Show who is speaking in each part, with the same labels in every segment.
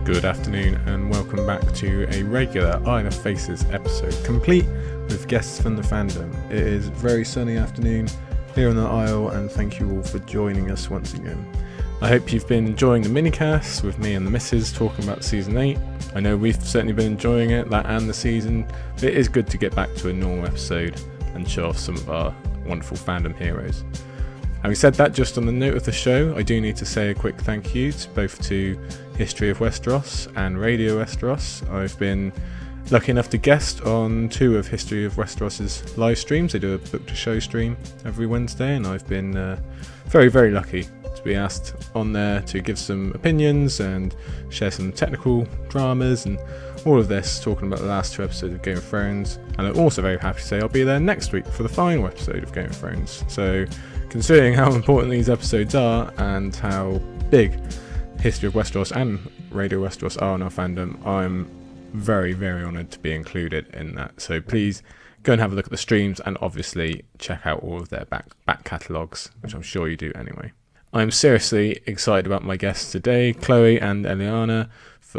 Speaker 1: Good afternoon and welcome back to a regular Isle of Faces episode, complete with guests from the fandom. It is a very sunny afternoon here on the Isle and thank you all for joining us once again. I hope you've been enjoying the minicasts with me and the missus talking about Season 8. I know we've certainly been enjoying it, that and the season, but it is good to get back to a normal episode and show off some of our wonderful fandom heroes. Having said that, just on the note of the show, I do need to say a quick thank you to both to History of Westeros and Radio Westeros. I've been lucky enough to guest on two of History of Westeros' live streams. They do a book to show stream every Wednesday, and I've been very, very lucky to be asked on there to give some opinions and share some technical dramas and all of this, talking about the last two episodes of Game of Thrones. And I'm also very happy to say I'll be there next week for the final episode of Game of Thrones. So, considering how important these episodes are and how big History of Westeros and Radio Westeros are in our fandom, I'm very, very honoured to be included in that. So please go and have a look at the streams and obviously check out all of their back catalogues, which I'm sure you do anyway. I'm seriously excited about my guests today, Chloe and Eliana,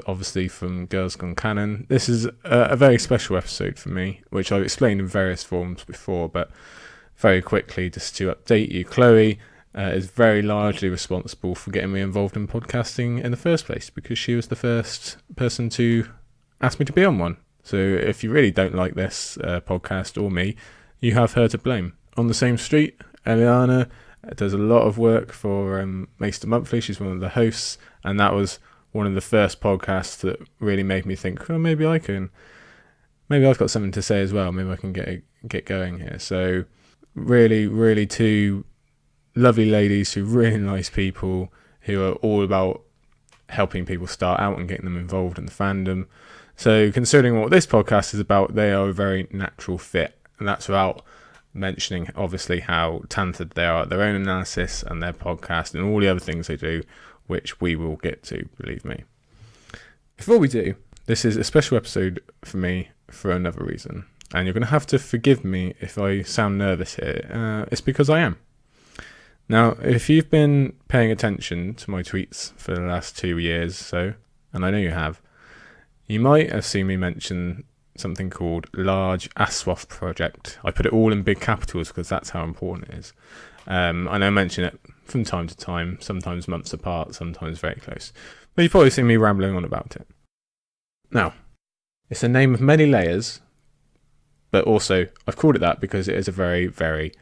Speaker 1: obviously from Girls Gone Canon. This is a very special episode for me, which I've explained in various forms before, but very quickly, just to update you, Chloe is very largely responsible for getting me involved in podcasting in the first place, because she was the first person to ask me to be on one. So if you really don't like this podcast or me, you have her to blame. On the same street, Eliana does a lot of work for Maester Monthly. She's one of the hosts, and that was one of the first podcasts that really made me think, oh, maybe I've got something to say as well. Maybe I can get going here. So really, really two lovely ladies who are really nice people who are all about helping people start out and getting them involved in the fandom. So considering what this podcast is about, they are a very natural fit. And that's without mentioning, obviously, how talented they are at their own analysis and their podcast and all the other things they do, which we will get to, believe me. Before we do, this is a special episode for me for another reason. And you're going to have to forgive me if I sound nervous here. It's because I am. Now, if you've been paying attention to my tweets for the last 2 years or so, and I know you have, you might have seen me mention something called LARGE ASOIAF PROJECT. I put it all in big capitals because that's how important it is. And I mention it from time to time, sometimes months apart, sometimes very close. But you've probably seen me rambling on about it. Now, it's a name of many layers, but also I've called it that because it is a very, very,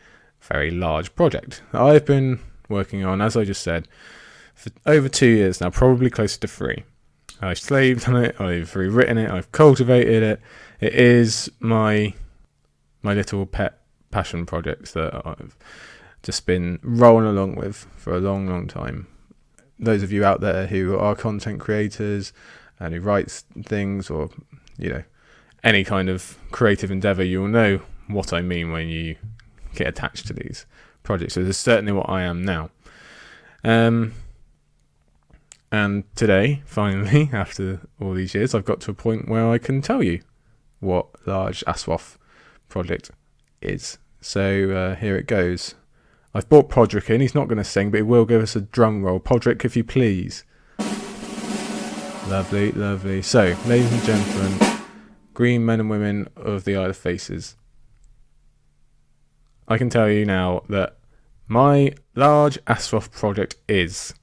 Speaker 1: very large project that I've been working on, as I just said, for over 2 years now, probably closer to 3. I've slaved on it, I've rewritten it, I've cultivated it. It is my little pet passion project that I've just been rolling along with for a long, long time. Those of you out there who are content creators and who write things or, any kind of creative endeavour, you'll know what I mean when you get attached to these projects. So this is certainly what I am now. And today, finally, after all these years, I've got to a point where I can tell you what LARGE ASOIAF Project is. So here it goes. I've brought Podrick in. He's not going to sing, but he will give us a drum roll. Podrick, if you please. Lovely, lovely. So, ladies and gentlemen, green men and women of the Isle of Faces, I can tell you now that my LARGE ASOIAF Project is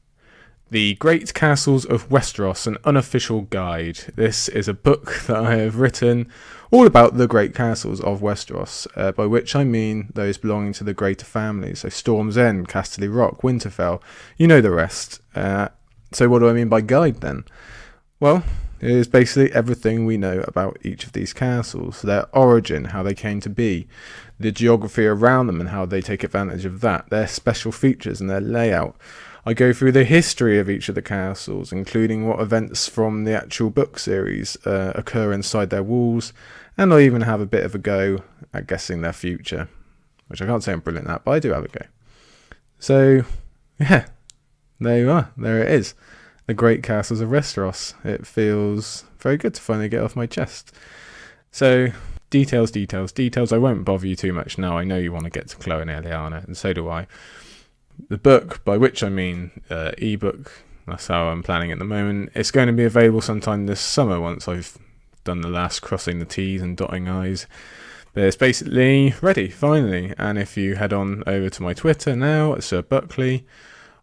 Speaker 1: The Great Castles of Westeros, an unofficial guide. This is a book that I have written all about the great castles of Westeros, by which I mean those belonging to the greater families. So Storm's End, Casterly Rock, Winterfell, you know the rest. So what do I mean by guide then? Well, it is basically everything we know about each of these castles, their origin, how they came to be, the geography around them and how they take advantage of that, their special features and their layout. I go through the history of each of the castles, including what events from the actual book series occur inside their walls, and I even have a bit of a go at guessing their future, which I can't say I'm brilliant at, but I do have a go. So, yeah, there you are. There it is. The Great Castles of Westeros. It feels very good to finally get off my chest. So, details. I won't bother you too much now. I know you want to get to Chloe and Eliana, and so do I. The book, by which I mean ebook That's how I'm planning at the moment. It's going to be available sometime this summer once I've done the last crossing the T's and dotting I's. But it's basically ready, finally. And if you head on over to my Twitter now at Sir Buckley,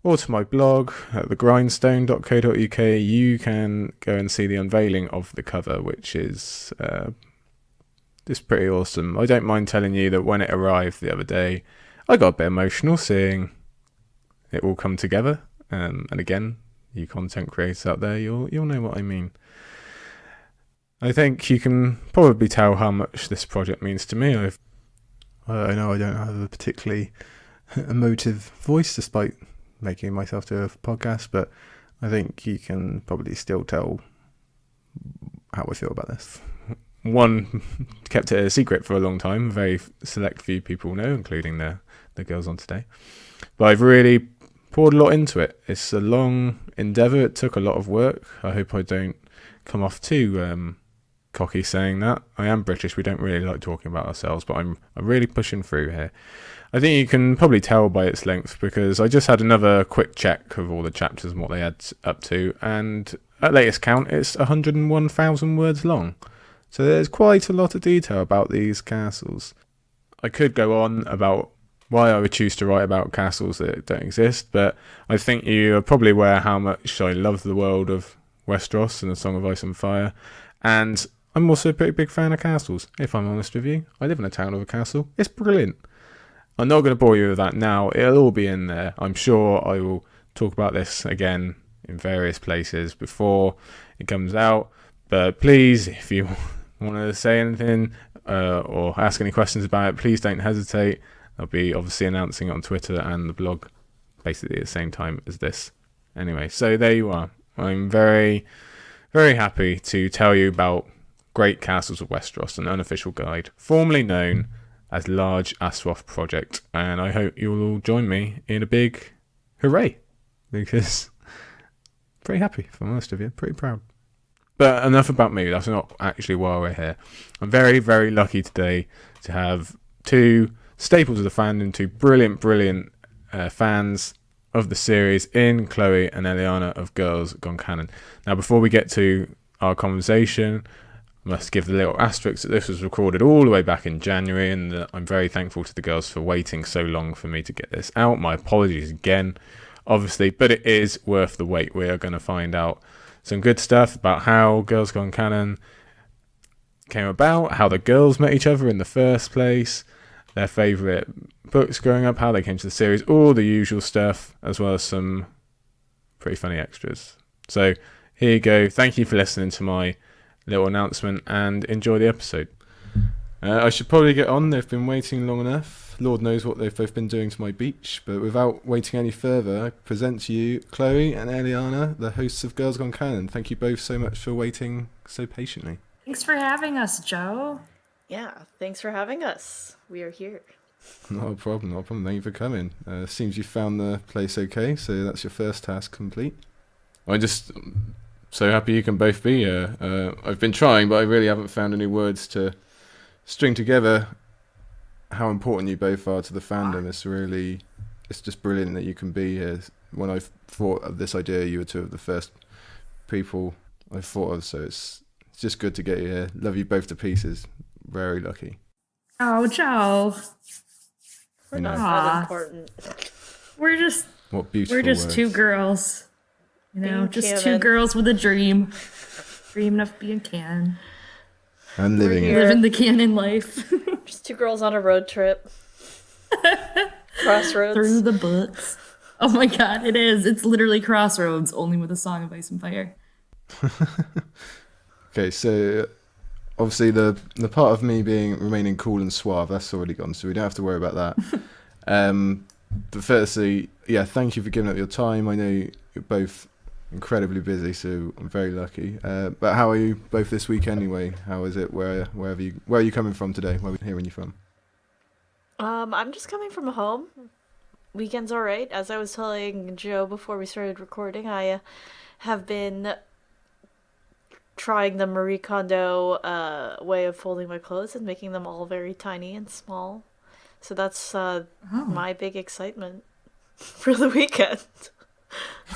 Speaker 1: or to my blog at thegrindstone.co.uk, you can go and see the unveiling of the cover, which is just pretty awesome. I don't mind telling you that when it arrived the other day, I got a bit emotional seeing it all come together. And again, you content creators out there, you'll know what I mean. I think you can probably tell how much this project means to me. I know I don't have a particularly emotive voice, despite making myself do a podcast, but I think you can probably still tell how I feel about this. One, kept it a secret for a long time. Very select few people know, including the girls on today. But I've really poured a lot into it. It's a long endeavour. It took a lot of work. I hope I don't come off too cocky saying that. I am British. We don't really like talking about ourselves, but I'm really pushing through here. I think you can probably tell by its length, because I just had another quick check of all the chapters and what they add up to, and at latest count it's 101,000 words long. So there's quite a lot of detail about these castles. I could go on about why I would choose to write about castles that don't exist, but I think you are probably aware how much I love the world of Westeros and the Song of Ice and Fire, and I'm also a pretty big fan of castles, if I'm honest with you. I live in a town with a castle. It's brilliant. I'm not going to bore you with that now. It'll all be in there. I'm sure I will talk about this again in various places before it comes out. But please, if you want to say anything or ask any questions about it, please don't hesitate. I'll be obviously announcing it on Twitter and the blog basically at the same time as this. Anyway, so there you are. I'm very, very happy to tell you about Great Castles of Westeros, an unofficial guide, formerly known as LARGE ASOIAF Project, and I hope you'll all join me in a big hooray, because I'm pretty happy, if I'm honest with you, pretty proud. But enough about me, that's not actually why we're here. I'm very, very lucky today to have two staples of the fandom, two brilliant fans of the series in Chloe and Eliana of Girls Gone Canon. Now, before we get to our conversation, I must give the little asterisk that this was recorded all the way back in January, and that I'm very thankful to the girls for waiting so long for me to get this out. My apologies again, obviously, but it is worth the wait. We are going to find out some good stuff about how Girls Gone Canon came about, how the girls met each other in the first place, their favourite books growing up, how they came to the series, all the usual stuff, as well as some pretty funny extras. So here you go. Thank you for listening to my little announcement, and enjoy the episode. I should probably get on. They've been waiting long enough. Lord knows what they've both been doing to my beach, but without waiting any further, I present to you Chloe and Eliana, the hosts of Girls Gone Canon. Thank you both so much for waiting so patiently.
Speaker 2: Thanks for having us, Joe.
Speaker 3: Yeah, thanks for having us. We are here.
Speaker 1: Not a problem. Thank you for coming. Seems you found the place okay, so that's your first task complete. I'm just so happy you can both be here. I've been trying, but I really haven't found any words to string together how important you both are to the fandom. It's just brilliant that you can be here. When I thought of this idea, you were two of the first people I thought of, so it's just good to get you here. Love you both to pieces. Very lucky.
Speaker 2: Oh, Joe.
Speaker 3: We're not that important.
Speaker 2: We're just
Speaker 1: words.
Speaker 2: two girls. You know,
Speaker 3: Being
Speaker 2: just
Speaker 3: canon.
Speaker 2: two girls with a dream. Dreaming of being canon.
Speaker 1: And living it.
Speaker 2: Living the canon life.
Speaker 3: Just two girls on a road trip. Crossroads.
Speaker 2: Through the books. Oh my god, it is. It's literally Crossroads, only with a Song of Ice and Fire.
Speaker 1: Okay, so obviously the part of me remaining cool and suave, that's already gone, so we don't have to worry about that. But firstly, yeah, thank you for giving up your time. I know you're both incredibly busy, so I'm very lucky. But how are you both this week anyway? How is it? Where are you coming from today? Where are we hearing you from?
Speaker 3: I'm just coming from home. Weekend's alright. As I was telling Joe before we started recording, I have been trying the Marie Kondo way of folding my clothes and making them all very tiny and small. So that's my big excitement for the weekend.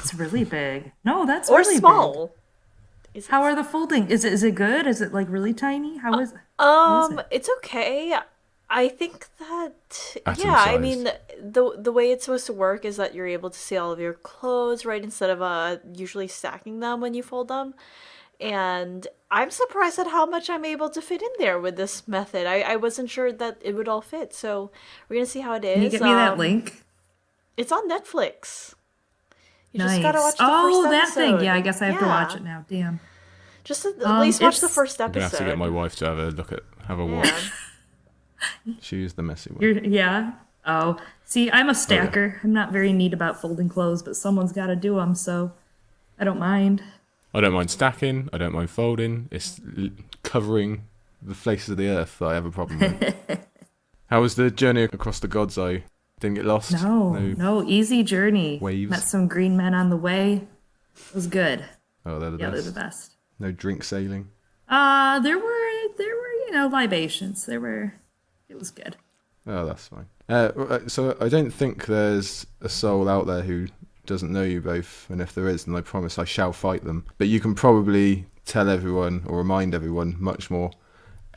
Speaker 2: It's really big. No, that's
Speaker 3: or
Speaker 2: really big.
Speaker 3: small.
Speaker 2: How are the folding? Is it good? Is it like really tiny? How is it?
Speaker 3: It's okay. I think that
Speaker 1: Atom
Speaker 3: yeah, I
Speaker 1: sized.
Speaker 3: mean the way it's supposed to work is that you're able to see all of your clothes, right, instead of usually stacking them when you fold them. And I'm surprised at how much I'm able to fit in there with this method. I wasn't sure that it would all fit, so we're gonna see how it is.
Speaker 2: Can you get me that link?
Speaker 3: It's on Netflix. You
Speaker 2: Nice.
Speaker 3: just gotta watch the first
Speaker 2: that
Speaker 3: episode.
Speaker 2: thing. Yeah, I guess I have to watch it now. Damn.
Speaker 3: Just at least watch the
Speaker 2: it's-
Speaker 3: first
Speaker 1: I'm gonna
Speaker 3: episode.
Speaker 1: have to get my wife to have a watch. She's the messy one.
Speaker 2: Yeah. Oh, see, I'm a stacker. I'm not very neat about folding clothes, but someone's got to do them, so I don't mind.
Speaker 1: I don't mind stacking. I don't mind folding. It's covering the faces of the earth that I have a problem with. How was the journey across the God's Eye? Didn't get lost?
Speaker 2: No, easy journey.
Speaker 1: Waves?
Speaker 2: Met some green men on the way. It was good.
Speaker 1: Oh, they're the
Speaker 2: Yeah,
Speaker 1: best.
Speaker 2: they're the best.
Speaker 1: No drink sailing.
Speaker 2: There were libations. It was good.
Speaker 1: Oh, that's fine. So I don't think there's a soul out there who doesn't know you both, and if there is, then I promise I shall fight them. But you can probably tell everyone or remind everyone much more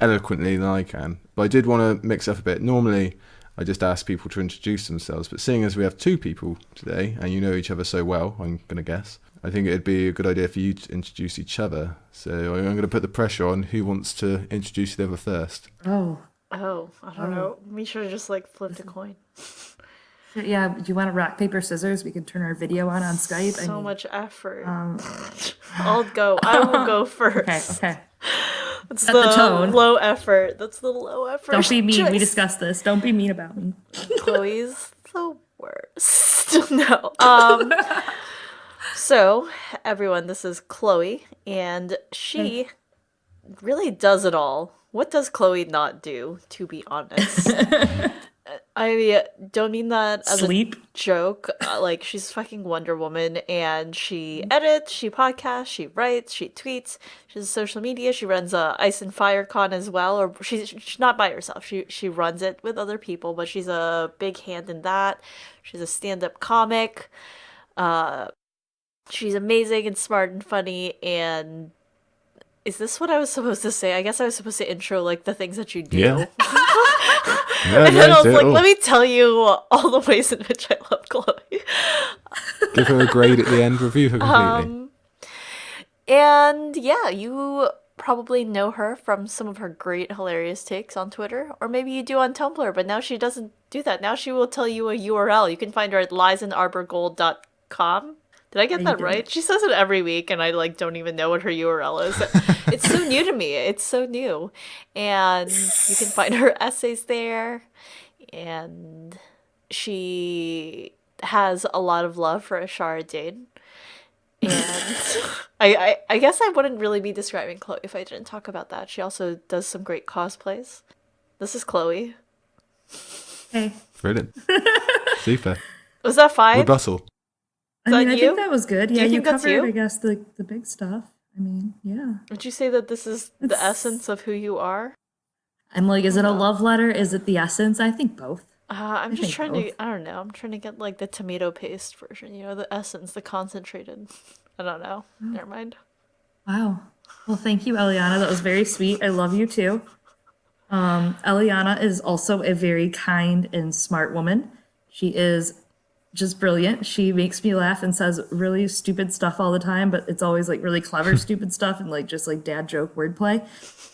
Speaker 1: eloquently than I can. But I did want to mix up a bit. Normally, I just ask people to introduce themselves, but seeing as we have two people today, and you know each other so well, I'm going to guess, I think it'd be a good idea for you to introduce each other. So I'm going to put the pressure on who wants to introduce the other first.
Speaker 2: Oh,
Speaker 3: I don't know. We should have just like flipped a coin.
Speaker 2: yeah. Do you want to rock, paper, scissors? We can turn our video on Skype.
Speaker 3: So much effort. I'll go. I will go first.
Speaker 2: Okay.
Speaker 3: That's
Speaker 2: Set the tone.
Speaker 3: low effort. That's the low effort.
Speaker 2: Don't be mean. We
Speaker 3: choice.
Speaker 2: discussed this. Don't be mean about me.
Speaker 3: Chloe's the worst. No. So, everyone, this is Chloe, and she really does it all. What does Chloe not do, to be honest? I don't mean that as
Speaker 2: Sleep.
Speaker 3: a joke. Like, she's fucking Wonder Woman, and she edits, she podcasts, she writes, she tweets, she has social media, she runs a Ice and Fire Con as well, or she's not by herself. She runs it with other people, but she's a big hand in that. She's a stand-up comic. She's amazing and smart and funny, and is this what I was supposed to say? I guess I was supposed to intro, like, the things that you do.
Speaker 1: Yeah.
Speaker 3: And then I was like, let me tell you all the ways in which I love Chloe.
Speaker 1: Give her a grade at the end, review her completely.
Speaker 3: And yeah, you probably know her from some of her great, hilarious takes on Twitter, or maybe you do on Tumblr, but now she doesn't do that. Now she will tell you a URL. You can find her at liesinarborgold.com. Did I get that right? She says it every week, and I like don't even know what her URL is. It's so new to me. It's so new. And you can find her essays there. And she has a lot of love for Ashara Dane. And I guess I wouldn't really be describing Chloe if I didn't talk about that. She also does some great cosplays. This is Chloe.
Speaker 2: Hey.
Speaker 1: Brilliant. Super.
Speaker 3: Was that fine?
Speaker 1: Rebuttal.
Speaker 2: I think that was good. Yeah,
Speaker 3: you
Speaker 2: you
Speaker 3: think that's
Speaker 2: covered,
Speaker 3: you?
Speaker 2: I guess, the big stuff. I mean, yeah.
Speaker 3: Would you say that this is the essence of who you are?
Speaker 2: I'm like, is it a love letter? Is it the essence? I think both.
Speaker 3: I'm just
Speaker 2: think
Speaker 3: trying
Speaker 2: both.
Speaker 3: to, I don't know, I'm trying to get like the tomato paste version, you know, the essence, the concentrated. I don't know. Never mind.
Speaker 2: Wow. Well, thank you, Eliana. That was very sweet. I love you too. Eliana is also a very kind and smart woman. She is just brilliant. She makes me laugh and says really stupid stuff all the time, but it's always like really clever stupid stuff and like just like dad joke wordplay.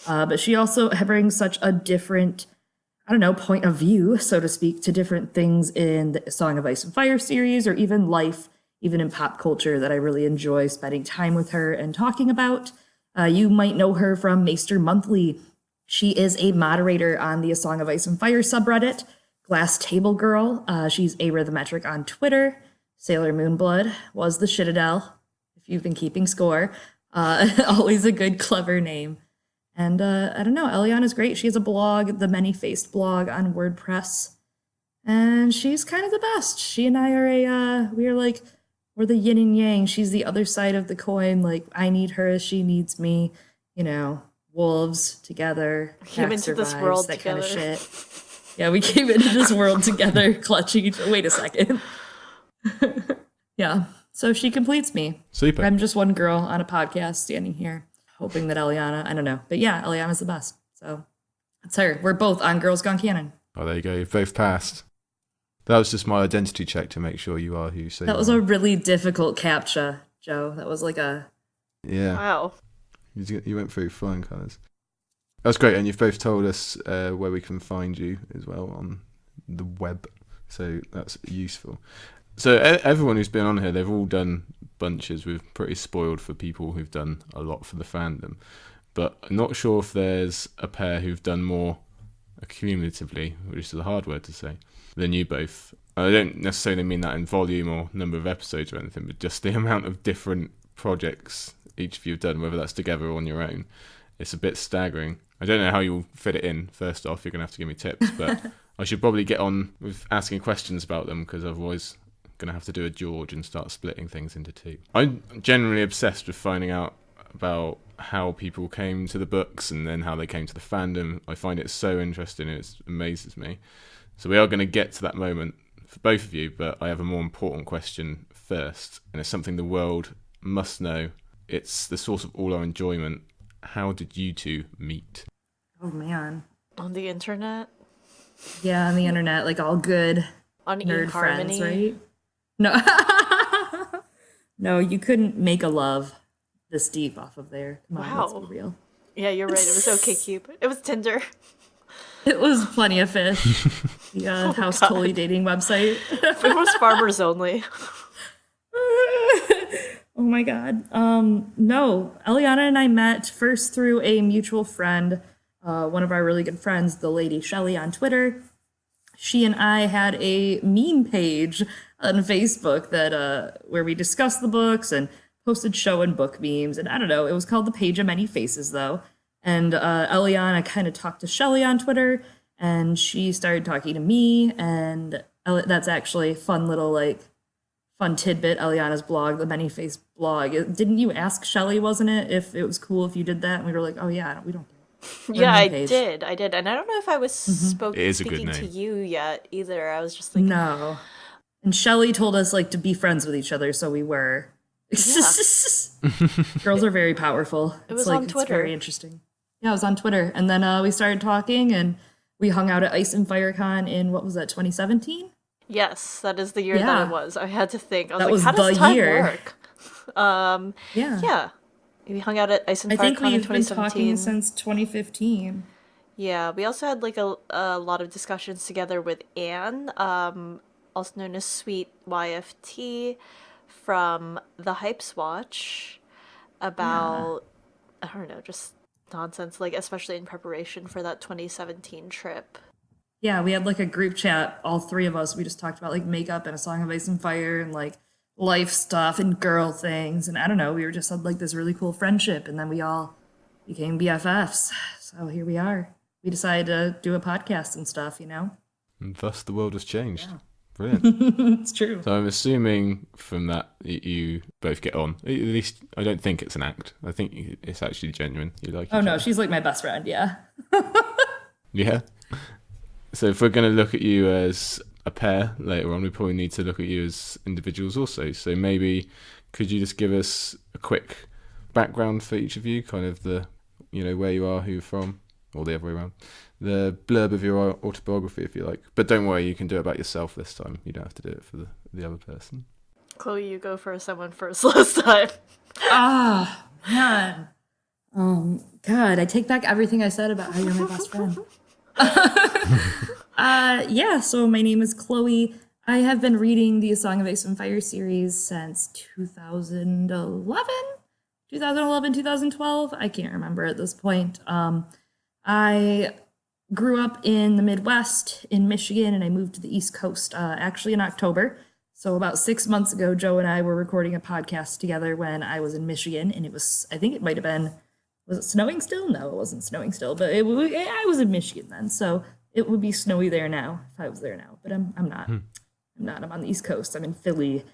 Speaker 2: But she also brings such a different, I don't know, point of view, so to speak, to different things in the Song of Ice and Fire series or even life, even in pop culture, that I really enjoy spending time with her and talking about. You might know her from Maester Monthly. She is a moderator on the A Song of Ice and Fire subreddit. Glass Table Girl. She's arithmetric on Twitter. Sailor Moonblood was the Shitadel, if you've been keeping score. Always a good, clever name. And I don't know, Eliana's great. She has a blog, the Many-Faced blog on WordPress. And she's kind of the best. She and I are we're the yin and yang. She's the other side of the coin. Like, I need her, she needs me. You know, wolves together.
Speaker 3: Came into this world
Speaker 2: that
Speaker 3: together.
Speaker 2: kind of shit. Yeah, we came into this world together, clutching each other. Wait a second. Yeah. So she completes me.
Speaker 1: Super.
Speaker 2: I'm just one girl on a podcast standing here hoping that Eliana, I don't know. But yeah, Eliana's the best. So it's her. We're both on Girls Gone Canon.
Speaker 1: Oh, there you go. You've both passed. That was just my identity check to make sure you are who you say
Speaker 2: That
Speaker 1: you
Speaker 2: was
Speaker 1: are.
Speaker 2: a really difficult CAPTCHA, Joe. That was like a...
Speaker 1: Yeah.
Speaker 3: Wow.
Speaker 1: You went through flying colours. That's great, and you've both told us where we can find you as well on the web, so that's useful. So everyone who's been on here, they've all done bunches. We're pretty spoiled for people who've done a lot for the fandom, but I'm not sure if there's a pair who've done more accumulatively, which is a hard word to say, than you both. I don't necessarily mean that in volume or number of episodes or anything, but just the amount of different projects each of you have done, whether that's together or on your own. It's a bit staggering. I don't know how you'll fit it in. First off, you're going to have to give me tips, but I should probably get on with asking questions about them, because otherwise I'm going to have to do a George and start splitting things into two. I'm generally obsessed with finding out about how people came to the books and then how they came to the fandom. I find it so interesting, and it amazes me. So we are going to get to that moment for both of you, but I have a more important question first, and it's something the world must know. It's the source of all our enjoyment. How did you two meet?
Speaker 2: Oh, man.
Speaker 3: On the internet?
Speaker 2: Yeah, on the internet, like all good
Speaker 3: On
Speaker 2: nerd
Speaker 3: eHarmony?
Speaker 2: friends, right? No. No, you couldn't make a love this deep off of there. Come on, let's
Speaker 3: Wow.
Speaker 2: be real.
Speaker 3: Yeah, you're right. It was OkCupid. It was Tinder.
Speaker 2: It was Plenty of Fish, the House
Speaker 3: God.
Speaker 2: Tully dating website.
Speaker 3: It was Farmers Only.
Speaker 2: Oh my god. No, Eliana and I met first through a mutual friend, one of our really good friends, the lady Shelly on Twitter. She and I had a meme page on Facebook that where we discussed the books and posted show and book memes, and I don't know, it was called The Page of Many Faces though. And Eliana kind of talked to Shelly on Twitter, and she started talking to me, and that's actually fun little fun tidbit. Eliana's blog, the Many Face blog. Didn't you ask Shelly, wasn't it, if it was cool if you did that? And we were like, oh yeah, we don't care.
Speaker 3: Yeah, I
Speaker 2: page.
Speaker 3: did. And I don't know if I was
Speaker 1: It is a good
Speaker 3: speaking to
Speaker 1: name.
Speaker 3: you yet either. I was just like,
Speaker 2: No. And Shelly told us to be friends with each other, so we were. Girls are very powerful.
Speaker 3: It was on
Speaker 2: It's
Speaker 3: Twitter.
Speaker 2: very interesting. Yeah, it was on Twitter. And then we started talking, and we hung out at Ice and Fire Con in, what was that, 2017?
Speaker 3: yes, that is the year
Speaker 2: Yeah.
Speaker 3: that it was. I had to think. I was
Speaker 2: That
Speaker 3: like,
Speaker 2: was
Speaker 3: how does
Speaker 2: the
Speaker 3: time
Speaker 2: year.
Speaker 3: work?
Speaker 2: Yeah.
Speaker 3: Yeah. We hung out at Ice and
Speaker 2: I
Speaker 3: Fire
Speaker 2: think
Speaker 3: Con in
Speaker 2: we've been
Speaker 3: 2017.
Speaker 2: talking since 2015.
Speaker 3: Yeah, we also had a lot of discussions together with Anne, also known as Sweet YFT, from the Hypes Watch, about, I don't know, just nonsense, especially in preparation for that 2017 trip.
Speaker 2: Yeah, we had a group chat, all three of us. We just talked about makeup and A Song of Ice and Fire and life stuff and girl things. And I don't know, we were just had this really cool friendship. And then we all became BFFs. So here we are. We decided to do a podcast and stuff,
Speaker 1: And thus the world has changed. Yeah. Brilliant.
Speaker 2: It's true.
Speaker 1: So I'm assuming from that you both get on. At least I don't think it's an act. I think it's actually genuine. You like
Speaker 2: Oh,
Speaker 1: each
Speaker 2: no,
Speaker 1: other.
Speaker 2: she's my best friend, yeah.
Speaker 1: Yeah. So if we're going to look at you as a pair later on, we probably need to look at you as individuals also. So maybe could you just give us a quick background for each of you, kind of the, where you are, who you're from, or the other way around, the blurb of your autobiography, if you like. But don't worry, you can do it about yourself this time. You don't have to do it for the other person.
Speaker 3: Chloe, you go first. I went first last time.
Speaker 2: Ah, man. God, I take back everything I said about how you're my best friend. Yeah, so my name is Chloe. I have been reading the A Song of Ice and Fire series since 2012. I can't remember at this point. I grew up in the Midwest in Michigan, and I moved to the East Coast actually in October. So about 6 months ago, Joe and I were recording a podcast together when I was in Michigan, and I think it might have been, was it snowing still? No, it wasn't snowing still, but I was in Michigan then, so it would be snowy there now if I was there now, but I'm not. I'm not. I'm on the East Coast. I'm in Philly.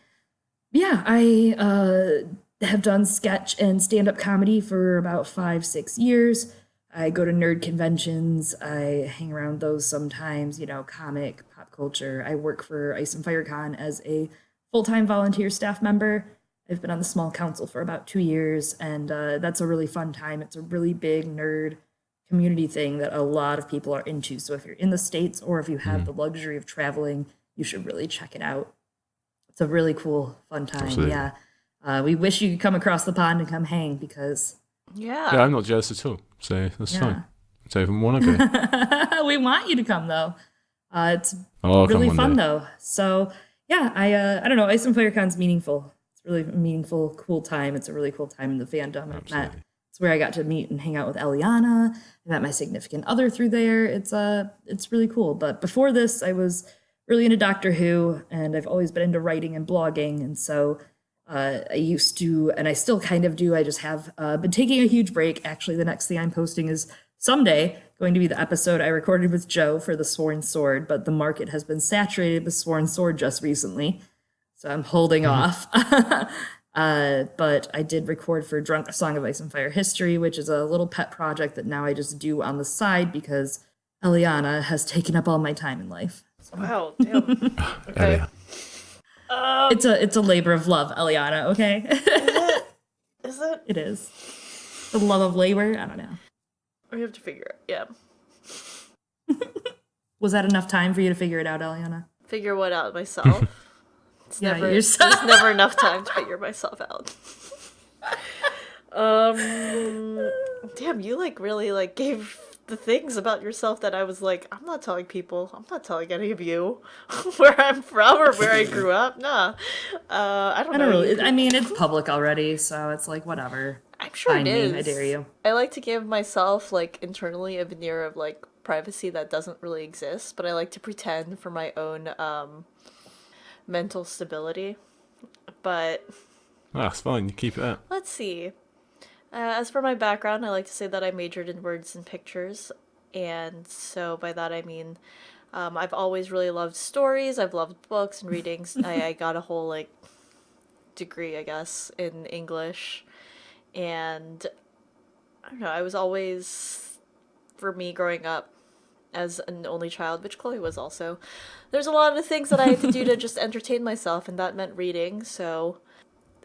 Speaker 2: Yeah, I have done sketch and stand-up comedy for about 5-6 years. I go to nerd conventions. I hang around those sometimes, comic, pop culture. I work for Ice and Fire Con as a full-time volunteer staff member. I've been on the small council for about 2 years, and that's a really fun time. It's a really big nerd community thing that a lot of people are into. So if you're in the States or if you have the luxury of traveling, you should really check it out. It's a really cool, fun time.
Speaker 1: Absolutely.
Speaker 2: Yeah. We wish you could come across the pond and come hang because...
Speaker 3: Yeah.
Speaker 1: Yeah, I'm not jealous at all. So that's
Speaker 2: Yeah.
Speaker 1: fine. I don't even want to go.
Speaker 2: We want you to come, though. It's
Speaker 1: I'll come
Speaker 2: really
Speaker 1: one
Speaker 2: fun,
Speaker 1: day.
Speaker 2: though. So, yeah, I don't know. Ice and Fire Con's meaningful. It's really a meaningful, cool time. It's a really cool time in the fandom.
Speaker 1: Absolutely.
Speaker 2: It's where I got to meet and hang out with Eliana. I met my significant other through there. It's really cool. But before this, I was really into Doctor Who, and I've always been into writing and blogging. And so I used to, and I still kind of do. I just have been taking a huge break. Actually, the next thing I'm posting is someday going to be the episode I recorded with Joe for the Sworn Sword, but the market has been saturated with Sworn Sword just recently, so I'm holding off. But I did record for Drunk, A Song of Ice and Fire History, which is a little pet project that now I just do on the side because Eliana has taken up all my time in life. So.
Speaker 3: Wow, damn. Okay.
Speaker 2: It's a labor of love, Eliana, okay?
Speaker 3: Is it?
Speaker 2: It is. The love of labor? I don't know.
Speaker 3: We have to figure it. Yeah.
Speaker 2: Was that enough time for you to figure it out, Eliana?
Speaker 3: Figure what out myself. It's
Speaker 2: Yeah,
Speaker 3: never,
Speaker 2: yourself.
Speaker 3: there's never enough time to figure myself out. Damn, you like really like gave the things about yourself that I was like, I'm not telling people. I'm not telling any of you where I'm from or where I grew up. Nah. I don't know.
Speaker 2: Really. I mean, it's public already, so it's like whatever.
Speaker 3: I'm sure
Speaker 2: Find
Speaker 3: it
Speaker 2: me,
Speaker 3: is.
Speaker 2: I dare you.
Speaker 3: I like to give myself like internally a veneer of like privacy that doesn't really exist, but I like to pretend for my own mental stability. But
Speaker 1: That's fine. You keep it up.
Speaker 3: let's see. As for my background, I like to say that I majored in words and pictures, and so by that I mean I've always really loved stories. I've loved books and readings. I got a whole like degree, I guess, in English, and I don't know. I was always, for me growing up as an only child, which Chloe was also, there's a lot of things that I had to do to just entertain myself, and that meant reading. So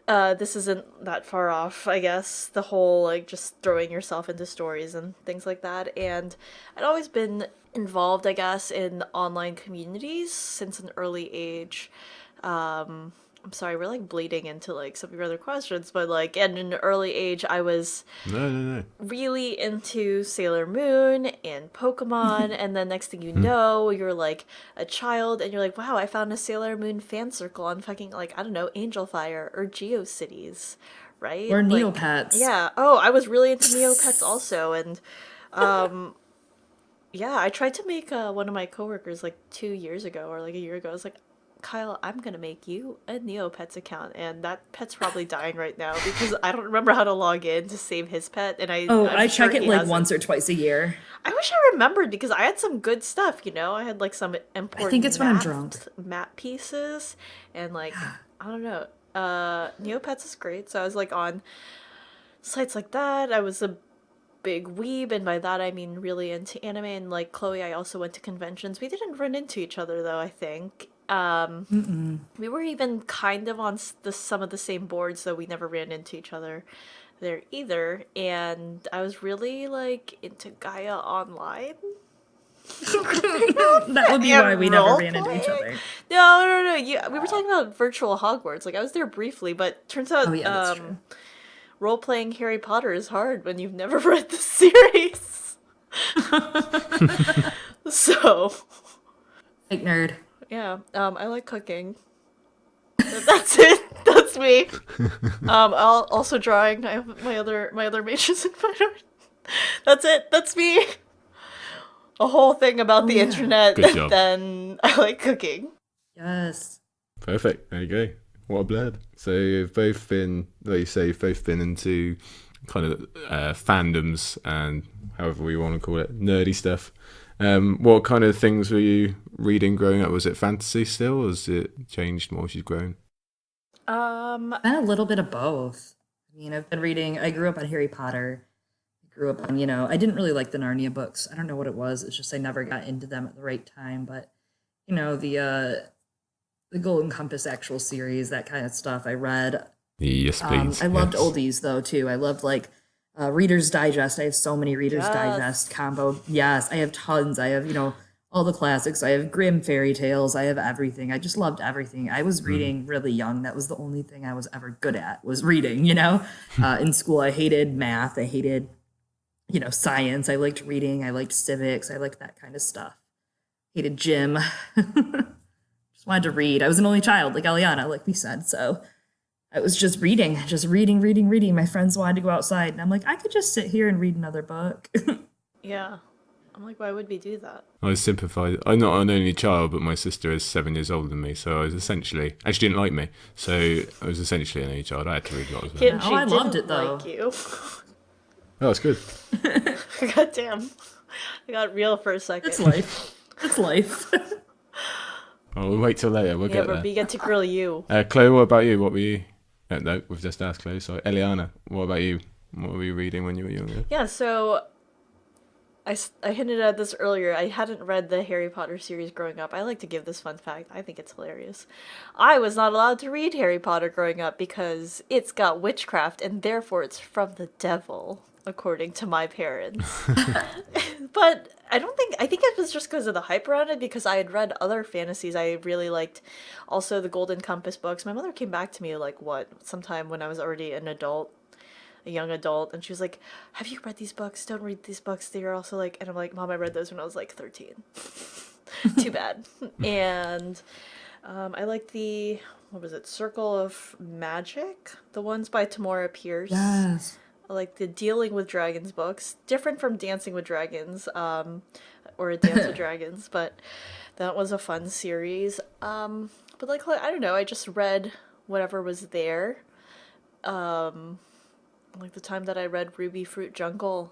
Speaker 3: this isn't that far off, I guess, the whole like just throwing yourself into stories and things like that. And I'd always been involved, I guess, in online communities since an early age. I'm sorry, we're like bleeding into like some of your other questions, but like at an early age I was
Speaker 1: No.
Speaker 3: really into Sailor Moon and Pokemon, and then next thing you know, you're like a child and you're like, wow, I found a Sailor Moon fan circle on fucking like, I don't know, Angel Fire or GeoCities, right?
Speaker 2: Or
Speaker 3: Like,
Speaker 2: Neopets.
Speaker 3: yeah. Oh, I was really into Neopets also, and yeah, I tried to make one of my coworkers like 2 years ago or like a year ago. I was like, Kyle, I'm gonna make you a Neopets account, and that pet's probably dying right now because I don't remember how to log in to save his pet, and
Speaker 2: I
Speaker 3: sure
Speaker 2: check it
Speaker 3: he
Speaker 2: like
Speaker 3: hasn't.
Speaker 2: once or twice a year.
Speaker 3: I wish I remembered because I had some good stuff, you know. I had like some important
Speaker 2: I think it's when I'm drunk.
Speaker 3: map pieces, and like I don't know. Neopets is great, so I was like on sites like that. I was a big weeb, and by that I mean really into anime. And like Chloe, I also went to conventions. We didn't run into each other though, I think. We were even kind of on some of the same boards, though we never ran into each other there either. And I was really like into Gaia Online.
Speaker 2: That would be why we never ran into each other.
Speaker 3: No. We were talking about virtual Hogwarts. Like I was there briefly, but turns out
Speaker 2: Oh yeah, that's true.
Speaker 3: role-playing Harry Potter is hard when you've never read the series. So,
Speaker 2: Fake nerd.
Speaker 3: yeah, I like cooking. That's it. That's me. Also drawing. I have my other majors in fine art. That's it. That's me. A whole thing about the internet.
Speaker 1: Good job.
Speaker 3: Then I like cooking.
Speaker 2: Yes.
Speaker 1: Perfect. There you go. What a blend. So you've both been, like you say, you've both been into kind of fandoms and however we want to call it, nerdy stuff. What kind of things were you reading growing up? Was it fantasy still, or has it changed more as you've grown?
Speaker 2: And a little bit of both. I mean, I grew up on Harry Potter. I grew up on, I didn't really like the Narnia books. I don't know what it was. It's just I never got into them at the right time. But, the the Golden Compass actual series, that kind of stuff. I read.
Speaker 1: Yes, please.
Speaker 2: I loved
Speaker 1: yes.
Speaker 2: oldies though too. I loved like Reader's Digest. I have so many Reader's
Speaker 3: Yes.
Speaker 2: Digest combo. Yes, I have tons. I have all the classics. I have Grimm fairy tales. I have everything. I just loved everything. I was reading really young. That was the only thing I was ever good at, was reading. In school I hated math. I hated science. I liked reading. I liked civics. I liked that kind of stuff. Hated gym. Just wanted to read. I was an only child, like Eliana, like we said. So I was just reading. Reading. My friends wanted to go outside, and I'm like, I could just sit here and read another book.
Speaker 3: Yeah. I'm like, why would we do that?
Speaker 1: I sympathise. I'm not an only child, but my sister is 7 years older than me, so I was essentially... she didn't like me, so I was essentially an only child. I had to read lots of them.
Speaker 3: She
Speaker 2: I loved
Speaker 3: didn't
Speaker 2: it, though.
Speaker 3: like you.
Speaker 1: Oh, it's good.
Speaker 3: God damn. I got real for a second.
Speaker 2: It's life. It's life.
Speaker 1: Oh, we'll wait till later. We'll
Speaker 3: Yeah,
Speaker 1: get
Speaker 3: but
Speaker 1: there.
Speaker 3: we get to grill you.
Speaker 1: Chloe, what about you? What were you... no, we've just asked Chloe. Sorry. Eliana, what about you? What were you reading when you were younger?
Speaker 3: Yeah, so I hinted at this earlier. I hadn't read the Harry Potter series growing up. I like to give this fun fact. I think it's hilarious. I was not allowed to read Harry Potter growing up because it's got witchcraft and therefore it's from the devil, according to my parents. But I think it was just because of the hype around it, because I had read other fantasies I really liked. Also the Golden Compass books. My mother came back to me sometime when I was already a young adult, and she was like, have you read these books? Don't read these books. They're also like, and I'm like, Mom, I read those when I was like 13. Too bad. And I like what was it, Circle of Magic, the ones by Tamora Pierce.
Speaker 2: Yes.
Speaker 3: I like the Dealing with Dragons books, different from Dancing with Dragons, or Dance with Dragons, but that was a fun series. But like, I don't know, I just read whatever was there. Like the time that I read Ruby Fruit Jungle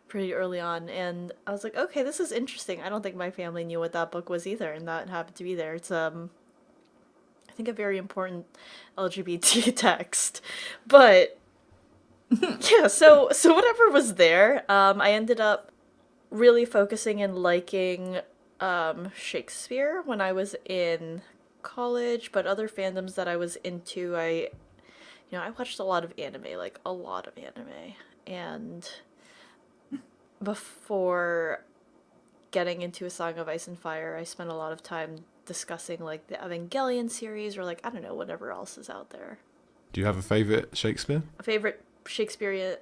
Speaker 3: pretty early on, and I was like, okay, this is interesting. I don't think my family knew what that book was either, and that happened to be there. It's I think a very important LGBT text. But yeah, so whatever was there, I ended up really focusing and liking Shakespeare when I was in college, but other fandoms that I was into, I watched a lot of anime, and before getting into A Song of Ice and Fire, I spent a lot of time discussing like the Evangelion series, or like, I don't know, whatever else is out there.
Speaker 1: Do you have a favourite Shakespeare?
Speaker 3: A favorite Shakespeare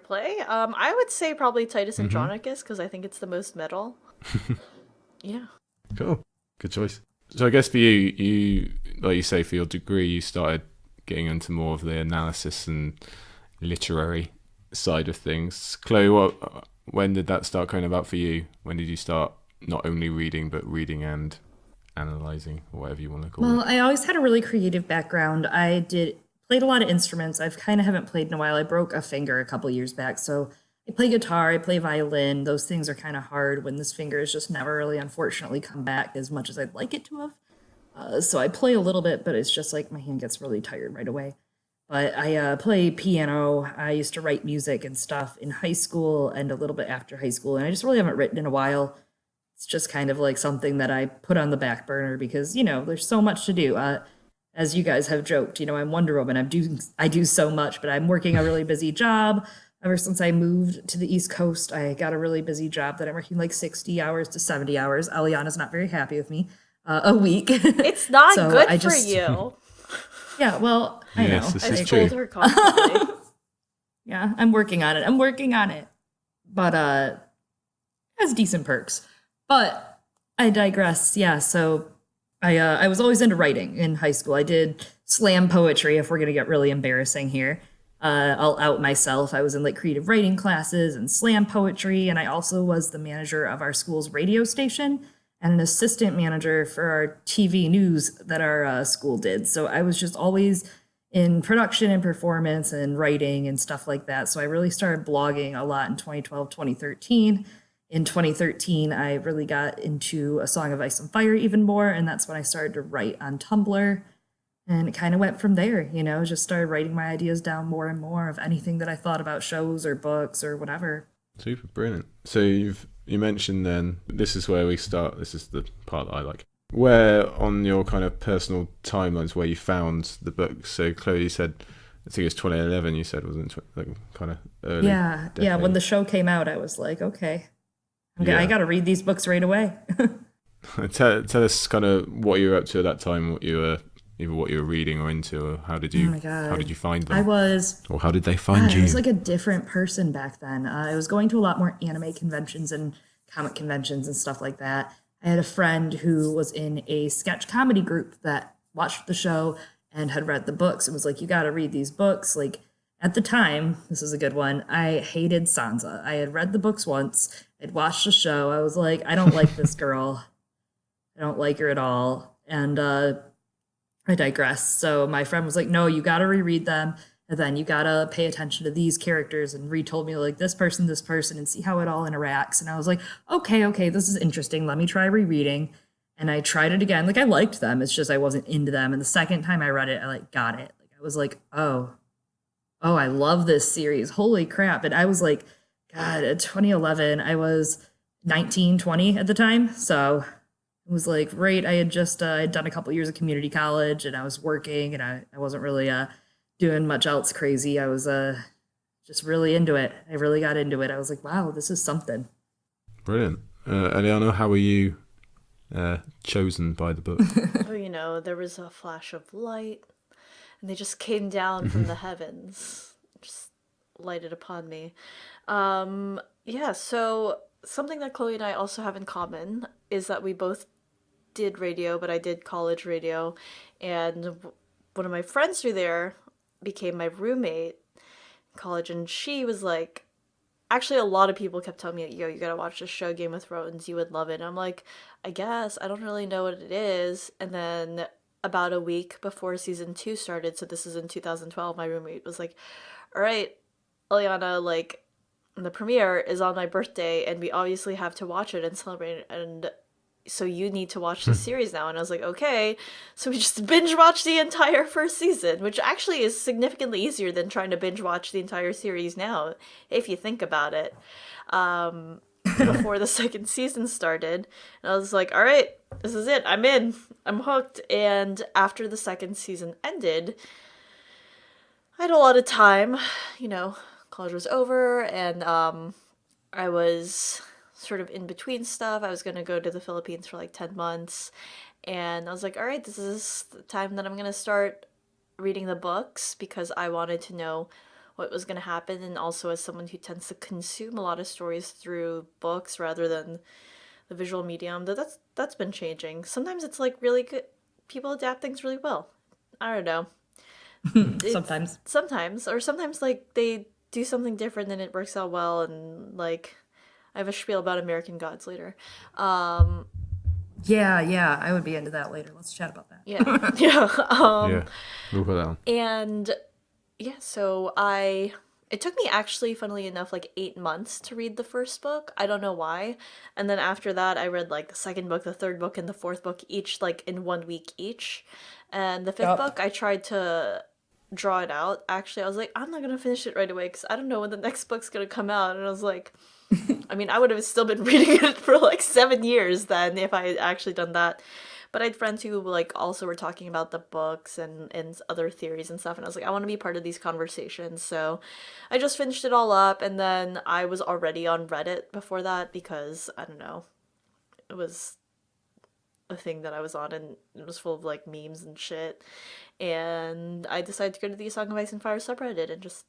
Speaker 3: play? I would say probably Titus Andronicus, because I think it's the most metal. Yeah.
Speaker 1: Cool. Good choice. So I guess for you, like you say, for your degree, you started getting into more of the analysis and literary side of things. Chloe, when did that start coming about for you? When did you start not only reading, but reading and analysing, or whatever you want to call it?
Speaker 2: Well, I always had a really creative background. I played a lot of instruments. I've kind of haven't played in a while. I broke a finger a couple years back, so I play guitar, I play violin. Those things are kind of hard when this finger has just never really, unfortunately, come back as much as I'd like it to have. So I play a little bit, but it's just like my hand gets really tired right away. But I play piano. I used to write music and stuff in high school and a little bit after high school, and I just really haven't written in a while. It's just kind of like something that I put on the back burner because, there's so much to do. As you guys have joked, I'm Wonder Woman. I do so much, but I'm working a really busy job. Ever since I moved to the East Coast, I got a really busy job that I'm working like 60 hours to 70 hours. Eliana's not very happy with me. A week.
Speaker 3: It's not
Speaker 2: So
Speaker 3: good for you.
Speaker 2: Yeah, well, I
Speaker 1: Yes,
Speaker 2: know.
Speaker 1: this
Speaker 3: I
Speaker 1: is
Speaker 3: told
Speaker 1: true.
Speaker 3: her constantly.
Speaker 2: Yeah, I'm working on it. But it has decent perks. But I digress. Yeah, so I was always into writing in high school. I did slam poetry, if we're gonna get really embarrassing here. I'll out myself. I was in like creative writing classes and slam poetry, and I also was the manager of our school's radio station and an assistant manager for our TV news that our school did. So I was just always in production and performance and writing and stuff like that. So I really started blogging a lot in 2012, 2013. In 2013, I really got into A Song of Ice and Fire even more, and that's when I started to write on Tumblr. And it kind of went from there, just started writing my ideas down more and more of anything that I thought about shows or books or whatever.
Speaker 1: Super brilliant. So you mentioned then, this is where we start, this is the part that I like. Where on your kind of personal timelines where you found the books? So Chloe said, I think it was 2011. You said, wasn't it? Like kind of early.
Speaker 2: Yeah,
Speaker 1: decade.
Speaker 2: yeah. When the show came out, I was like, okay,
Speaker 1: Yeah.
Speaker 2: I got to read these books right away.
Speaker 1: Tell us kind of what you were up to at that time, what you were reading or into, or how did you find them? Or how did they find you?
Speaker 2: I was like a different person back then. I was going to a lot more anime conventions and comic conventions and stuff like that. I had a friend who was in a sketch comedy group that watched the show and had read the books. It was like, you got to read these books. Like at the time, this is a good one. I hated Sansa. I had read the books once. I'd watched the show. I was like, I don't like this girl. I don't like her at all. And I digress. So my friend was like, no, you got to reread them. And then you got to pay attention to these characters and retold me like this person, and see how it all interacts. And I was like, okay, this is interesting. Let me try rereading. And I tried it again. Like I liked them. It's just I wasn't into them. And the second time I read it, I like got it. Like I was like, oh, I love this series. Holy crap. And I was like, God, 2011, I was 19, 20 at the time. So it was like, right. I had just I'd done a couple years of community college and I was working and I wasn't really doing much else crazy. I was just really into it. I really got into it. I was like, wow, this is something.
Speaker 1: Brilliant. Eliana, how were you chosen by the book?
Speaker 3: Oh, there was a flash of light and they just came down from the heavens, just lighted upon me. Yeah, so something that Chloe and I also have in common is that we both did radio, but I did college radio, and one of my friends through there became my roommate in college, and she was like, actually a lot of people kept telling me, yo, you gotta watch this show, Game of Thrones, you would love it. And I'm like, I guess, I don't really know what it is. And then about a week before season 2 started, so this is in 2012, my roommate was like, all right, Eliana, like, the premiere is on my birthday, and we obviously have to watch it and celebrate it, and so you need to watch the series now. And I was like, okay. So we just binge watched the entire first season, which actually is significantly easier than trying to binge watch the entire series now, if you think about it. Before the second season started. And I was like, all right, this is it. I'm in. I'm hooked. And after the second season ended, I had a lot of time. College was over, and I was sort of in between stuff. I was going to go to the Philippines for like 10 months, and I was like, all right, this is the time that I'm going to start reading the books, because I wanted to know what was going to happen. And also, as someone who tends to consume a lot of stories through books rather than the visual medium, that's been changing. Sometimes it's like really good, people adapt things really well. I don't know. Sometimes like they do something different and it works out well. And like, I have a spiel about American Gods later.
Speaker 2: Yeah, I would be into that later. Let's chat about that.
Speaker 3: Yeah.
Speaker 1: We'll put that on.
Speaker 3: And yeah, so it took me actually, funnily enough, like 8 months to read the first book. I don't know why. And then after that, I read like the second book, the third book, and the fourth book each, like in 1 week each. And the fifth book, I tried to draw it out. Actually, I was like, I'm not going to finish it right away because I don't know when the next book's going to come out. And I was like, I mean, I would have still been reading it for like 7 years then if I had actually done that. But I had friends who like also were talking about the books and other theories and stuff. And I was like, I want to be part of these conversations. So I just finished it all up. And then I was already on Reddit before that because, I don't know, it was a thing that I was on and it was full of like memes and shit. And I decided to go to the A Song of Ice and Fire subreddit and just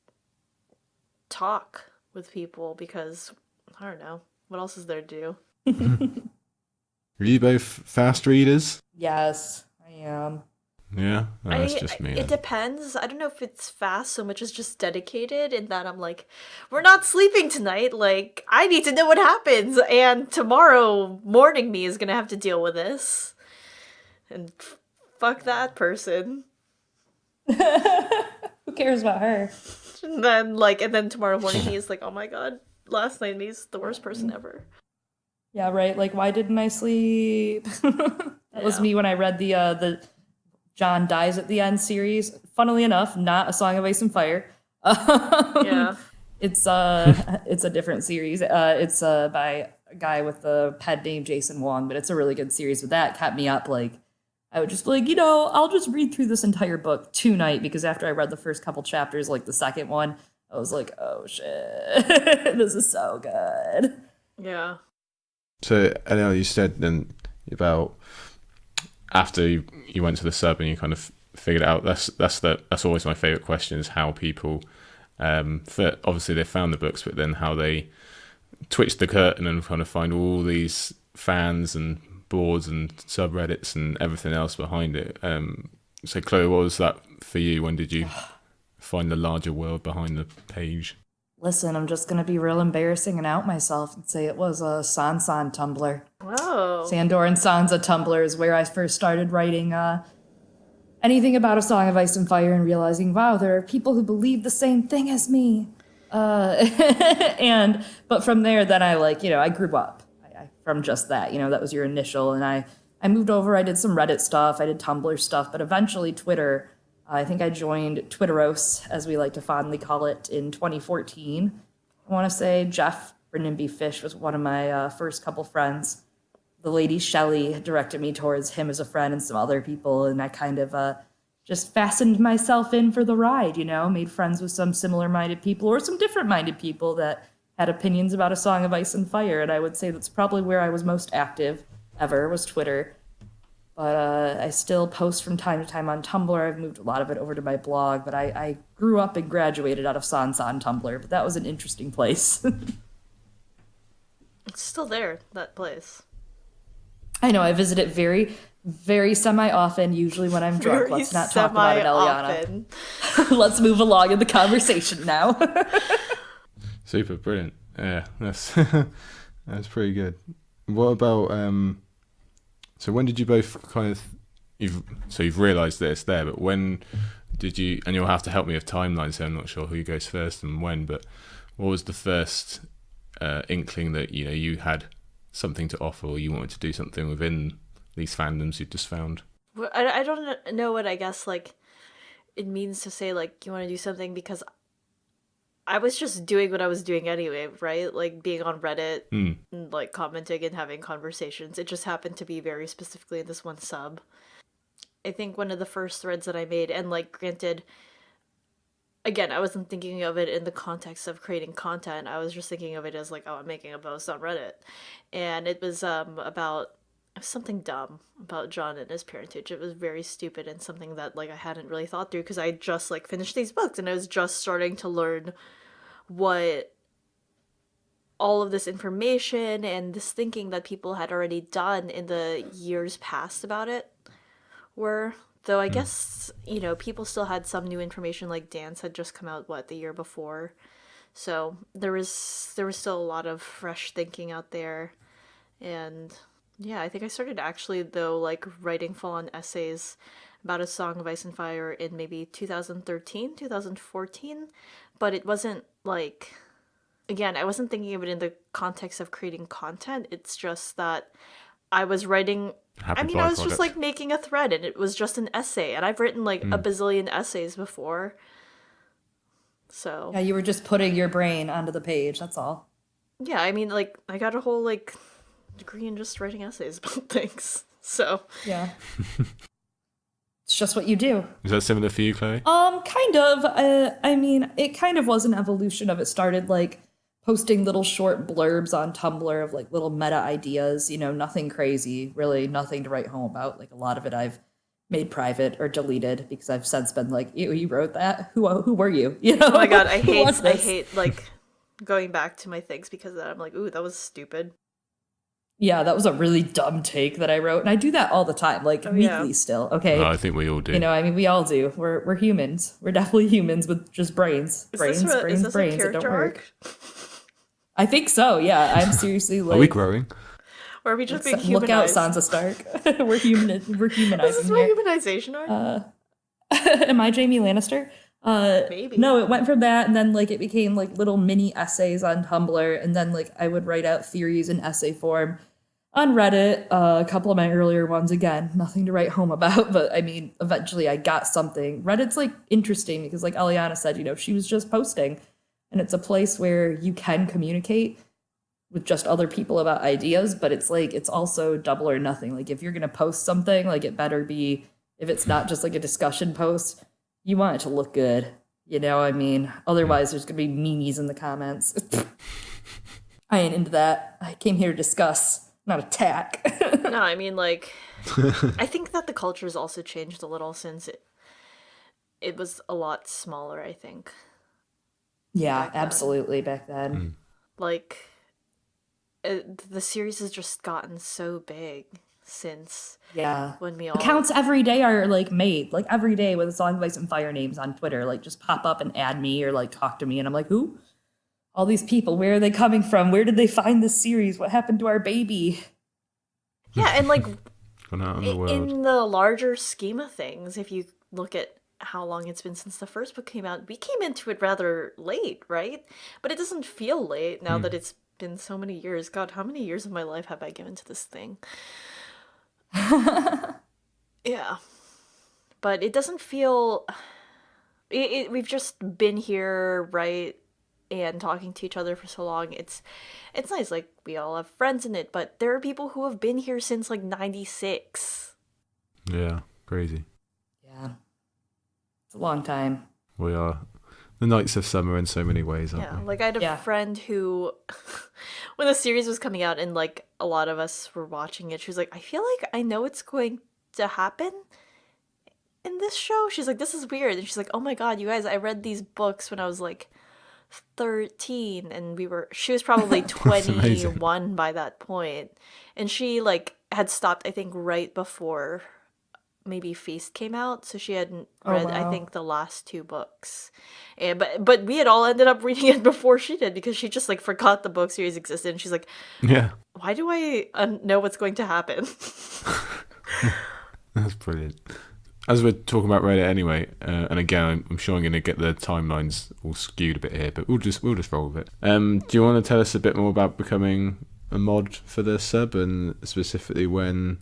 Speaker 3: talk with people because, I don't know, what else is there to do?
Speaker 1: Are you both fast readers?
Speaker 2: Yes, I am.
Speaker 1: Yeah? Oh, that's just me.
Speaker 3: It depends. I don't know if it's fast so much as just dedicated in that I'm like, we're not sleeping tonight. Like, I need to know what happens. And tomorrow morning me is going to have to deal with this. And fuck that person.
Speaker 2: Who cares about her?
Speaker 3: And then tomorrow morning me is like, oh my god, last night me's the worst person ever.
Speaker 2: Yeah, right. Like, why didn't I sleep? That was me when I read the John Dies at the End series. Funnily enough, not A Song of Ice and Fire.
Speaker 3: Yeah.
Speaker 2: It's a different series. It's by a guy with the pen name Jason Wong, but it's a really good series. But that kept me up. Like, I would just be like, I'll just read through this entire book tonight, because after I read the first couple chapters, like the second one, I was like, oh shit, this is so good.
Speaker 3: Yeah.
Speaker 1: So, Eliana, you said then about after you went to the sub and you kind of figured it out. That's always my favorite question, is how people, obviously they found the books, but then how they twitch the curtain and kind of find all these fans and boards and subreddits and everything else behind it. So, Chloe, what was that for you? When did you find the larger world behind the page?
Speaker 2: Listen, I'm just going to be real embarrassing and out myself and say it was a Sansan Tumblr.
Speaker 3: Whoa.
Speaker 2: Sandor and Sansa Tumblr is where I first started writing anything about A Song of Ice and Fire and realizing, wow, there are people who believe the same thing as me. But from there, then I grew up from just that. That was your initial. And I moved over, I did some Reddit stuff, I did Tumblr stuff, but eventually Twitter. I think I joined Twitteros, as we like to fondly call it, in 2014. I want to say Jeff Bernimby Fish was one of my first couple friends. The lady Shelley directed me towards him as a friend and some other people, and I kind of just fastened myself in for the ride, made friends with some similar-minded people or some different-minded people that had opinions about A Song of Ice and Fire, and I would say that's probably where I was most active ever, was Twitter. But I still post from time to time on Tumblr. I've moved a lot of it over to my blog, but I grew up and graduated out of Sansan Tumblr, but that was an interesting place.
Speaker 3: It's still there, that place.
Speaker 2: I know, I visit it very, very semi-often, usually when I'm drunk. Let's not talk about it, Eliana. Let's move along in the conversation now.
Speaker 1: Super, brilliant. Yeah, that's pretty good. What about... So when did you both you've realised that it's there, but when did you, and you'll have to help me with timelines, so I'm not sure who goes first and when, but what was the first inkling that, you had something to offer, or you wanted to do something within these fandoms you just found?
Speaker 3: Well, I don't know what I guess, it means to say, you want to do something, because I was just doing what I was doing anyway, right? Being on Reddit and commenting and having conversations. It just happened to be very specifically in this one sub. I think one of the first threads that I made, and granted, again, I wasn't thinking of it in the context of creating content. I was just thinking of it as I'm making a post on Reddit. And it was about something dumb about John and his parentage. It was very stupid and something that I hadn't really thought through, because I just finished these books and I was just starting to learn what all of this information and this thinking that people had already done in the years past about it were. Though I guess, people still had some new information, Dance had just come out, the year before. So there was still a lot of fresh thinking out there. And yeah, I think I started actually, though, writing full-on essays about A Song of Ice and Fire in maybe 2013, 2014. But it wasn't again, I wasn't thinking of it in the context of creating content. It's just that I was writing... I was just making a thread, and it was just an essay. And I've written a bazillion essays before. So... Yeah,
Speaker 2: you were just putting your brain onto the page, that's all.
Speaker 3: Yeah, I mean, I got a whole, degree in just writing essays about things. So... Yeah.
Speaker 2: It's just what you do.
Speaker 1: Is that similar for you, Chloe?
Speaker 2: Kind of. I mean, it kind of was an evolution of it. Started posting little short blurbs on Tumblr of little meta ideas, nothing crazy, really nothing to write home about. A lot of it I've made private or deleted because I've since been ew, you wrote that? Who were you? Oh
Speaker 3: my god, I hate going back to my things because of that. I'm ooh, that was stupid.
Speaker 2: Yeah, that was a really dumb take that I wrote, and I do that all the time, weekly still. Okay,
Speaker 1: I think we all do.
Speaker 2: We all do. We're humans. We're definitely humans with just brains. Brains that don't work. I think so. Yeah, I'm seriously
Speaker 1: Are we growing?
Speaker 3: Or are we just being humanized?
Speaker 2: Look out, Sansa Stark. We're humanizing.
Speaker 3: Is this my humanization arc?
Speaker 2: Am I Jaime Lannister?
Speaker 3: Maybe.
Speaker 2: No, it went from that, and then it became little mini essays on Tumblr, and then I would write out theories in essay form on Reddit. A couple of my earlier ones, again, nothing to write home about, but I mean, eventually I got something. Reddit's interesting because Eliana said, she was just posting, and it's a place where you can communicate. with just other people about ideas, but it's like it's also double or nothing. Like if you're gonna post something, like it better be, if it's not just like a discussion post, you want it to look good. You know what I mean? Otherwise there's gonna be memes in the comments. I ain't into that. I came here to discuss, not attack.
Speaker 3: No, I mean, like, I think that the culture's also changed a little since it was a lot smaller, I think,
Speaker 2: Yeah,
Speaker 3: back then.
Speaker 2: absolutely back then.
Speaker 3: Like, the series has just gotten so big since
Speaker 2: Yeah.
Speaker 3: when we all.
Speaker 2: Accounts every day are like made. Like every day with Song Vice and Fire names on Twitter, like just pop up and add me or like talk to me. And I'm like, who? All these people, where are they coming from? Where did they find this series? What happened to our baby?
Speaker 3: Yeah, and like,
Speaker 1: Gone out in the world.
Speaker 3: in the larger scheme of things, if you look at how long it's been since the first book came out, we came into it rather late, right? But it doesn't feel late now that it's been so many years. God, how many years of my life have I given to this thing? Yeah. But it doesn't feel. We've just been here, right? And talking to each other for so long. It's nice, like, we all have friends in it, but there are people who have been here since, like, 96.
Speaker 1: Yeah, crazy.
Speaker 2: Yeah. It's a long time.
Speaker 1: We are the Knights of Summer in so many ways, aren't
Speaker 3: Yeah,
Speaker 1: we?
Speaker 3: like, I had a
Speaker 2: Yeah.
Speaker 3: friend who, when the series was coming out and, like, a lot of us were watching it, she was like, I feel like I know what's going to happen in this show. She's like, this is weird. And she's like, oh my god, you guys, I read these books when I was, like, 13, and she was probably
Speaker 1: That's amazing.
Speaker 3: 21 by that point, and she like had stopped, I think, right before maybe Feast came out, so she hadn't
Speaker 2: Oh,
Speaker 3: read, I
Speaker 2: wow.
Speaker 3: think, the last two books. And but we had all ended up reading it before she did, because she just like forgot the book series existed, and she's like,
Speaker 1: Yeah,
Speaker 3: why do I know what's going to happen?
Speaker 1: that's brilliant. As we're talking about Reddit anyway, and again, I'm sure I'm going to get the timelines all skewed a bit here, but we'll just roll with it. Do you want to tell us a bit more about becoming a mod for the sub, and specifically when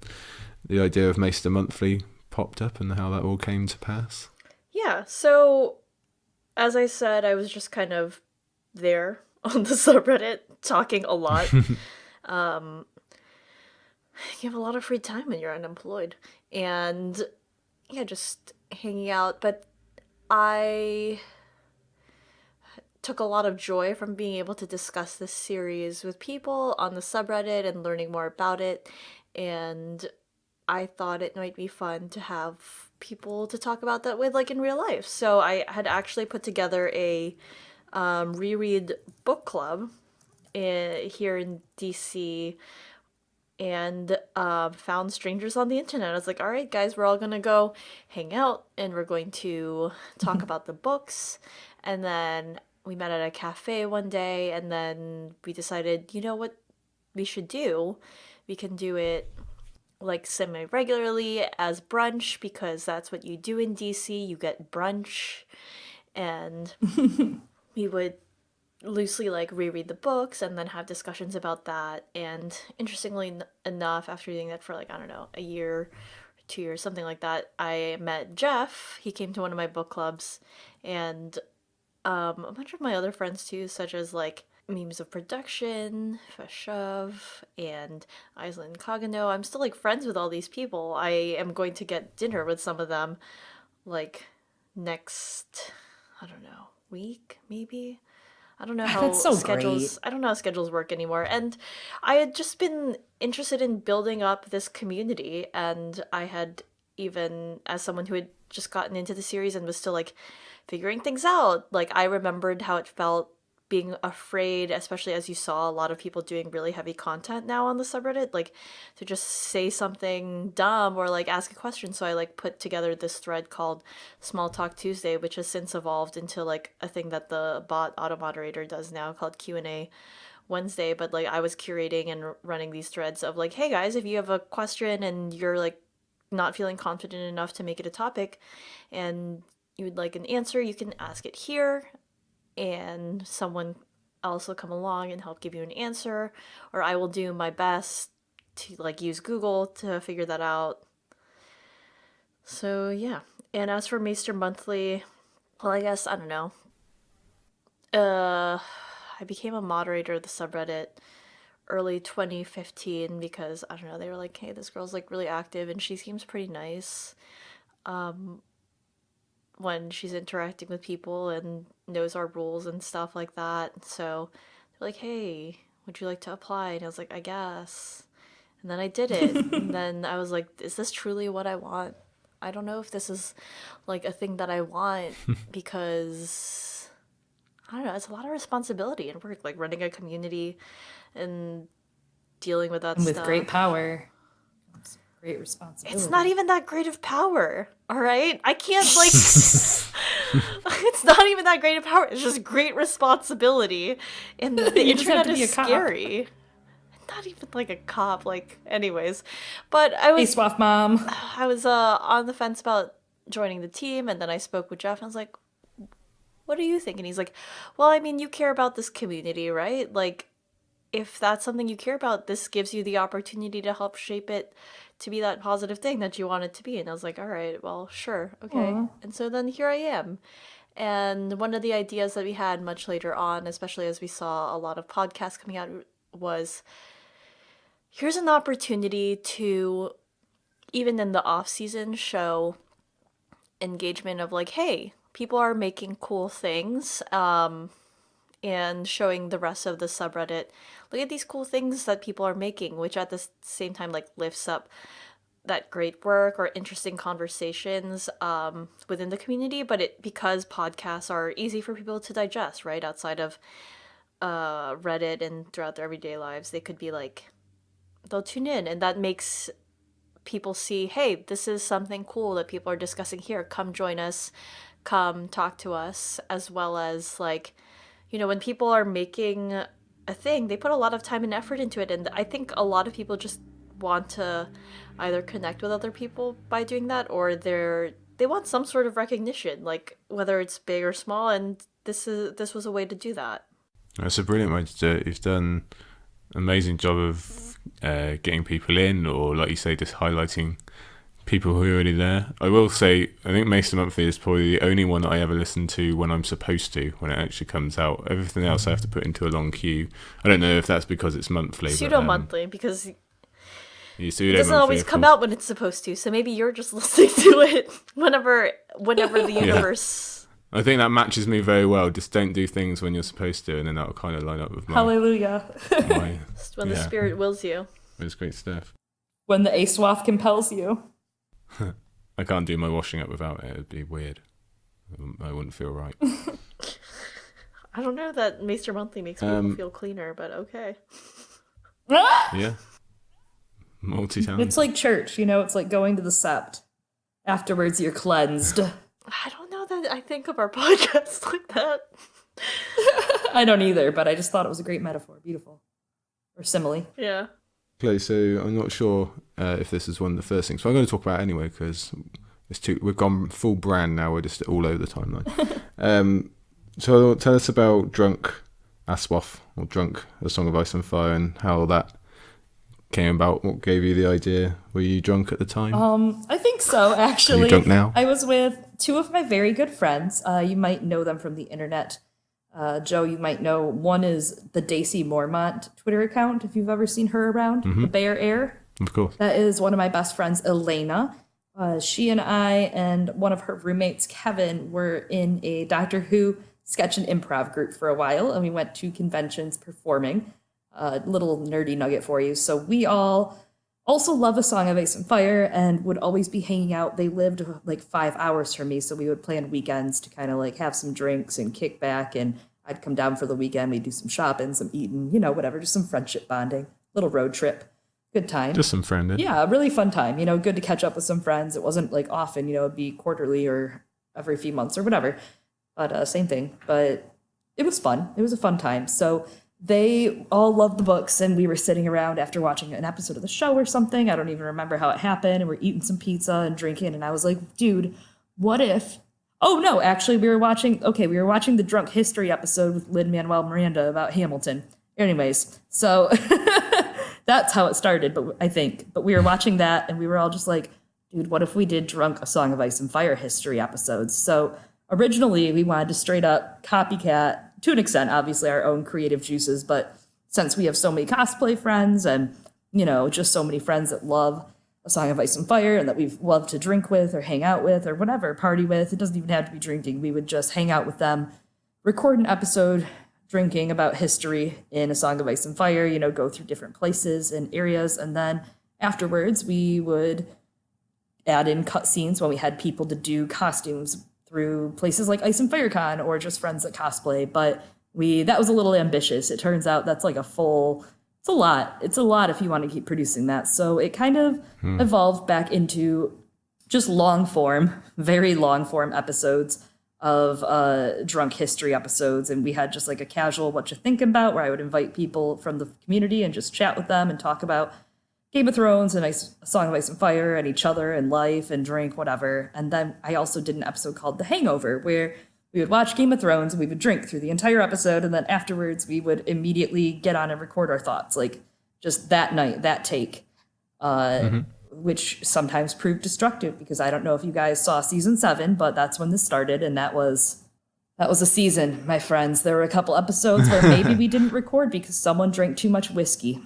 Speaker 1: the idea of Maester Monthly popped up and how that all came to pass?
Speaker 3: Yeah, so as I said, I was just kind of there on the subreddit talking a lot. You have a lot of free time when you're unemployed, and yeah, just hanging out. But I took a lot of joy from being able to discuss this series with people on the subreddit and learning more about it, and I thought it might be fun to have people to talk about that with, like, in real life. So I had actually put together a reread book club here in DC, and found strangers on the internet. I was like, all right, guys, we're all gonna go hang out and we're going to talk about the books. And then we met at a cafe one day, and then we decided, you know what we should do? We can do it like semi regularly as brunch, because that's what you do in DC. You get brunch, and we would loosely like reread the books and then have discussions about that. And interestingly enough, after doing that for like, I don't know, a year, 2 years, something like that, I met Jeff. He came to one of my book clubs, and a bunch of my other friends too, such as like Memes of Production, Feshev, and Aislinn Kagano. I'm still like friends with all these people. I am going to get dinner with some of them like next, I don't know, week maybe. I don't know
Speaker 2: That's
Speaker 3: how
Speaker 2: so
Speaker 3: schedules
Speaker 2: great.
Speaker 3: I don't know how schedules work anymore. And I had just been interested in building up this community, and I had, even as someone who had just gotten into the series and was still like figuring things out, like I remembered how it felt being afraid, especially as you saw a lot of people doing really heavy content now on the subreddit, like to just say something dumb or like ask a question. So I like put together this thread called Small Talk Tuesday, which has since evolved into like a thing that the bot auto moderator does now called Q&A Wednesday. But like I was curating and running these threads of like, hey guys, if you have a question and you're like not feeling confident enough to make it a topic and you would like an answer, you can ask it here, and someone else will come along and help give you an answer, or I will do my best to like use Google to figure that out. So yeah. And as for Maester Monthly, well, I guess, I don't know. I became a moderator of the subreddit early 2015 because, I don't know, they were like, hey, this girl's like really active and she seems pretty nice when she's interacting with people and knows our rules and stuff like that. So they're like, hey, would you like to apply? And I was like, I guess. And then I did it. And then I was like, is this truly what I want? I don't know if this is like a thing that I want because I don't know, it's a lot of responsibility and work, like running a community and dealing with that
Speaker 2: And
Speaker 3: stuff.
Speaker 2: with great power comes great responsibility.
Speaker 3: It's not even that great of power, all right? I can't, like... it's not even that great of power. It's just great responsibility. And the internet is scary. Not even, like, a cop, like... Anyways. But I was...
Speaker 2: Hey, Swaff Mom.
Speaker 3: I was on the fence about joining the team, and then I spoke with Jeff, and I was like, what do you think? And he's like, well, I mean, you care about this community, right? Like, if that's something you care about, this gives you the opportunity to help shape it to be that positive thing that you want it to be. And I was like, all right, well, sure, okay. Aww. And so then here I am. And one of the ideas that we had much later on, especially as we saw a lot of podcasts coming out, was here's an opportunity to, even in the off-season, show engagement of like, hey, people are making cool things, and showing the rest of the subreddit, look at these cool things that people are making, which at the same time like lifts up that great work or interesting conversations within the community. But because podcasts are easy for people to digest, right, outside of Reddit and throughout their everyday lives, they could be like, they'll tune in, and that makes people see, hey, this is something cool that people are discussing here, come join us, come talk to us. As well as, like, you know, when people are making a thing, they put a lot of time and effort into it, and I think a lot of people just want to either connect with other people by doing that, or they want some sort of recognition, like whether it's big or small, and this was a way to do that.
Speaker 1: That's a brilliant way to do it. You've done an amazing job of getting people in, or like you say, just highlighting people who are already there. I will say, I think Maester Monthly is probably the only one that I ever listen to when I'm supposed to, when it actually comes out. Everything else I have to put into a long queue. I don't know if that's because it's monthly.
Speaker 3: Pseudo-monthly, because
Speaker 1: it
Speaker 3: doesn't always come out when it's supposed to, so maybe you're just listening to it whenever the universe...
Speaker 1: I think that matches me very well. Just don't do things when you're supposed to, and then that'll kind of line up with my...
Speaker 2: Hallelujah.
Speaker 3: When the spirit wills you.
Speaker 1: It's great stuff.
Speaker 2: When the ASOIAF compels you.
Speaker 1: I can't do my washing up without it. It'd be weird. I wouldn't feel right.
Speaker 3: I don't know that Maester Monthly makes people feel cleaner, but okay.
Speaker 1: Yeah. Multi-talented.
Speaker 2: It's like church, you know? It's like going to the sept. Afterwards, you're cleansed.
Speaker 3: I don't know that I think of our podcast like that.
Speaker 2: I don't either, but I just thought it was a great metaphor. Beautiful. Or simile.
Speaker 3: Yeah.
Speaker 1: Okay, so I'm not sure if this is one of the first things, but I'm going to talk about it anyway because we've gone full brand now. We're just all over the timeline. So tell us about Drunk ASOIAF, or Drunk, A Song of Ice and Fire, and how that came about. What gave you the idea? Were you drunk at the time?
Speaker 2: I think so, actually.
Speaker 1: Are you drunk now?
Speaker 2: I was with two of my very good friends. You might know them from the internet. Joe, you might know, one is the Daisy Mormont Twitter account, if you've ever seen her around, the Bear Air.
Speaker 1: Of course.
Speaker 2: That is one of my best friends, Elena. She and I and one of her roommates, Kevin, were in a Doctor Who sketch and improv group for a while, and we went to conventions performing. Little nerdy nugget for you. So we all also love A Song of Ice and Fire and would always be hanging out. They lived like 5 hours from me, so we would plan weekends to kind of like have some drinks and kick back, and I'd come down for the weekend. We'd do some shopping, some eating, you know, whatever, just some friendship bonding, little road trip. Good time.
Speaker 1: Just some friending.
Speaker 2: Yeah, a really fun time. You know, good to catch up with some friends. It wasn't like often, you know, it'd be quarterly or every few months or whatever. But same thing. But it was fun. It was a fun time. So they all loved the books, and we were sitting around after watching an episode of the show or something. I don't even remember how it happened. And we're eating some pizza and drinking. And I was like, dude, what if... Oh, no, actually, we were watching the Drunk History episode with Lin-Manuel Miranda about Hamilton. Anyways, so that's how it started, but I think. But we were watching that, and we were all just like, dude, what if we did Drunk A Song of Ice and Fire history episodes? So originally, we wanted to straight up copycat, to an extent, obviously, our own creative juices, but since we have so many cosplay friends and, just so many friends that love A Song of Ice and Fire and that we've loved to drink with or hang out with or whatever, party with, it doesn't even have to be drinking. We would just hang out with them, record an episode drinking about history in A Song of Ice and Fire, go through different places and areas. And then afterwards, we would add in cutscenes when we had people to do costumes through places like Ice and Fire Con or just friends that cosplay. But that was a little ambitious. It turns out that's like it's a lot. It's a lot if you want to keep producing that. So it kind of evolved back into just very long form episodes of drunk history episodes. And we had just like a casual what you think about, where I would invite people from the community and just chat with them and talk about Game of Thrones and A Song of Ice and Fire and each other and life and drink, whatever. And then I also did an episode called The Hangover, where we would watch Game of Thrones and we would drink through the entire episode. And then afterwards, we would immediately get on and record our thoughts, like just that night, that take, which sometimes proved destructive because I don't know if you guys saw season 7, but that's when this started. And that was a season, my friends. There were a couple episodes where maybe we didn't record because someone drank too much whiskey.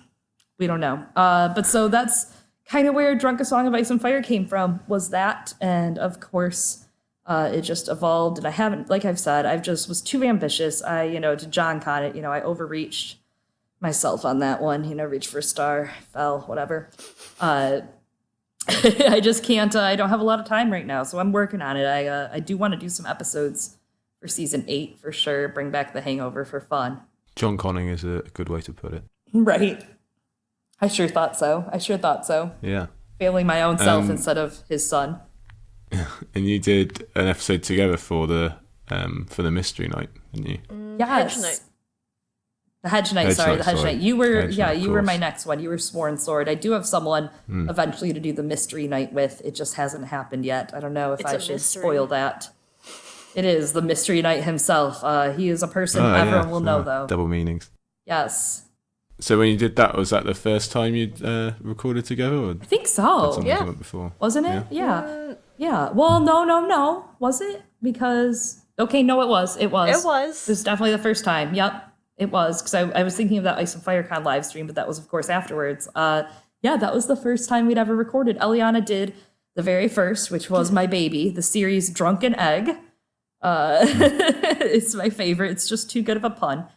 Speaker 2: We don't know. But so that's kind of where Drunk A Song of Ice and Fire came from, was that. And of course, it just evolved. And I haven't, like I've said, was too ambitious. To John Con it, I overreached myself on that one, reached for a star, fell, whatever. I just can't, I don't have a lot of time right now. So I'm working on it. I do want to do some episodes for season 8 for sure. Bring back The Hangover for fun.
Speaker 1: John Conning is a good way to put it.
Speaker 2: Right. I sure thought so.
Speaker 1: Yeah.
Speaker 2: Failing my own self instead of his son.
Speaker 1: And you did an episode together for the mystery night, didn't you?
Speaker 2: Yes.
Speaker 3: Hedge Night.
Speaker 2: The Hedge Night. You were my next one. You were Sworn Sword. I do have someone eventually to do the mystery night with. It just hasn't happened yet. I don't know if I should spoil that. It is the mystery night himself. He is a person everyone will know, though.
Speaker 1: Double meanings.
Speaker 2: Yes.
Speaker 1: So when you did that, was that the first time you'd recorded together? Or
Speaker 2: I think so.
Speaker 1: had come up before?
Speaker 2: Wasn't it? Yeah. Well, no. Was it? Because, okay, no, it was. It was definitely the first time. Yep, it was. Because I was thinking of that Ice and Fire Con live stream, but that was, of course, afterwards. That was the first time we'd ever recorded. Eliana did the very first, which was my baby, the series Drunken Egg. It's my favorite. It's just too good of a pun.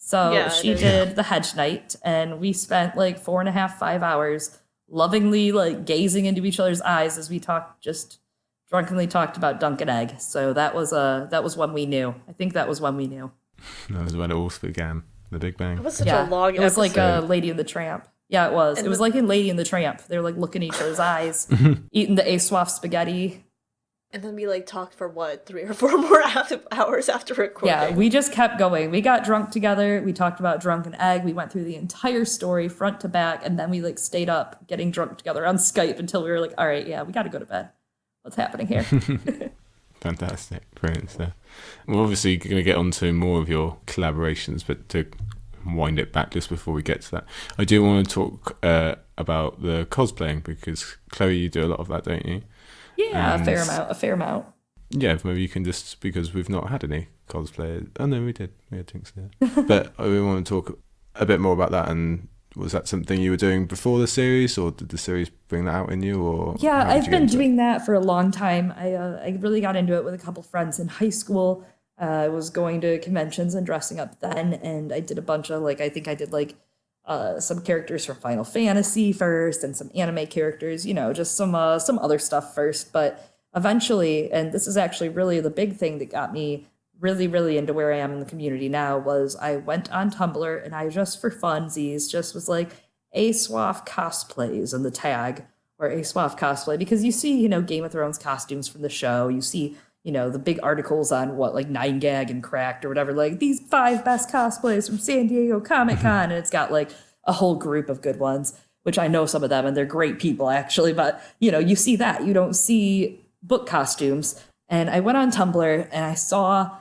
Speaker 2: So she did the Hedge Night, and we spent like 4.5, 5 hours lovingly like gazing into each other's eyes as we drunkenly talked about Drunken Egg. So that was when we knew. I think that was when we knew.
Speaker 1: That was when it all began, the Big Bang.
Speaker 3: It was such a long episode.
Speaker 2: It was like a Lady and the Tramp. Yeah, it was. It was like in Lady and the Tramp. They're like looking in each other's eyes, eating the ASOIAF spaghetti.
Speaker 3: And then we like talked for 3 or 4 more hours after recording.
Speaker 2: Yeah, we just kept going. We got drunk together. We talked about Drunken Egg. We went through the entire story front to back, and then we like stayed up getting drunk together on Skype until we were like, all right, yeah, we got to go to bed. What's happening here?
Speaker 1: Fantastic, brilliant stuff. We're obviously going to get on to more of your collaborations, but to wind it back just before we get to that, I do want to talk about the cosplaying, because Chloe, you do a lot of that, don't you?
Speaker 2: Yeah, a fair amount.
Speaker 1: Yeah, maybe you can just, because we've not had any cosplayers. Oh no, we did. We had Tinks there. But we want to talk a bit more about that. And was that something you were doing before the series, or did the series bring that out in you? Or
Speaker 2: yeah, I've been doing that for a long time. I really got into it with a couple friends in high school. I was going to conventions and dressing up then, and I did a bunch of I think I did some characters from Final Fantasy first, and some anime characters, just some other stuff first. But eventually, and this is actually really the big thing that got me really, really into where I am in the community now, was I went on Tumblr and I just for funsies just was like ASOIAF cosplays in the tag, or ASOIAF cosplay, because you see, Game of Thrones costumes from the show, you see, the big articles on 9gag and Cracked or whatever, like these 5 best cosplays from San Diego Comic-Con, and it's got a whole group of good ones, which I know some of them, and they're great people actually, but you see that, you don't see book costumes. And I went on Tumblr and I saw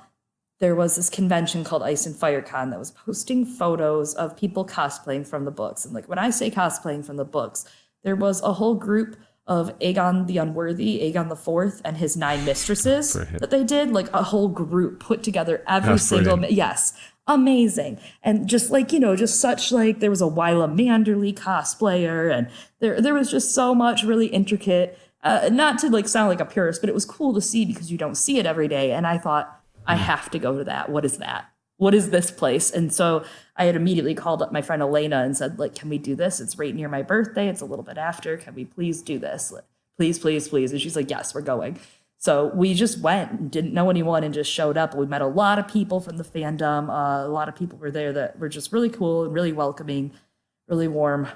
Speaker 2: there was this convention called Ice and Fire Con that was posting photos of people cosplaying from the books. And when I say cosplaying from the books, there was a whole group of Aegon the Unworthy, Aegon the Fourth, and his 9 mistresses that they did, like a whole group put together every single, yes, amazing. And just like, you know, just such like, there was a Wyla Manderly cosplayer, and there was just so much really intricate, not to like sound like a purist, but it was cool to see because you don't see it every day. And I thought, I have to go to that. What is that? What is this place? And so I had immediately called up my friend Elena and said, like, can we do this? It's right near my birthday. It's a little bit after. Can we please do this? Please, please, please. And she's like, yes, we're going. So we just went and didn't know anyone and just showed up. We met a lot of people from the fandom. A lot of people were there that were just really cool and really welcoming, really warm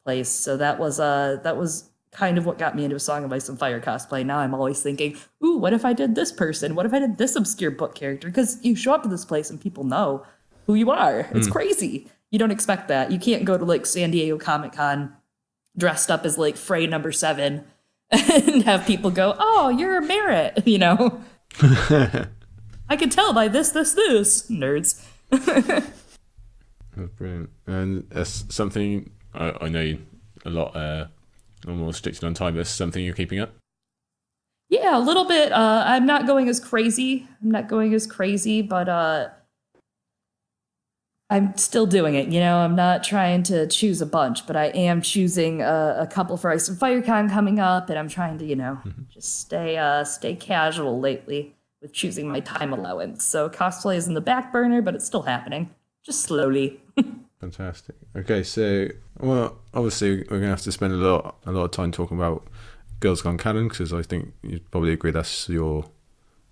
Speaker 2: place. So that was kind of what got me into A Song of Ice and Fire cosplay. Now I'm always thinking, ooh, what if I did this person? What if I did this obscure book character? Because you show up to this place and people know who you are. It's crazy. You don't expect that. You can't go to like San Diego Comic-Con dressed up as like Frey number 7 and have people go, oh, you're Merritt, you know? I can tell by this, nerds.
Speaker 1: That's brilliant. And that's something I know a lot more restricted on time. That's something you're keeping up?
Speaker 2: Yeah, a little bit. I'm not going as crazy. But I'm still doing it. You know, I'm not trying to choose a bunch, but I am choosing a couple for Ice and FireCon coming up, and I'm trying to, you know, just stay casual lately with choosing my time allowance. So cosplay is in the back burner, but it's still happening, just slowly.
Speaker 1: Fantastic. Okay, so well, obviously we're gonna have to spend a lot of time talking about Girls Gone Canon because I think you'd probably agree that's your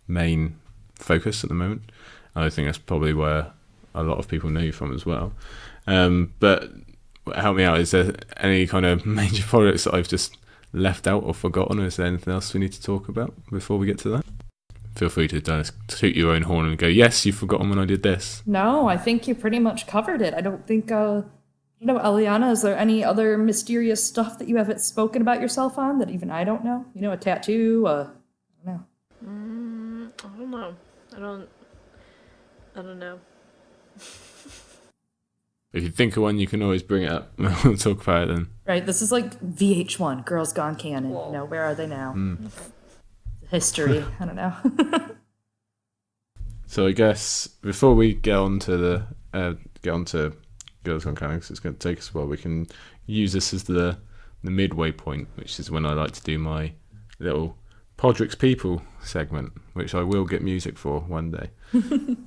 Speaker 1: main focus at the moment. And I think that's probably where a lot of people know you from as well. But help me out. Is there any kind of major projects that I've just left out or forgotten? Or is there anything else we need to talk about before we get to that? Feel free to toot your own horn and go, yes, you've forgotten when I did this.
Speaker 2: No, I think you pretty much covered it. I don't think, Eliana, is there any other mysterious stuff that you haven't spoken about yourself on that even I don't know? You know, a tattoo, I don't know.
Speaker 3: I don't know. I don't know.
Speaker 1: If you think of one, you can always bring it up. We'll talk about it then.
Speaker 2: Right, this is like VH1, Girls Gone Canon.
Speaker 3: Whoa.
Speaker 2: You know, where are they now? History, I don't know.
Speaker 1: So I guess before we get on to Girls Gone Canon, because it's going to take us a while, we can use this as the midway point, which is when I like to do my little Podrick's People segment, which I will get music for one day.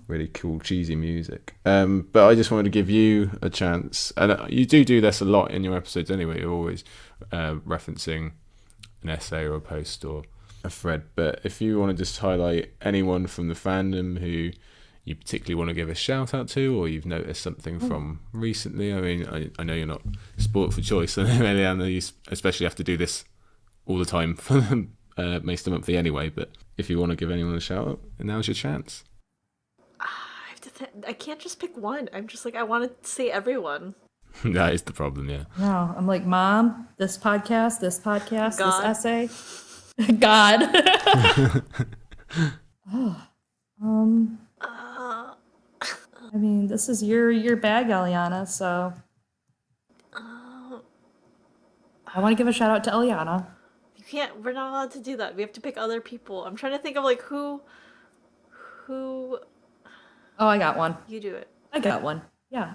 Speaker 1: Really cool, cheesy music. But I just wanted to give you a chance, and you do this a lot in your episodes anyway. You're always referencing an essay or a post or a thread. But if you want to just highlight anyone from the fandom who you particularly want to give a shout out to, or you've noticed something from recently. I mean, I know you're not sport for choice. I know, Eliana, you especially have to do this all the time for Maester Monthly anyway. But if you want to give anyone a shout out, now's your chance.
Speaker 3: I can't just pick one. I'm just like, I want to say everyone.
Speaker 1: That is the problem, yeah.
Speaker 2: No, I'm like, Mom, this podcast,
Speaker 3: God.
Speaker 2: this essay. God. I mean, this is your bag, Eliana, so I want to give a shout out to Eliana.
Speaker 3: We're not allowed to do that. We have to pick other people. I'm trying to think of like who
Speaker 2: Oh, I got one.
Speaker 3: You do it.
Speaker 2: I got one. Yeah.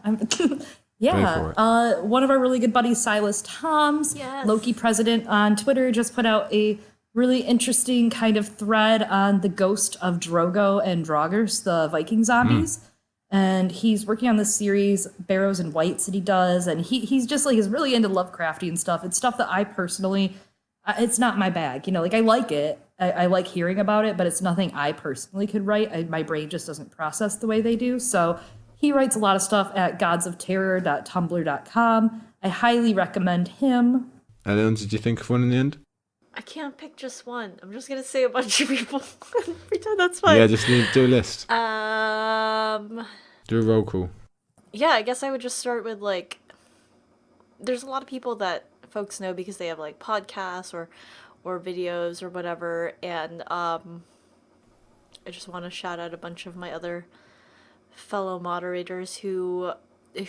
Speaker 1: Yeah.
Speaker 2: One of our really good buddies, Silas Toms,
Speaker 3: Yes.
Speaker 2: Loki president on Twitter, just put out a really interesting kind of thread on the ghost of Drogo and Draugrs, the Viking zombies. And he's working on this series, Barrows and Whites, that he does. And he's just like, is really into Lovecraftian stuff. It's stuff that I personally, it's not my bag. You know, like I like it. I like hearing about it, but it's nothing I personally could write. My brain just doesn't process the way they do. So he writes a lot of stuff at godsofterror.tumblr.com. I highly recommend him.
Speaker 1: And then did you think of one in the end?
Speaker 3: I can't pick just one. I'm just gonna say a bunch of people. Pretend that's fine.
Speaker 1: Yeah, just do a list. Do a roll call.
Speaker 3: Yeah, I guess I would just start with like, there's a lot of people that folks know because they have like podcasts or videos or whatever, and I just want to shout out a bunch of my other fellow moderators who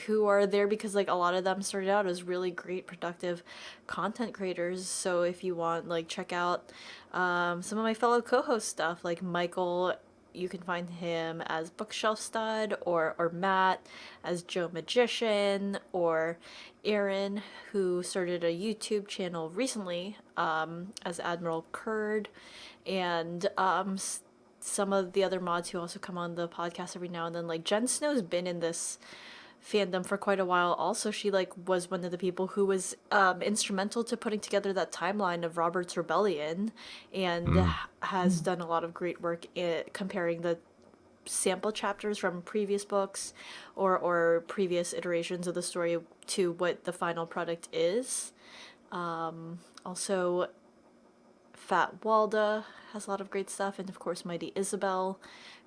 Speaker 3: who are there because like a lot of them started out as really great productive content creators. So if you want, like, check out some of my fellow co-host stuff, like Michael, you can find him as Bookshelf Stud, or Matt as Joe Magician, or Aaron, who started a YouTube channel recently as Admiral Kurd, and some of the other mods who also come on the podcast every now and then. Like Jen Snow's been in this fandom for quite a while. Also, she like was one of the people who was instrumental to putting together that timeline of Robert's Rebellion, and has done a lot of great work comparing the sample chapters from previous books or previous iterations of the story to what the final product is. Also, Fat Walda has a lot of great stuff, and of course Mighty Isabel,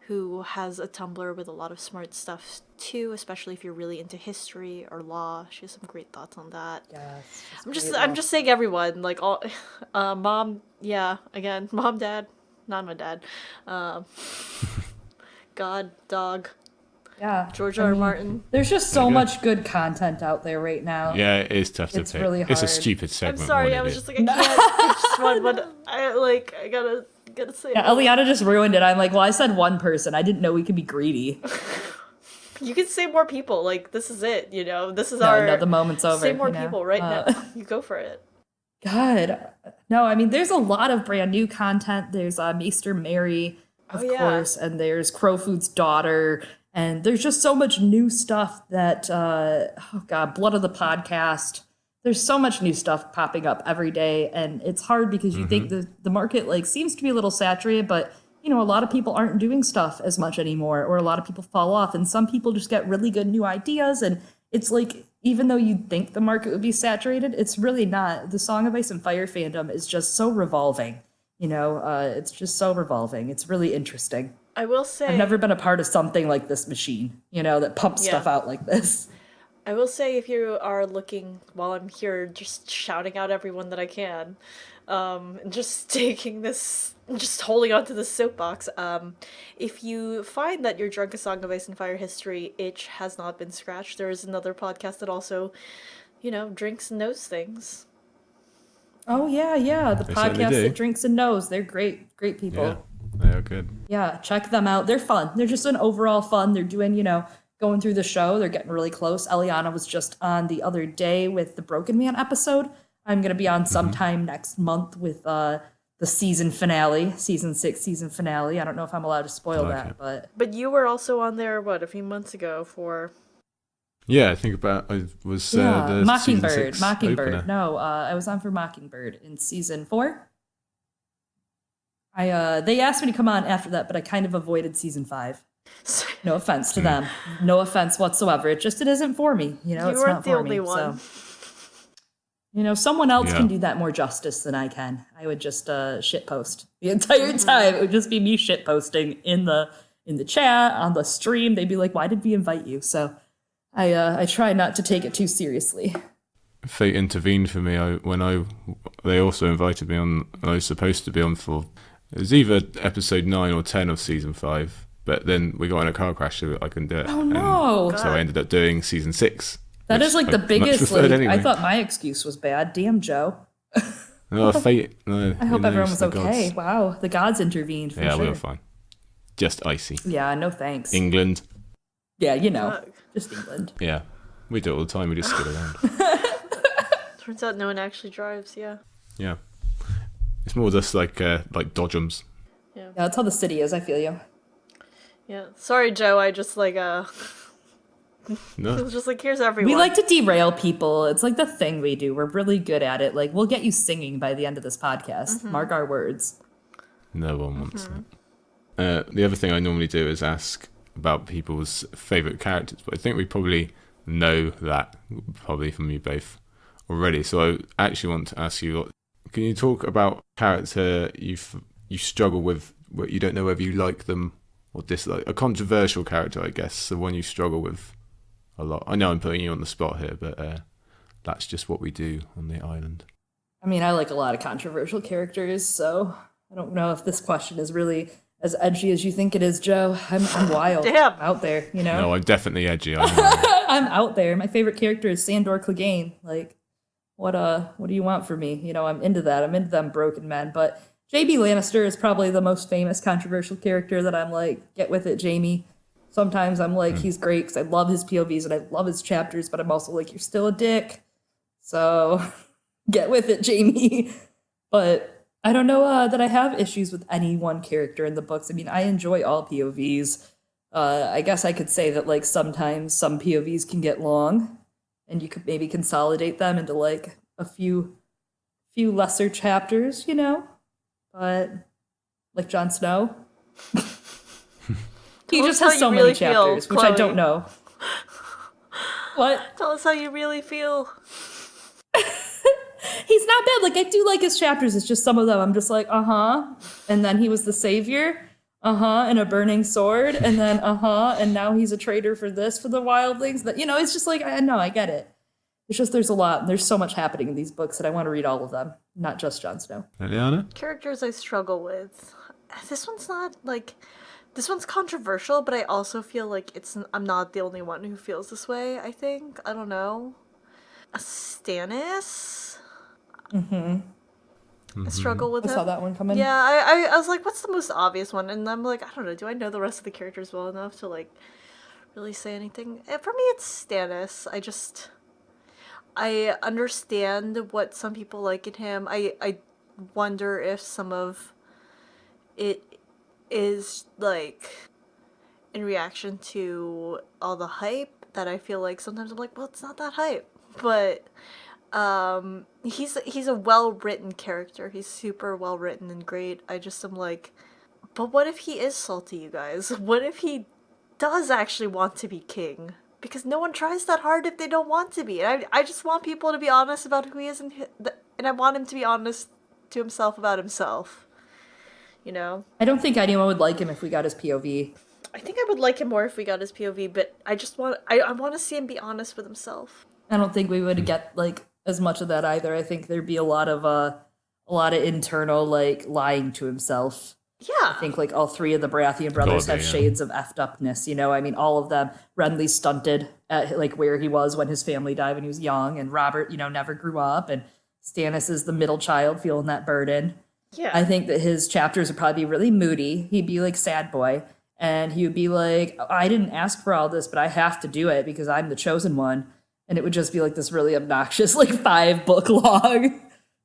Speaker 3: who has a Tumblr with a lot of smart stuff too, especially if you're really into history or law. She has some great thoughts on that.
Speaker 2: Yes.
Speaker 3: I'm just saying everyone, like all mom, yeah, again, mom, dad, not my dad. God, dog.
Speaker 2: Yeah.
Speaker 3: George R. Martin.
Speaker 2: There's just so much good content out there right now.
Speaker 1: Yeah, it is tough to pick.
Speaker 2: Really
Speaker 1: It's a
Speaker 2: hard.
Speaker 1: stupid
Speaker 3: I'm
Speaker 1: segment.
Speaker 3: sorry, I was just like, I can't pick just one, but I gotta say
Speaker 2: Yeah,
Speaker 3: it.
Speaker 2: Eliana just ruined it. I'm like, well, I said one person. I didn't know we could be greedy.
Speaker 3: You can say more people. Like, this is it, you know? This is
Speaker 2: No, the moment's over.
Speaker 3: Say more
Speaker 2: you know?
Speaker 3: people right now. You go for it.
Speaker 2: God. No, I mean, there's a lot of brand new content. There's Maester Mary, of course, and there's Crowfood's daughter. And there's just so much new stuff that, Blood of the Podcast. There's so much new stuff popping up every day. And it's hard because you think the market like seems to be a little saturated, but you know, a lot of people aren't doing stuff as much anymore, or a lot of people fall off, and some people just get really good new ideas. And it's like, even though you'd think the market would be saturated, it's really not. The Song of Ice and Fire fandom is just so revolving. You know, it's just so revolving. It's really interesting.
Speaker 3: I will say,
Speaker 2: I've never been a part of something like this machine, you know, that pumps stuff out like this.
Speaker 3: I will say, if you are looking, while I'm here just shouting out everyone that I can, and just taking this, just holding onto this soapbox, if you find that your Drunk a Song of Ice and Fire history itch has not been scratched, there is another podcast that also, you know, drinks and knows things.
Speaker 2: Oh, yeah. The
Speaker 1: They
Speaker 2: podcast
Speaker 1: certainly do.
Speaker 2: that drinks and knows. They're great people.
Speaker 1: Yeah, they are good.
Speaker 2: Yeah, check them out. They're fun. They're just an overall fun. They're doing, you know, going through the show. They're getting really close. Eliana was just on the other day with the Broken Man episode. I'm going to be on sometime next month with the season finale, season 6 season finale. I don't know if I'm allowed to spoil that, but...
Speaker 3: But you were also on there, a few months ago for...
Speaker 1: Yeah, I think about it was the
Speaker 2: Mockingbird.
Speaker 1: season 6 opener.
Speaker 2: No, I was on for Mockingbird in season 4. They asked me to come on after that, but I kind of avoided season 5. No offense to them. No offense whatsoever. It isn't for me. You know,
Speaker 3: You
Speaker 2: it's
Speaker 3: weren't
Speaker 2: not
Speaker 3: the
Speaker 2: for
Speaker 3: only
Speaker 2: me.
Speaker 3: one.
Speaker 2: So, you know, someone else can do that more justice than I can. I would just shitpost the entire time. It would just be me shitposting in the chat, on the stream. They'd be like, "Why did we invite you?" So I try not to take it too seriously.
Speaker 1: Fate intervened for me they also invited me on. I was supposed to be on for, it was either episode 9 or 10 of season 5, but then we got in a car crash, so I couldn't do it.
Speaker 2: Oh no!
Speaker 1: So I ended up doing season 6.
Speaker 2: That is like the biggest.
Speaker 1: Anyway.
Speaker 2: I thought my excuse was bad. Damn, Joe.
Speaker 1: No, fate. No,
Speaker 2: I hope everyone was
Speaker 1: the
Speaker 2: okay.
Speaker 1: gods.
Speaker 2: Wow, the gods intervened for
Speaker 1: Yeah,
Speaker 2: sure.
Speaker 1: we were fine. Just icy.
Speaker 2: Yeah, no thanks.
Speaker 1: England.
Speaker 2: Yeah, you know, just England.
Speaker 1: Yeah, we do it all the time. We just skid around.
Speaker 3: Turns out no one actually drives, yeah.
Speaker 1: Yeah, it's more just like dodgems.
Speaker 2: Yeah, that's how the city is. I feel you.
Speaker 3: Yeah. Sorry, Joe, I just like,
Speaker 1: No,
Speaker 3: it was just like, here's everyone.
Speaker 2: We like to derail people. It's like the thing we do. We're really good at it. Like, we'll get you singing by the end of this podcast. Mark our words.
Speaker 1: no one wants that. The other thing I normally do is ask about people's favourite characters, but I think we probably know that probably from you both already. So I actually want to ask you, can you talk about character you struggle with, where you don't know whether you like them or dislike? A controversial character, I guess, the one you struggle with a lot. I know I'm putting you on the spot here, but that's just what we do on the island.
Speaker 2: I mean, I like a lot of controversial characters, so I don't know if this question is really as edgy as you think it is, Joe. I'm wild.
Speaker 3: Damn.
Speaker 2: I'm out there, you know?
Speaker 1: No, I'm definitely edgy. I know.
Speaker 2: I'm out there. My favorite character is Sandor Clegane. Like, what do you want from me? You know, I'm into that. I'm into them broken men. But J.B. Lannister is probably the most famous controversial character that I'm like, get with it, Jamie. Sometimes I'm like, he's great because I love his POVs and I love his chapters, but I'm also like, you're still a dick. So get with it, Jamie. But I don't know that I have issues with any one character in the books. I mean, I enjoy all POVs. I guess I could say that like sometimes some POVs can get long and you could maybe consolidate them into like a few lesser chapters, you know? But like Jon Snow, he just has so many chapters, which I don't know. What?
Speaker 3: Tell us how you really feel.
Speaker 2: He's not bad. Like, I do like his chapters. It's just some of them I'm just like, and then he was the savior, and a burning sword, and then and now he's a traitor for this, for the wildlings. That, you know, it's just like, I know, I get it. It's just there's a lot, and there's so much happening in these books that I want to read all of them, not just Jon Snow.
Speaker 1: Eliana?
Speaker 3: Characters I struggle with. This one's not like, this one's controversial, but I also feel like I'm not the only one who feels this way, I think. I don't know. A Stannis? I struggle with
Speaker 2: I
Speaker 3: him.
Speaker 2: saw that one come in.
Speaker 3: Yeah, I was like, what's the most obvious one? And I'm like, I don't know, do I know the rest of the characters well enough to like really say anything? For me, it's Stannis. I understand what some people like in him. I wonder if some of it is like in reaction to all the hype that I feel like sometimes I'm like, well, it's not that hype. But he's a well-written character. He's super well-written and great. I just am like, but what if he is salty, you guys? What if he does actually want to be king? Because no one tries that hard if they don't want to be. And I just want people to be honest about who he is, and I want him to be honest to himself about himself. You know?
Speaker 2: I don't think anyone would like him if we got his POV.
Speaker 3: I think I would like him more if we got his POV, but I just want to see him be honest with himself.
Speaker 2: I don't think we would get like as much of that either. I think there'd be a lot of internal like lying to himself.
Speaker 3: Yeah.
Speaker 2: I think like all three of the Baratheon brothers have shades of effed upness, you know? I mean, all of them. Renly stunted at like where he was when his family died when he was young, and Robert, you know, never grew up, and Stannis is the middle child feeling that burden.
Speaker 3: Yeah.
Speaker 2: I think that his chapters would probably be really moody. He'd be like sad boy, and he would be like, I didn't ask for all this, but I have to do it because I'm the chosen one. And it would just be like this really obnoxious, like 5-book long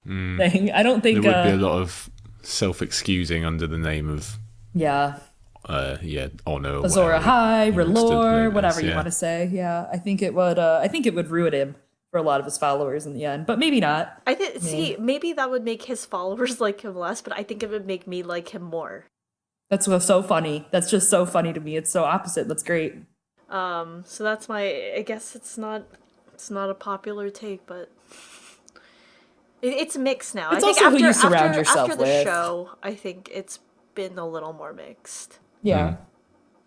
Speaker 2: thing. I don't think
Speaker 1: there would be a lot of self-excusing under the name of honor,
Speaker 2: Azor Ahai, R'hllor, whatever you want to say. Yeah, I think it would ruin him for a lot of his followers in the end, but maybe not.
Speaker 3: Maybe that would make his followers like him less, but I think it would make me like him more.
Speaker 2: That's what's so funny. That's just so funny to me. It's so opposite. That's great.
Speaker 3: So that's I guess it's not a popular take, but it's mixed now.
Speaker 2: It's
Speaker 3: I think
Speaker 2: also who you surround yourself
Speaker 3: after the
Speaker 2: with.
Speaker 3: show, I think it's been a little more mixed.
Speaker 2: Yeah.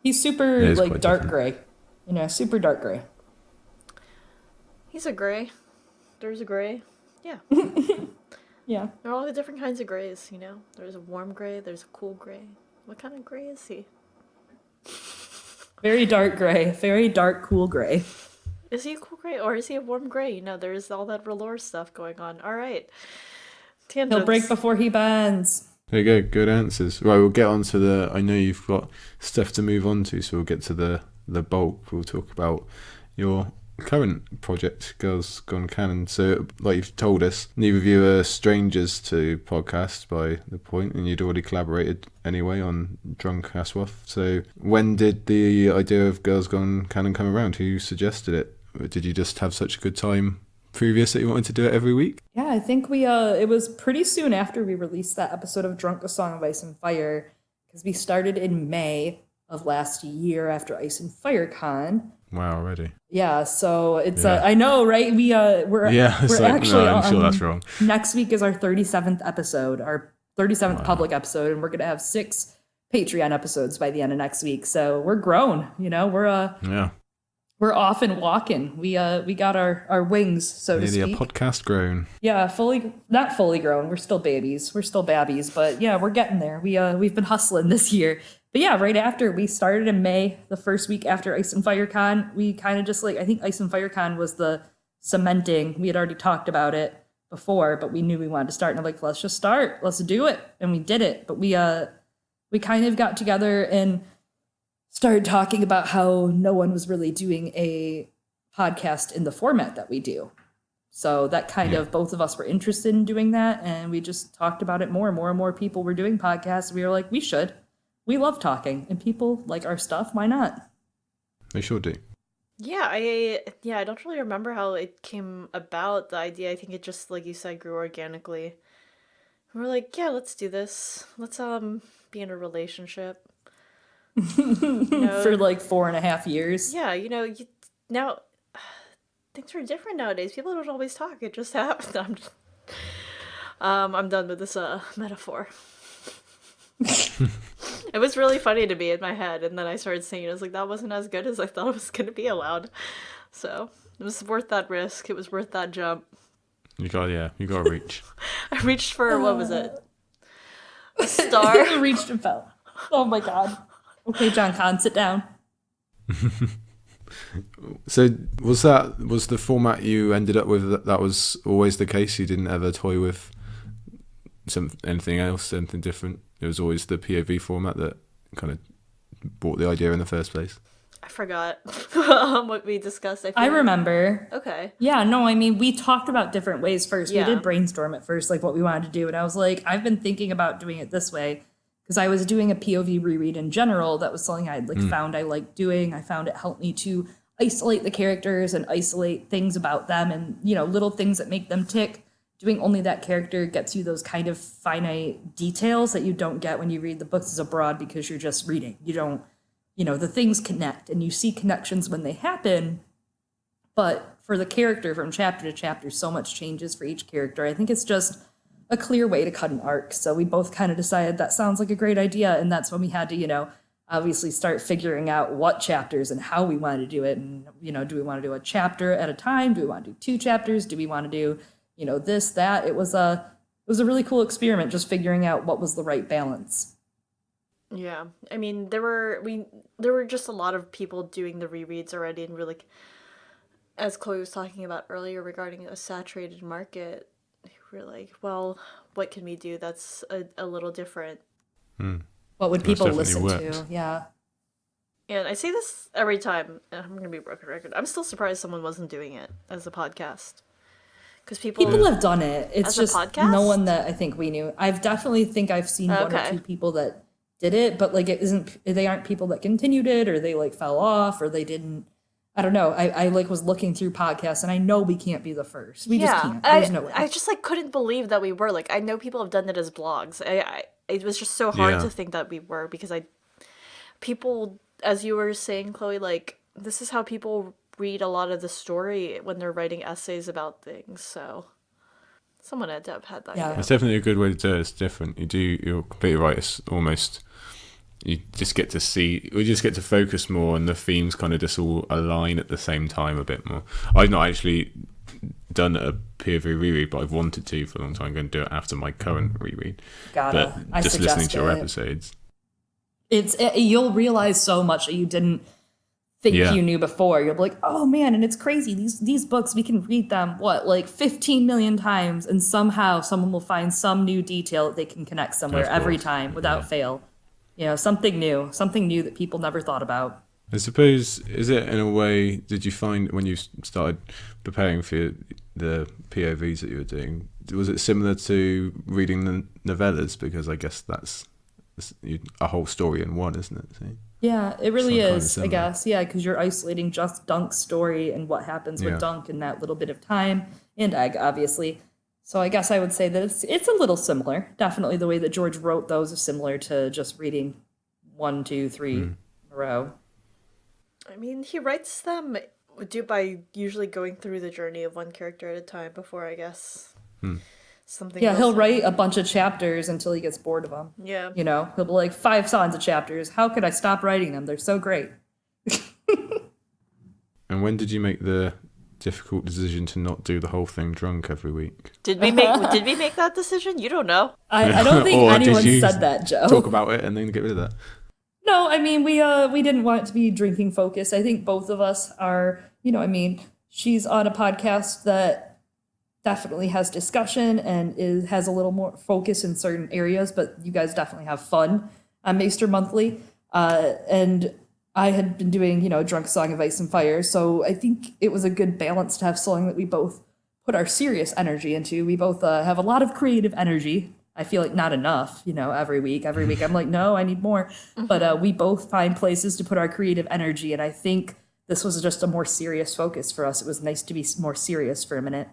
Speaker 2: He's super like dark
Speaker 1: different.
Speaker 2: gray. You know, super dark gray.
Speaker 3: He's a gray. There's a gray. Yeah.
Speaker 2: Yeah.
Speaker 3: There are all the different kinds of grays, you know? There's a warm gray, there's a cool gray. What kind of gray is he?
Speaker 2: Very dark gray. Very dark, cool gray.
Speaker 3: Is he a cool gray or is he a warm gray? You know, there's all that R'hllor stuff going on. All right. Tangents.
Speaker 2: He'll break before he bends.
Speaker 1: There you go, good answers. Right, we'll get on to I know you've got stuff to move on to, so we'll get to the bulk. We'll talk about your current project, Girls Gone Canon. So, like you've told us, neither of you are strangers to podcasts by the point, and you'd already collaborated anyway on Drunk Aswaff. So, when did the idea of Girls Gone Canon come around? Who suggested it? Or did you just have such a good time previous that you wanted to do it every week?
Speaker 2: Yeah, I think it was pretty soon after we released that episode of Drunk, A Song of Ice and Fire, because we started in May of last year after Ice and Fire Con.
Speaker 1: Wow, already.
Speaker 2: Yeah, so it's I know, right? We're actually
Speaker 1: I'm sure that's wrong.
Speaker 2: Next week is our 37th episode, our 37th public episode, and we're gonna have 6 Patreon episodes by the end of next week. So we're grown, you know. We're We're off and walking. We got our wings, so to
Speaker 1: Nearly a
Speaker 2: speak.
Speaker 1: podcast grown.
Speaker 2: Yeah, not fully grown. We're still babies. We're still babbies, but yeah, we're getting there. We've been hustling this year. But yeah, right after we started in May, the first week after Ice and Fire Con, we kind of just like, I think Ice and Fire Con was the cementing. We had already talked about it before, but we knew we wanted to start, and I'm like, let's just start. Let's do it. And we did it. But we kind of got together and started talking about how no one was really doing a podcast in the format that we do. So that kind of, both of us were interested in doing that, and we just talked about it more and more and more people were doing podcasts. We were like, we should. We love talking, and people like our stuff. Why not?
Speaker 1: They sure do.
Speaker 3: Yeah, I don't really remember how it came about, the idea. I think it just, like you said, grew organically. We were like, yeah, let's do this. Let's be in a relationship.
Speaker 2: For like 4.5 years.
Speaker 3: Yeah, now things are different nowadays. People don't always talk. It just happens. I'm done with this metaphor. It was really funny to me in my head, and then I started singing. I was like, that wasn't as good as I thought it was going to be aloud. So it was worth that risk. It was worth that jump.
Speaker 1: You gotta reach.
Speaker 3: I reached for, what was it? A star?
Speaker 2: Reached and fell. Oh my god. Okay, John Con, sit down.
Speaker 1: So was the format you ended up with, that was always the case? You didn't ever toy with anything else, anything different? It was always the POV format that kind of brought the idea in the first place?
Speaker 3: I forgot what we discussed.
Speaker 2: I remember.
Speaker 3: Okay.
Speaker 2: Yeah, no, I mean, we talked about different ways first.
Speaker 3: Yeah.
Speaker 2: We did brainstorm at first, like what we wanted to do. And I was like, I've been thinking about doing it this way, because I was doing a POV reread in general. That was something I'd found I liked doing. I found it helped me to isolate the characters and isolate things about them, and little things that make them tick. Doing only that character gets you those kind of finite details that you don't get when you read the books as abroad, because you're just reading. You don't, the things connect, and you see connections when they happen. But for the character, from chapter to chapter, so much changes for each character. I think it's just a clear way to cut an arc. So we both kind of decided that sounds like a great idea. And that's when we had to, obviously start figuring out what chapters and how we wanted to do it. And, do we want to do a chapter at a time? Do we want to do 2 chapters? Do we want to do, this, that? It was a really cool experiment, just figuring out what was the right balance.
Speaker 3: Yeah. I mean, there were just a lot of people doing the rereads already, and really, as Chloe was talking about earlier regarding a saturated market, we're like, well, what can we do that's a little different?
Speaker 2: What would people listen to? Yeah.
Speaker 3: And I say this every time, and I'm going to be a broken record. I'm still surprised someone wasn't doing it as a podcast. Because people
Speaker 2: have done it. It's just no one that I think we knew. I've seen one or 2 people that did it, but like they aren't people that continued it, or they like fell off, or they didn't. I don't know. I was looking through podcasts, and I know we can't be the first. We just can't. There's no way.
Speaker 3: I just couldn't believe that we were. Like, I know people have done it as blogs. It was just so hard to think that we were, because people, as you were saying, Chloe, like, this is how people read a lot of the story when they're writing essays about things. So someone had to have had that.
Speaker 1: It's definitely a good way to do it. It's different. You're completely right. It's almost, we just get to focus more, and the themes kind of just all align at the same time a bit more. I've not actually done a POV reread, but I've wanted to for a long time. I'm going to do it after my current reread.
Speaker 2: I
Speaker 1: just listening to your episodes,
Speaker 2: you'll realize so much that you didn't think you knew before. You'll be like, oh man, and it's crazy. These books, we can read them, 15 million times, and somehow someone will find some new detail that they can connect somewhere every time without fail. Something new that people never thought about.
Speaker 1: I suppose, is it in a way, did you find when you started preparing for the POVs that you were doing, was it similar to reading the novellas? Because I guess that's a whole story in one, isn't it? See?
Speaker 2: Yeah, it really is, I guess. Yeah, because you're isolating just Dunk's story and what happens with Dunk in that little bit of time, and Egg, obviously. So I guess I would say that it's a little similar. Definitely the way that George wrote those is similar to just reading 1, 2, 3 in a row.
Speaker 3: I mean, he writes them by usually going through the journey of one character at a time before, I guess. Something.
Speaker 2: Yeah, he'll write a bunch of chapters until he gets bored of them.
Speaker 3: Yeah.
Speaker 2: He'll be like, 5 songs of chapters. How could I stop writing them? They're so great.
Speaker 1: And when did you make the difficult decision to not do the whole thing drunk every week?
Speaker 3: Did we make that decision? You don't know.
Speaker 2: I don't think
Speaker 1: Or did
Speaker 2: anyone
Speaker 1: you
Speaker 2: said that, Joe.
Speaker 1: Talk about it and then get rid of that.
Speaker 2: No, I mean we didn't want it to be drinking focused. I think both of us are, she's on a podcast that definitely has discussion and has a little more focus in certain areas, but you guys definitely have fun on Maester Monthly. And I had been doing, Drunk Song of Ice and Fire, so I think it was a good balance to have something that we both put our serious energy into. We both have a lot of creative energy. I feel like not enough, every week. Every week I'm like, no, I need more. But we both find places to put our creative energy, and I think this was just a more serious focus for us. It was nice to be more serious for a minute,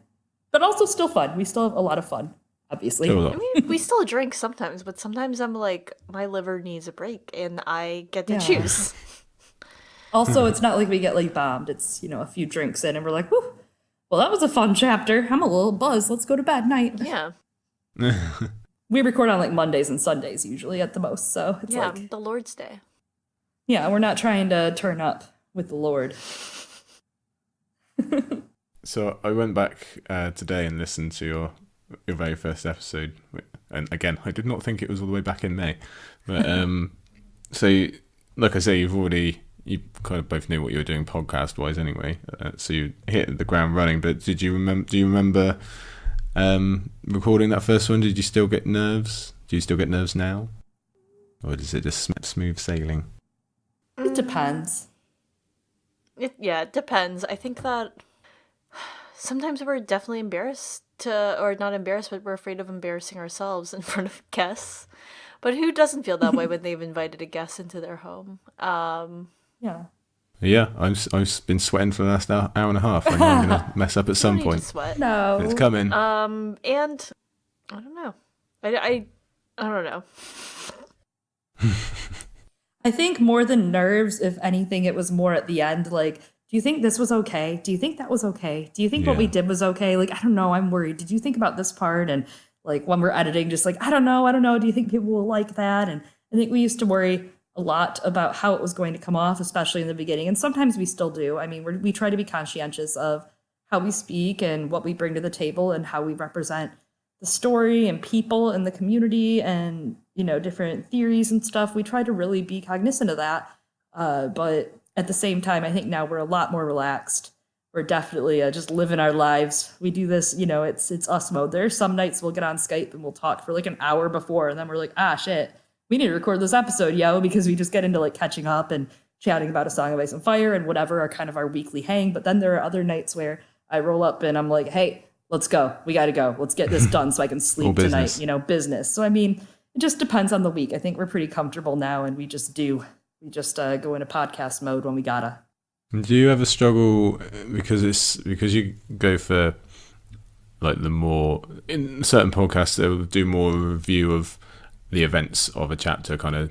Speaker 2: but also still fun. We still have a lot of fun, obviously.
Speaker 3: I mean, we still drink sometimes, but sometimes I'm like, my liver needs a break, and I get to choose.
Speaker 2: Also, it's not like we get like bombed. It's, a few drinks in, and we're like, whoo, well, that was a fun chapter. I'm a little buzzed. Let's go to bed. Night.
Speaker 3: Yeah.
Speaker 2: We record on like Mondays and Sundays usually at the most, so it's
Speaker 3: the Lord's Day.
Speaker 2: Yeah, we're not trying to turn up with the Lord.
Speaker 1: So I went back today and listened to your very first episode, and again, I did not think it was all the way back in May, but so like I say, you kind of both knew what you were doing podcast wise anyway, so you hit the ground running. But do you remember recording that first one? Did you still get nerves? Do you still get nerves now, or is it just smooth sailing?
Speaker 2: It depends.
Speaker 3: It depends. I think that sometimes we're definitely embarrassed or not embarrassed, but we're afraid of embarrassing ourselves in front of guests. But who doesn't feel that way when they've invited a guest into their home?
Speaker 1: Yeah, I've been sweating for the last hour and a half. I know I'm gonna mess up at some point.
Speaker 3: Sweat.
Speaker 2: No,
Speaker 1: It's coming.
Speaker 3: And I don't know. I don't know.
Speaker 2: I think more than nerves, if anything, it was more at the end. Like, do you think this was okay? Do you think that was okay? Do you think what we did was okay? Like, I don't know. I'm worried. Did you think about this part? And like when we're editing, just like, I don't know. Do you think people will like that? And I think we used to worry a lot about how it was going to come off, especially in the beginning. And sometimes we still do. I mean, we try to be conscientious of how we speak and what we bring to the table and how we represent the story and people and the community and, different theories and stuff. We try to really be cognizant of that. But at the same time, I think now we're a lot more relaxed. We're definitely just living our lives. We do this, it's us mode. There are some nights we'll get on Skype and we'll talk for like an hour before, and then we're like, shit, we need to record this episode, because we just get into like catching up and chatting about A Song of Ice and Fire and whatever are kind of our weekly hang. But then there are other nights where I roll up and I'm like, hey, let's go. We got to go. Let's get this done so I can sleep tonight, business. So, I mean, it just depends on the week. I think we're pretty comfortable now, and we just do. We just go into podcast mode when we gotta.
Speaker 1: Do you ever struggle because you go for like the more in certain podcasts they will do more of a review of the events of a chapter, kind of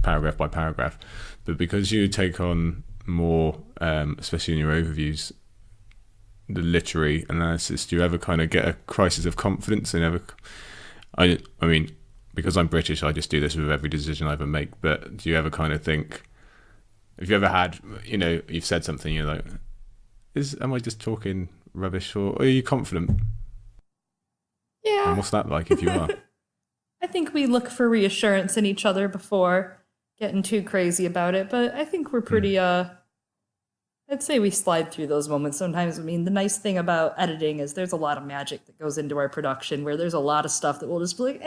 Speaker 1: paragraph by paragraph, but because you take on more, especially in your overviews, the literary analysis, do you ever kind of get a crisis of confidence and I mean, because I'm British, I just do this with every decision I ever make, but do you ever kind of think, have you ever had, you've said something, you're like, am I just talking rubbish, or are you confident?
Speaker 2: Yeah.
Speaker 1: And what's that like if you are?
Speaker 2: I think we look for reassurance in each other before getting too crazy about it, but I think we're pretty, I'd say we slide through those moments sometimes. I mean, the nice thing about editing is there's a lot of magic that goes into our production, where there's a lot of stuff that we'll just be like,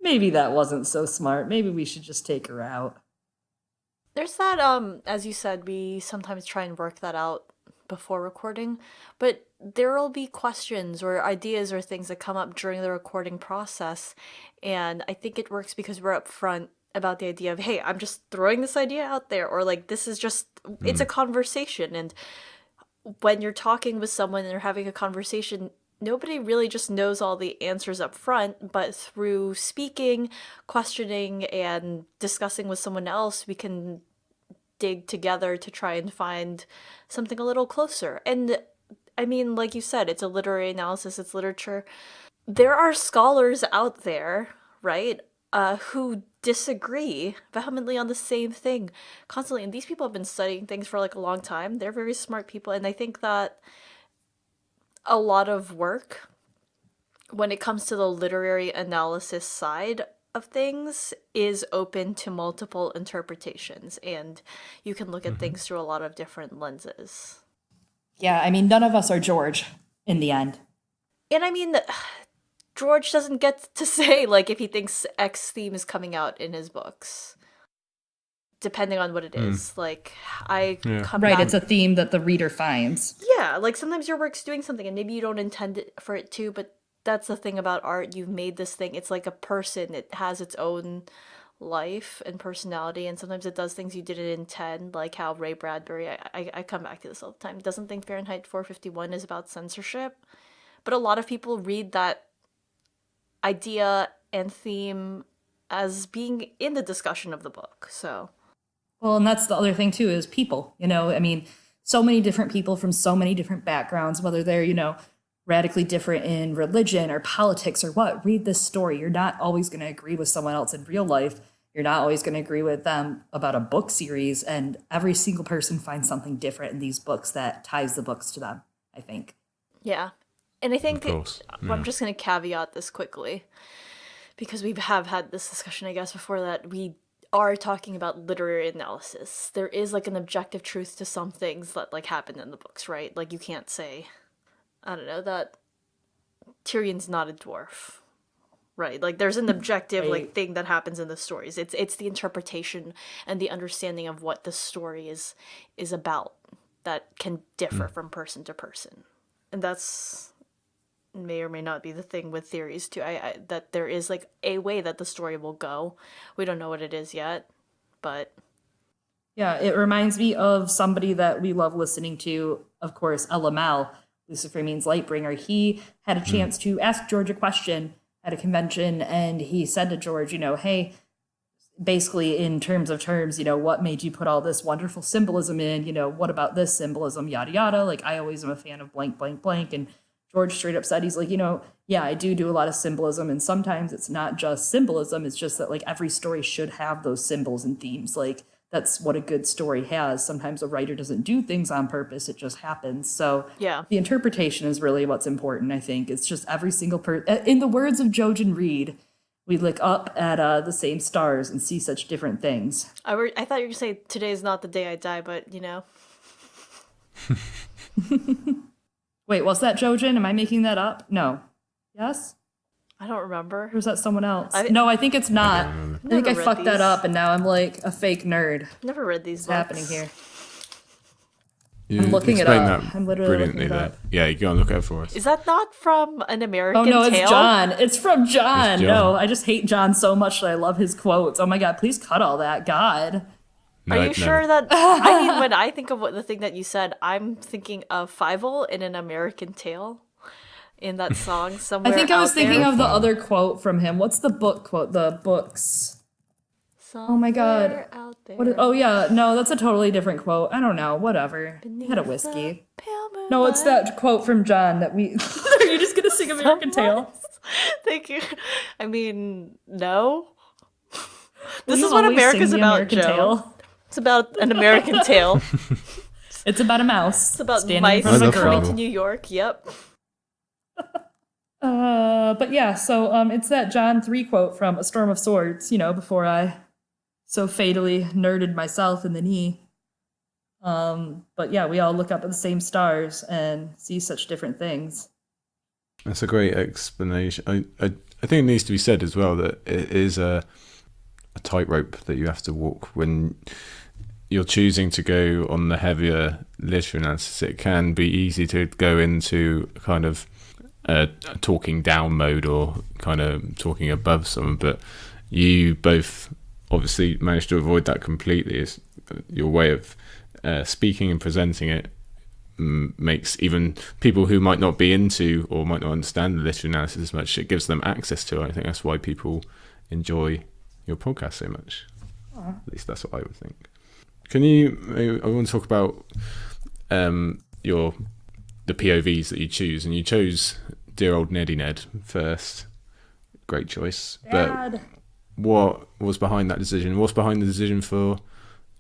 Speaker 2: maybe that wasn't so smart. Maybe we should just take her out.
Speaker 3: There's that, as you said, we sometimes try and work that out before recording, but there will be questions or ideas or things that come up during the recording process, and I think it works because we're upfront about the idea of, hey, I'm just throwing this idea out there, or like, this is just, it's a conversation, and when you're talking with someone and you're having a conversation, nobody really just knows all the answers up front, but through speaking, questioning, and discussing with someone else, we can dig together to try and find something a little closer. And I mean, like you said, it's a literary analysis, it's literature. There are scholars out there, right, who disagree vehemently on the same thing constantly. And these people have been studying things for like a long time. They're very smart people. And I think that a lot of work when it comes to the literary analysis side of things is open to multiple interpretations. And you can look at things through a lot of different lenses.
Speaker 2: Yeah, I mean, none of us are George in the end.
Speaker 3: And I mean, George doesn't get to say, like, if he thinks X theme is coming out in his books. Depending on what it is. Like, I come
Speaker 2: Right,
Speaker 3: back...
Speaker 2: it's a theme that the reader finds.
Speaker 3: Yeah, like, sometimes your work's doing something, and maybe you don't intend it for it to, but that's the thing about art. You've made this thing. It's like a person. It has its own life and personality, and sometimes it does things you didn't intend, like how Ray Bradbury, I come back to this all the time, doesn't think Fahrenheit 451 is about censorship. But a lot of people read that idea and theme as being in the discussion of the book, so...
Speaker 2: Well, and that's the other thing, too, is people, you know, I mean, so many different people from so many different backgrounds, whether they're, you know, radically different in religion or politics or what, read this story. You're not always going to agree with someone else in real life. You're not always going to agree with them about a book series, and every single person finds something different in these books that ties the books to them, I think.
Speaker 3: Yeah. And I think
Speaker 1: Yeah.
Speaker 3: I'm just going to caveat this quickly, because we have had this discussion, I guess, before, that we are talking about literary analysis. There is like an objective truth to some things that like happen in the books, right? Like you can't say, I don't know, that Tyrion's not a dwarf, right? Like there's an objective like thing that happens in the stories. It's the interpretation and the understanding of what the story is about that can differ from person to person. And that's may or may not be the thing with theories too. I that there is like a way that the story will go. We don't know what it is yet, but
Speaker 2: Yeah, it reminds me of somebody that we love listening to, of course, LML, Lucifer Means Lightbringer. He had a chance to ask George a question at a convention, and he said to George, you know, hey, basically in terms of terms, you know, what made you put all this wonderful symbolism in? You know, what about this symbolism, yada, yada. Like, I always am a fan of blank, blank, blank. And George straight up said, he's like, you know, yeah, I do a lot of symbolism. And sometimes it's not just symbolism. It's just that, like, every story should have those symbols and themes. Like, that's what a good story has. Sometimes a writer doesn't do things on purpose. It just happens. So
Speaker 3: yeah.
Speaker 2: The interpretation is really what's important, I think. It's just every single person. In the words of Jojen Reed, we look up at the same stars and see such different things.
Speaker 3: I thought you were going to say today's not the day I die, but you know.
Speaker 2: Wait, was that Jojen? Am I making that up? No. Yes?
Speaker 3: I don't remember.
Speaker 2: Or was that someone else? No, I think it's not. I think I fucked that up, and now I'm like a fake nerd.
Speaker 3: Never read these
Speaker 2: What's
Speaker 3: books.
Speaker 2: happening here?
Speaker 1: You
Speaker 2: I'm looking it
Speaker 1: explained
Speaker 2: up.
Speaker 1: that
Speaker 2: I'm literally
Speaker 1: brilliantly
Speaker 2: looking it
Speaker 1: there.
Speaker 2: up.
Speaker 1: Yeah, you go and look at it for us.
Speaker 3: Is that not from An American
Speaker 2: Oh, no,
Speaker 3: Tale?
Speaker 2: it's John. It's from John.
Speaker 1: It's John.
Speaker 2: No, I just hate John so much that I love his quotes. Oh my God, please cut all that. God.
Speaker 1: No,
Speaker 3: Are you
Speaker 1: no.
Speaker 3: sure that... I mean, when I think of the thing that you said, I'm thinking of Fievel in An American Tale. In that song somewhere
Speaker 2: I think I was
Speaker 3: out
Speaker 2: thinking
Speaker 3: there.
Speaker 2: of the other quote from him. What's the book quote? The books.
Speaker 3: Somewhere
Speaker 2: my God.
Speaker 3: out there.
Speaker 2: Oh, yeah. No, that's a totally different quote. I don't know. Whatever. He had a whiskey. No, it's that quote from John that we... Are you just going to sing American Tale?
Speaker 3: Thank you. I mean, no.
Speaker 2: Will
Speaker 3: This
Speaker 2: you
Speaker 3: is what
Speaker 2: always
Speaker 3: America's
Speaker 2: sing the
Speaker 3: about,
Speaker 2: American
Speaker 3: Joe.
Speaker 2: Tale?
Speaker 3: It's about an American Tale.
Speaker 2: It's about a mouse.
Speaker 3: It's about
Speaker 2: standing in
Speaker 3: mice
Speaker 2: front of a
Speaker 1: love
Speaker 3: coming
Speaker 2: girl.
Speaker 3: to New York. Yep.
Speaker 2: But yeah, so it's that John 3 quote from A Storm of Swords, you know, before I so fatally nerded myself in the knee. But yeah, we all look up at the same stars and see such different things.
Speaker 1: That's a great explanation. I think it needs to be said as well that it is a tightrope that you have to walk when you're choosing to go on the heavier literary analysis. It can be easy to go into kind of a talking down mode or kind of talking above someone, but you both obviously managed to avoid that completely. It's your way of speaking and presenting it makes even people who might not be into or might not understand the literary analysis as much, it gives them access to it. I think that's why people enjoy your podcast so much. At least that's what I would think. Can you, I want to talk about the POVs that you choose, and you chose Dear Old Neddy Ned first. Great choice.
Speaker 2: Dad.
Speaker 1: what was behind that decision? What's behind the decision for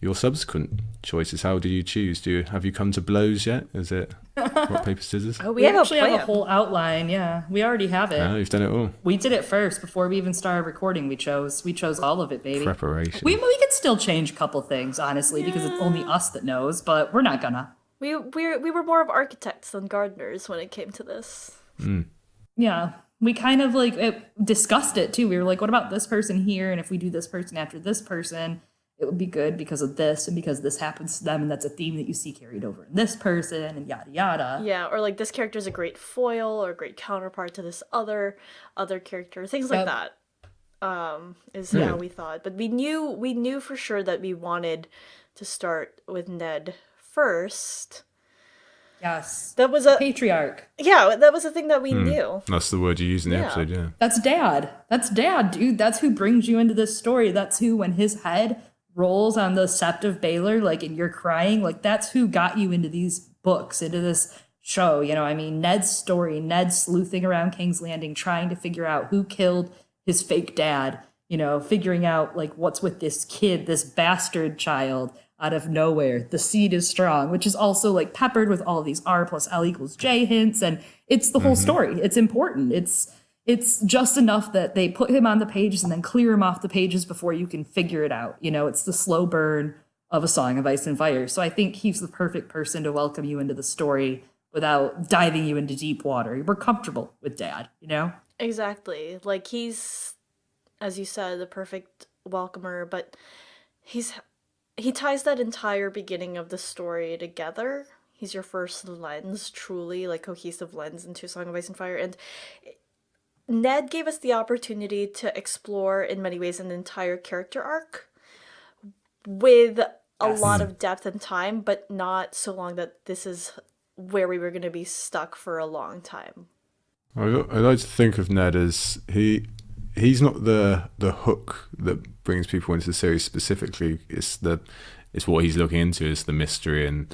Speaker 1: your subsequent choices? How do you choose? Have you come to blows yet? Is it rock, paper, scissors?
Speaker 3: Oh,
Speaker 2: We actually have a whole outline. Yeah, we already have it.
Speaker 1: No, you've done it all.
Speaker 2: We did it first before we even started recording. We chose all of it, baby.
Speaker 1: Preparation.
Speaker 2: We could still change a couple things, honestly, because it's only us that knows. But we're not gonna.
Speaker 3: We were more of architects than gardeners when it came to this.
Speaker 2: Yeah, we kind of discussed it too. We were like, what about this person here? And if we do this person after this person, it would be good because of this and because this happens to them, and that's a theme that you see carried over in this person, and yada yada.
Speaker 3: Yeah, or like this character is a great foil or a great counterpart to this other character. Things like that. Is how we thought. But we knew for sure that we wanted to start with Ned first.
Speaker 2: Yes.
Speaker 3: That was a
Speaker 2: patriarch.
Speaker 3: Yeah, that was a thing that we knew.
Speaker 1: That's the word you use in the episode, yeah.
Speaker 2: That's dad, dude. That's who brings you into this story. That's who, when his head rolls on the sept of Baylor, and you're crying, that's who got you into these books, into this show. Ned's story, Ned sleuthing around King's Landing, trying to figure out who killed his fake dad, figuring out what's with this kid, this bastard child out of nowhere. The seed is strong, which is also peppered with all these R+L=J hints. And it's the whole story. It's important. It's just enough that they put him on the pages and then clear him off the pages before you can figure it out. It's the slow burn of A Song of Ice and Fire. So I think he's the perfect person to welcome you into the story without diving you into deep water. We're comfortable with Dad,
Speaker 3: Exactly. He's, as you said, the perfect welcomer, but he ties that entire beginning of the story together. He's your first lens, truly, cohesive lens into Song of Ice and Fire. And Ned gave us the opportunity to explore, in many ways, an entire character arc with a lot of depth and time, but not so long that this is where we were going to be stuck for a long time.
Speaker 1: I like to think of Ned as he's not the hook that brings people into the series specifically. It's what he's looking into, is the mystery and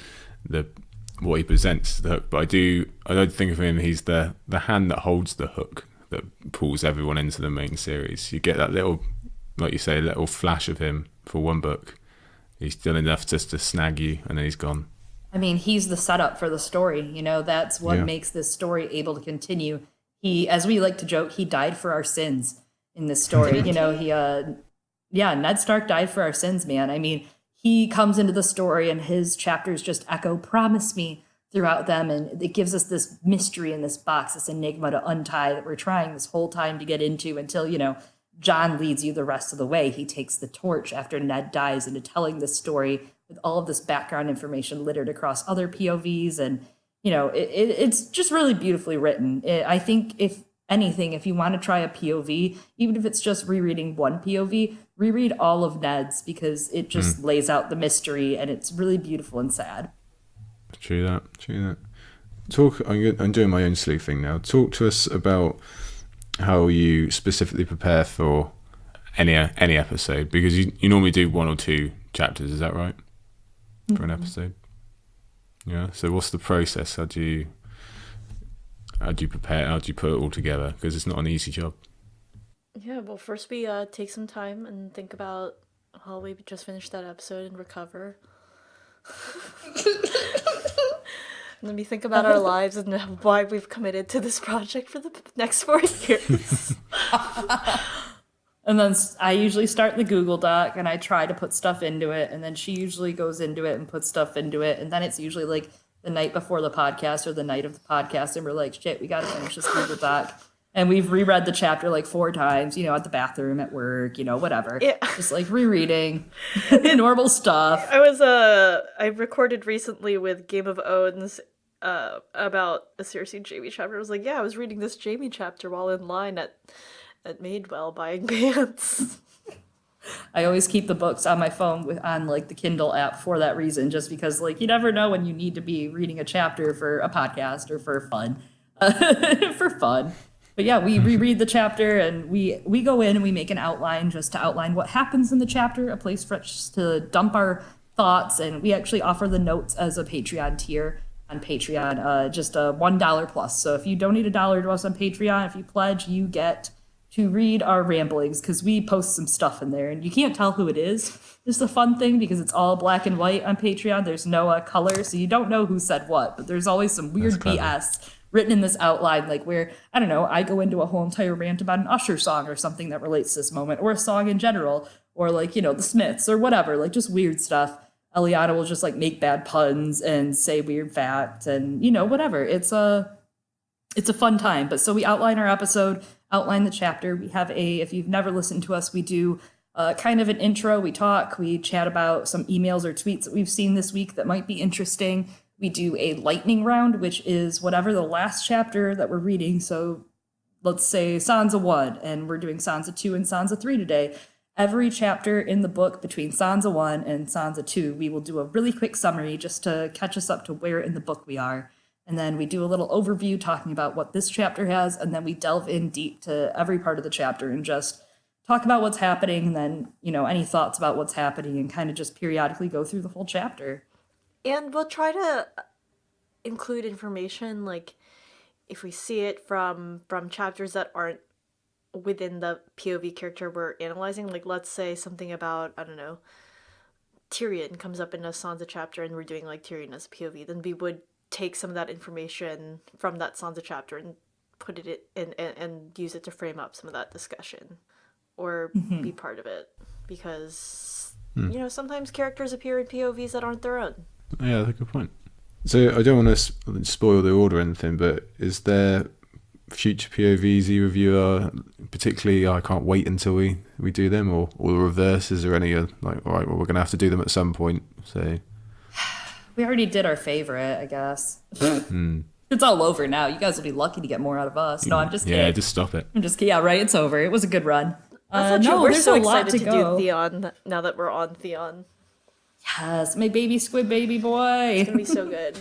Speaker 1: what he presents the hook. But I like to think of him, he's the hand that holds the hook that pulls everyone into the main series. You get that little, like you say, little flash of him for one book. He's done enough just to snag you, and then he's gone.
Speaker 2: He's the setup for the story. That's what makes this story able to continue. He, as we like to joke, he died for our sins in this story. Ned Stark died for our sins, man. He comes into the story and his chapters just echo "promise me" throughout them, and it gives us this mystery in this box, this enigma to untie that we're trying this whole time to get into until, John leads you the rest of the way. He takes the torch after Ned dies into telling this story with all of this background information littered across other POVs, and it's just really beautifully written. I think if anything, if you want to try a POV, even if it's just rereading one POV, reread all of Ned's, because it just lays out the mystery, and it's really beautiful and sad.
Speaker 1: True that. I'm doing my own sleuthing now. Talk to us about how you specifically prepare for any episode, because you normally do 1 or 2 chapters, is that right? For an episode? Yeah. So what's the process? How do you prepare? How do you put it all together? Because it's not an easy job.
Speaker 3: Yeah, well, first we take some time and think about how we just finished that episode and recover. And then we think about our lives and why we've committed to this project for the next 4 years.
Speaker 2: And then I usually start the Google Doc and I try to put stuff into it. And then she usually goes into it and puts stuff into it. And then it's usually the night before the podcast or the night of the podcast. And we're like, shit, we got to finish this Google Doc. And we've reread the chapter 4 times, at the bathroom, at work, whatever. Yeah. Just rereading normal stuff.
Speaker 3: I recorded recently with Game of Owns about a Cersei Jaime chapter. I was like, I was reading this Jaime chapter while in line at Madewell buying pants.
Speaker 2: I always keep the books on my phone on the Kindle app for that reason, just because you never know when you need to be reading a chapter for a podcast or for fun. For fun. But yeah, we reread the chapter and we go in and we make an outline just to outline what happens in the chapter, a place for us to dump our thoughts, and we actually offer the notes as a Patreon tier on Patreon, just $1 plus. So if you donate $1 to us on Patreon, if you pledge, you get to read our ramblings, because we post some stuff in there and you can't tell who it is. This is the fun thing because it's all black and white on Patreon. There's no color, so you don't know who said what, but there's always some weird BS written in this outline, like where, I don't know, I go into a whole entire rant about an Usher song or something that relates to this moment, or a song in general, or like, you know, the Smiths or whatever, like just weird stuff. Eliana will just like make bad puns and say weird facts and, you know, whatever. It's a fun time. But so we outline our episode, outline the chapter. We have if you've never listened to us, we do kind of an intro. We talk, we chat about some emails or tweets that we've seen this week that might be interesting. We do a lightning round, which is whatever the last chapter that we're reading. So let's say Sansa 1, and we're doing Sansa 2 and Sansa 3 today. Every chapter in the book between Sansa 1 and Sansa 2, we will do a really quick summary just to catch us up to where in the book we are. And then we do a little overview talking about what this chapter has, and then we delve in deep to every part of the chapter and just talk about what's happening, and then, you know, any thoughts about what's happening, and kind of just periodically go through the whole chapter.
Speaker 3: And we'll try to include information, like, if we see it from chapters that aren't within the POV character we're analyzing. Like, let's say something about, I don't know, Tyrion comes up in a Sansa chapter and we're doing, like, Tyrion as POV. Then we would take some of that information from that Sansa chapter and put it in and use it to frame up some of that discussion. Or be part of it. Because, you know, sometimes characters appear in POVs that aren't their own.
Speaker 1: Yeah, that's a good point. So I don't want to spoil the order or anything, but is there future POVs you review are particularly, I can't wait until we do them, or the reverse? Is there any like, all right, well, we're going to have to do them at some point, so...
Speaker 2: We already did our favorite, I guess. It's all over now. You guys will be lucky to get more out of us. No, I'm just kidding.
Speaker 1: Yeah, just stop it.
Speaker 2: I'm just kidding. Yeah, right, it's over. It was a good run.
Speaker 3: No, we're so
Speaker 2: a lot
Speaker 3: excited to
Speaker 2: go.
Speaker 3: do Theon now that we're on Theon.
Speaker 2: Yes, my baby squid baby boy.
Speaker 3: It's gonna be so good.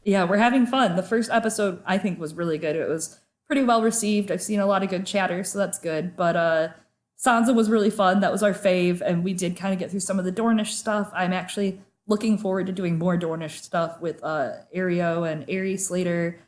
Speaker 2: Yeah, we're having fun. The first episode, I think, was really good. It was pretty well received. I've seen a lot of good chatter, so that's good. But Sansa was really fun. That was our fave, and we did kind of get through some of the Dornish stuff. I'm actually looking forward to doing more Dornish stuff with Aeryo and Aerie Slater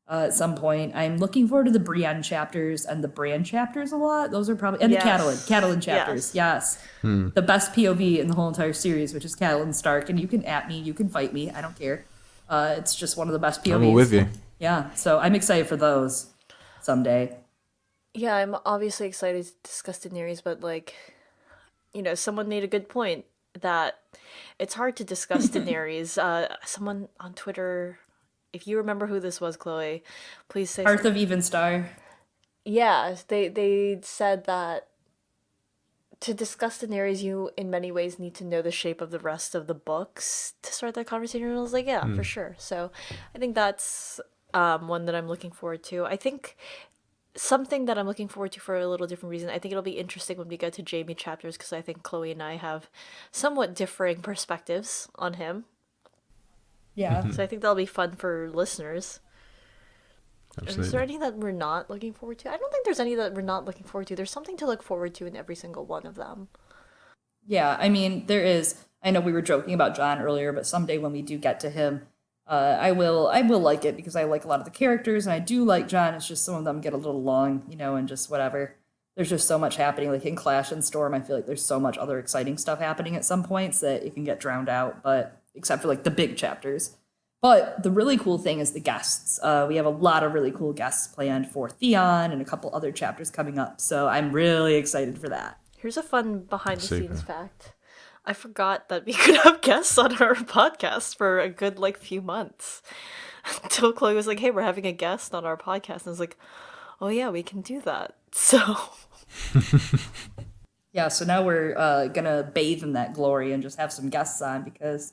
Speaker 2: at some point. I'm looking forward to the Brienne chapters and the Bran chapters a lot. Those are probably... And the Catelyn chapters, yes. The best POV in the whole entire series, which is Catelyn Stark. And you can at me, you can fight me, I don't care. It's just one of the best POVs.
Speaker 1: I'm all with you.
Speaker 2: Yeah, so I'm excited for those someday.
Speaker 3: Yeah, I'm obviously excited to discuss Daenerys, but, like, you know, someone made a good point that it's hard to discuss Daenerys. Someone on Twitter, if you remember who this was, Chloe, please say
Speaker 2: Hearth of Evenstar.
Speaker 3: Yeah, they said that to discuss Daenerys, you in many ways need to know the shape of the rest of the books to start that conversation. And I was like, yeah, for sure. So I think that's one that I'm looking forward to. I think something that I'm looking forward to for a little different reason. I think it'll be interesting when we get to Jaime chapters, because I think Chloe and I have somewhat differing perspectives on him.
Speaker 2: Yeah.
Speaker 3: So I think that'll be fun for listeners.
Speaker 1: Absolutely.
Speaker 3: Is there any that we're not looking forward to? I don't think there's any that we're not looking forward to. There's something to look forward to in every single one of them.
Speaker 2: Yeah, I mean, there is. I know we were joking about John earlier, but someday when we do get to him, I will like it, because I like a lot of the characters, and I do like John. It's just some of them get a little long, you know, and just whatever. There's just so much happening. Like in Clash and Storm, I feel like there's so much other exciting stuff happening at some points that it can get drowned out, but except for like the big chapters. But the really cool thing is the guests. We have a lot of really cool guests planned for Theon and a couple other chapters coming up. So I'm really excited for that.
Speaker 3: Here's a fun behind-the-scenes fact. I forgot that we could have guests on our podcast for a good, like, few months. Until Chloe was like, hey, we're having a guest on our podcast. And I was like, oh, yeah, we can do that. So...
Speaker 2: Yeah, so now we're going to bathe in that glory and just have some guests on, because...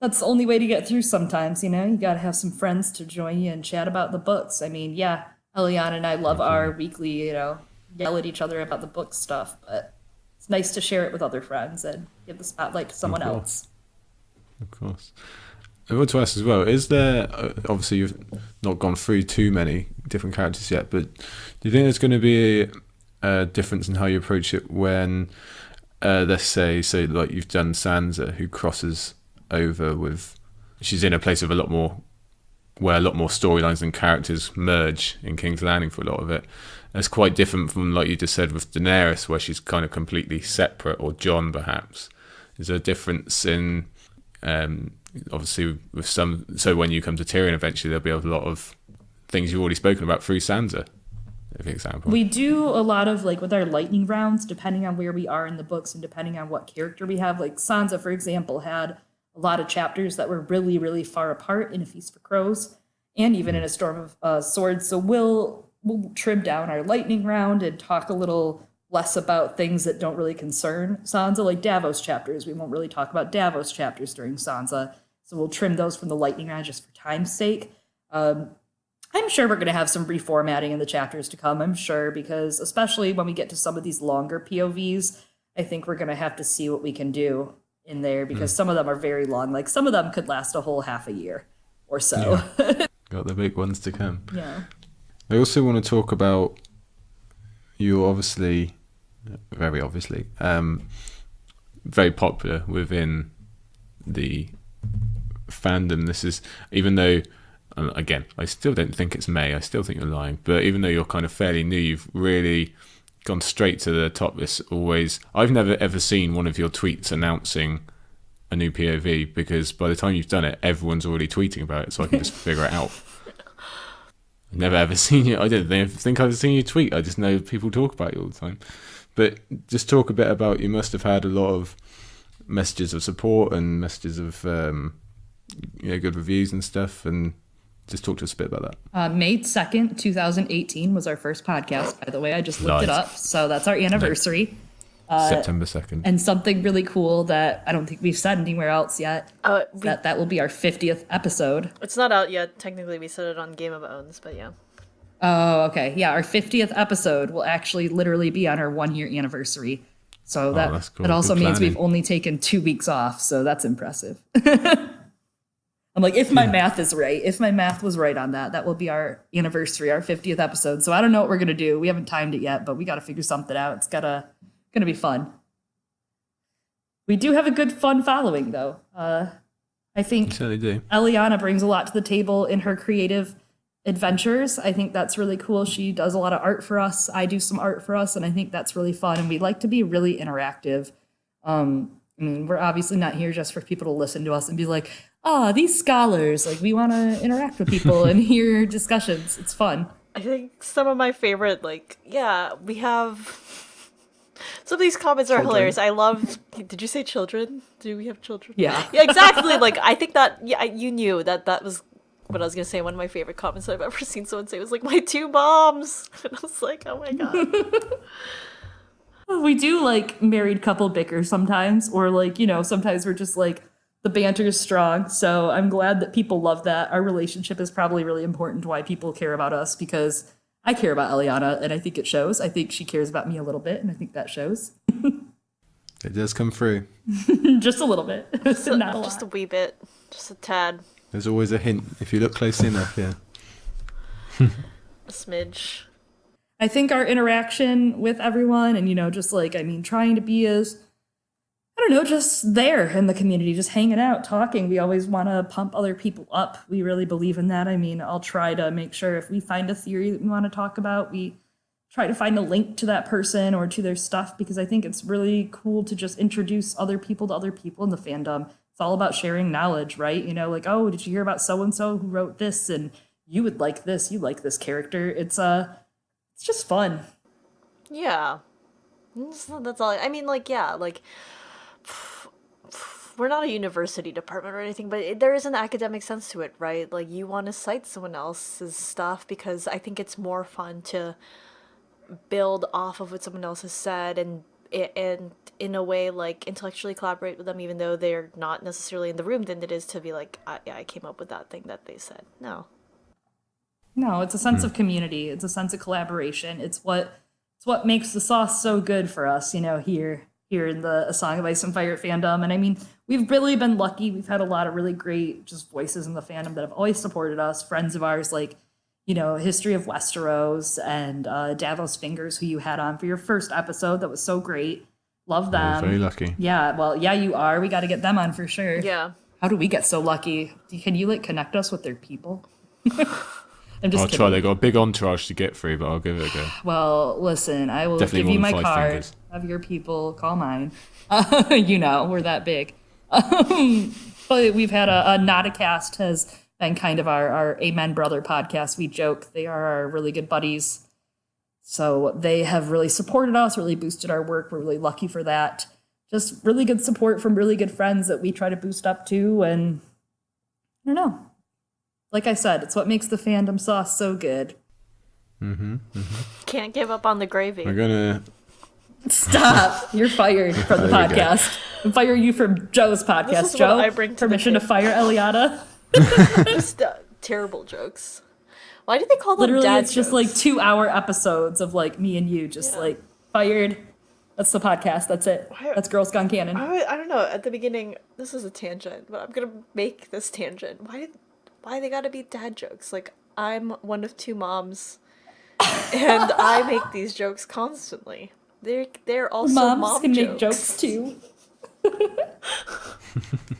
Speaker 2: that's the only way to get through sometimes, you know? You gotta have some friends to join you and chat about the books. I mean, yeah, Eliana and I love our weekly, you know, yell at each other about the book stuff, but it's nice to share it with other friends and give the spotlight to someone else.
Speaker 1: Of course. I want to ask as well, is there, obviously you've not gone through too many different characters yet, but do you think there's going to be a difference in how you approach it when, let's say, so like you've done Sansa, who crosses over with, she's in a place of a lot more where a lot more storylines and characters merge in King's Landing for a lot of it. It's quite different from, like you just said, with Daenerys, where she's kind of completely separate, or Jon perhaps. Is there a difference in, obviously, with some... So when you come to Tyrion, eventually there'll be a lot of things you've already spoken about through Sansa, for example.
Speaker 2: We do a lot of, like, with our lightning rounds, depending on where we are in the books and depending on what character we have. Like, Sansa, for example, had a lot of chapters that were really, really far apart in A Feast for Crows and even in A Storm of Swords. So we'll trim down our lightning round and talk a little less about things that don't really concern Sansa, like Davos chapters. We won't really talk about Davos chapters during Sansa. So we'll trim those from the lightning round just for time's sake. I'm sure we're going to have some reformatting in the chapters to come, I'm sure, because especially when we get to some of these longer POVs, I think we're going to have to see what we can do in there, because some of them are very long. Like, some of them could last a whole half a year or so.
Speaker 1: Yeah. Got the big ones to come.
Speaker 2: Yeah.
Speaker 1: I also want to talk about you, obviously, very obviously, very popular within the fandom. This is, even though, again, I still don't think it's May, I still think you're lying, but even though you're kind of fairly new, you've really gone straight to the top. This always, I've never ever seen one of your tweets announcing a new POV, because by the time you've done it, everyone's already tweeting about it, so I can just figure it out. I've never ever seen you. I don't think I've seen you tweet. I just know people talk about you all the time. But just talk a bit about, you must have had a lot of messages of support and messages of good reviews and stuff, and just talk to us a bit about that.
Speaker 2: May 2nd, 2018 was our first podcast, by the way. I just looked it up. So that's our anniversary.
Speaker 1: September 2nd.
Speaker 2: And something really cool that I don't think we've said anywhere else yet. That will be our 50th episode.
Speaker 3: It's not out yet. Technically, we said it on Game of Owns, but yeah.
Speaker 2: Oh, okay. Yeah, our 50th episode will actually literally be on our 1 year anniversary. So
Speaker 1: that's cool.
Speaker 2: That also
Speaker 1: Good
Speaker 2: means
Speaker 1: planning.
Speaker 2: we've only taken 2 weeks off. So that's impressive. I'm like, if my math is right, if my math was right on that, that will be our anniversary, our 50th episode. So I don't know what we're going to do. We haven't timed it yet, but we got to figure something out. It's going to be fun. We do have a good, fun following, though. I think
Speaker 1: You certainly do.
Speaker 2: Eliana brings a lot to the table in her creative adventures. I think that's really cool. She does a lot of art for us. I do some art for us, and I think that's really fun. And we like to be really interactive. I mean, we're obviously not here just for people to listen to us and be like, these scholars. Like, we want to interact with people and hear discussions. It's fun.
Speaker 3: I think some of my favorite, we have... Some of these comments are hilarious. I love... Did you say children? Do we have children?
Speaker 2: Yeah.
Speaker 3: Yeah, exactly. I think that... Yeah, you knew that was what I was going to say. One of my favorite comments I've ever seen someone say was, my 2 moms. And I was like, oh my god.
Speaker 2: We do, married couple bicker sometimes. Or, sometimes we're just, the banter is strong. So I'm glad that people love that. Our relationship is probably really important to why people care about us, because... I care about Eliana, and I think it shows. I think she cares about me a little bit, and I think that shows.
Speaker 1: It does come through.
Speaker 2: Just a little bit. Not a lot.
Speaker 3: Just a wee bit. Just a tad.
Speaker 1: There's always a hint if you look closely enough, yeah.
Speaker 3: A smidge.
Speaker 2: I think our interaction with everyone and, trying to be as, just there in the community, just hanging out, talking. We always want to pump other people up. We really believe in that. I mean, I'll try to make sure if we find a theory that we want to talk about, we try to find a link to that person or to their stuff, because I think it's really cool to just introduce other people to other people in the fandom. It's all about sharing knowledge, right? Did you hear about so-and-so who wrote this? And you would like this. You like this character. It's just fun.
Speaker 3: Yeah. That's all. We're not a university department or anything, but there is an academic sense to it, right? You want to cite someone else's stuff because I think it's more fun to build off of what someone else has said and in a way, intellectually collaborate with them, even though they're not necessarily in the room, than it is to be I came up with that thing that they said. No,
Speaker 2: it's a sense of community. It's a sense of collaboration. It's what makes the sauce so good for us, here in the A Song of Ice and Fire fandom. And I mean, we've really been lucky. We've had a lot of really great just voices in the fandom that have always supported us. Friends of ours History of Westeros and Davos Fingers, who you had on for your first episode. That was so great. Love them.
Speaker 1: Very lucky.
Speaker 2: Yeah, well, yeah, you are. We got to get them on for sure.
Speaker 3: Yeah.
Speaker 2: How do we get so lucky? Can you connect us with their people? I'm just
Speaker 1: I'll
Speaker 2: kidding.
Speaker 1: try. They got a big entourage to get through, but I'll give it a go.
Speaker 2: Well, listen, I will
Speaker 1: Definitely
Speaker 2: give
Speaker 1: more
Speaker 2: you
Speaker 1: than
Speaker 2: my
Speaker 1: 5
Speaker 2: card.
Speaker 1: fingers.
Speaker 2: Have your people call mine. You know, we're that big. But we've had a Not-A-Cast has been kind of our Amen Brother podcast. We joke. They are our really good buddies. So they have really supported us, really boosted our work. We're really lucky for that. Just really good support from really good friends that we try to boost up to. And I don't know. Like I said, it's what makes the fandom sauce so good.
Speaker 3: Can't give up on the gravy.
Speaker 1: We're gonna.
Speaker 2: Stop. You're fired from the
Speaker 1: There we go.
Speaker 2: podcast. I'm fire you from Joe's podcast.
Speaker 3: This is what
Speaker 2: Joe,
Speaker 3: I bring to the
Speaker 2: permission to
Speaker 3: table.
Speaker 2: fire Eliana.
Speaker 3: Just terrible jokes. Why do they call them
Speaker 2: Literally,
Speaker 3: dad
Speaker 2: it's just
Speaker 3: jokes?
Speaker 2: like 2-hour episodes of like me and you just like fired. That's the podcast. That's it. That's Girls Gone Canon.
Speaker 3: I don't know. At the beginning, this is a tangent, but I'm gonna make this tangent. Why they gotta be dad jokes? Like, I'm one of 2 moms, and I make these jokes constantly. They're also
Speaker 2: Moms
Speaker 3: mom
Speaker 2: can
Speaker 3: jokes.
Speaker 2: make jokes too.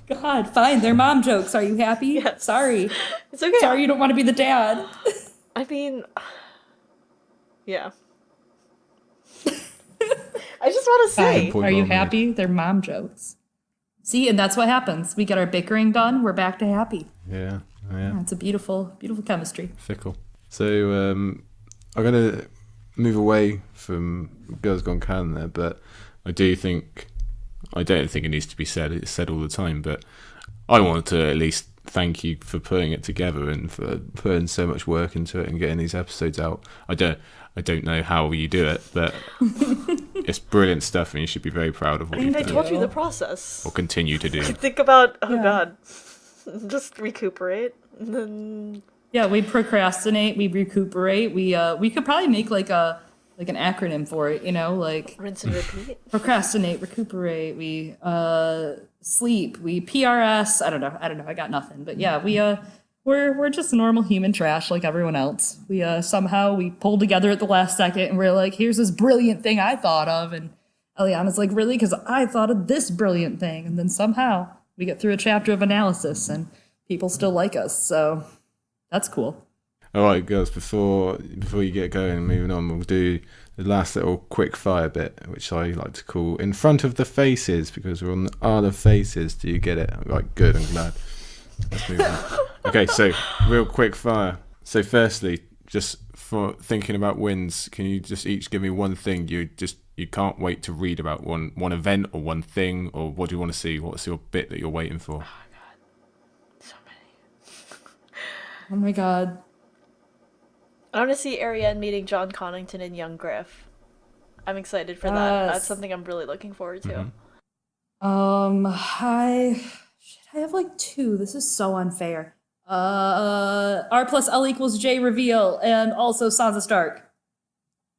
Speaker 2: God, fine. They're mom jokes. Are you happy?
Speaker 3: Yes.
Speaker 2: Sorry.
Speaker 3: It's okay.
Speaker 2: Sorry you don't want to be the dad.
Speaker 3: I mean, yeah. I just want to say,
Speaker 1: Point
Speaker 2: Are you
Speaker 1: well made.
Speaker 2: happy? They're mom jokes. See, and that's what happens. We get our bickering done. We're back to happy.
Speaker 1: Yeah.
Speaker 2: It's a beautiful, beautiful chemistry.
Speaker 1: Fickle. So I'm gonna move away from Girls Gone Canon there, but I don't think it needs to be said. It's said all the time, but I wanted to at least thank you for putting it together and for putting so much work into it and getting these episodes out. I don't know how you do it, but it's brilliant stuff, and you should be very proud of what
Speaker 3: I
Speaker 1: you've
Speaker 3: mean, I
Speaker 1: done
Speaker 3: told you the process.
Speaker 1: or continue to do.
Speaker 3: Think about,
Speaker 2: Yeah.
Speaker 3: God, just recuperate, and then
Speaker 2: Yeah, we procrastinate, we recuperate. We could probably make like an acronym for it, you know, like
Speaker 3: rinse and repeat.
Speaker 2: procrastinate, recuperate, we sleep, we PRS. I don't know. I got nothing. But yeah, we're just normal human trash like everyone else. We somehow we pulled together at the last second and we're like, here's this brilliant thing I thought of, and Eliana's like, really? Because I thought of this brilliant thing, and then somehow we get through a chapter of analysis and people still like us. So that's cool.
Speaker 1: All right, girls. Before you get going and moving on, we'll do the last little quick fire bit, which I like to call "In Front of the Faces," because we're on the Are the Faces. Do you get it? Right, good. I'm glad. Let's move on. Okay, so real quick fire. So firstly, just for thinking about wins, can you just each give me one thing you can't wait to read about, one event or one thing, or what do you want to see? What's your bit that you're waiting for?
Speaker 3: So many.
Speaker 2: Oh my god.
Speaker 3: I want to see Ariane meeting John Connington and young Griff. I'm excited for that.
Speaker 2: Yes.
Speaker 3: That's something I'm really looking forward to.
Speaker 1: Mm-hmm.
Speaker 2: I have like 2. This is so unfair. R plus L equals J reveal, and also Sansa Stark.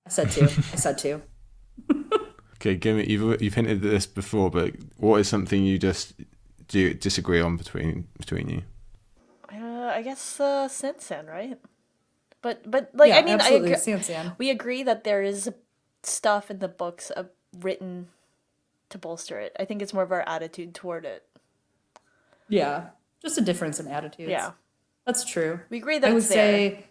Speaker 2: I said 2.
Speaker 1: Okay, give me. You've hinted at this before, but what is something you just do disagree on between you?
Speaker 3: I guess Sin, right? But like,
Speaker 2: Yeah,
Speaker 3: I mean,
Speaker 2: absolutely. Sansan.
Speaker 3: we agree that there is stuff in the books written to bolster it. I think it's more of our attitude toward it.
Speaker 2: Yeah, just a difference in attitudes.
Speaker 3: Yeah.
Speaker 2: That's true.
Speaker 3: We agree that
Speaker 2: I would
Speaker 3: it's there.
Speaker 2: say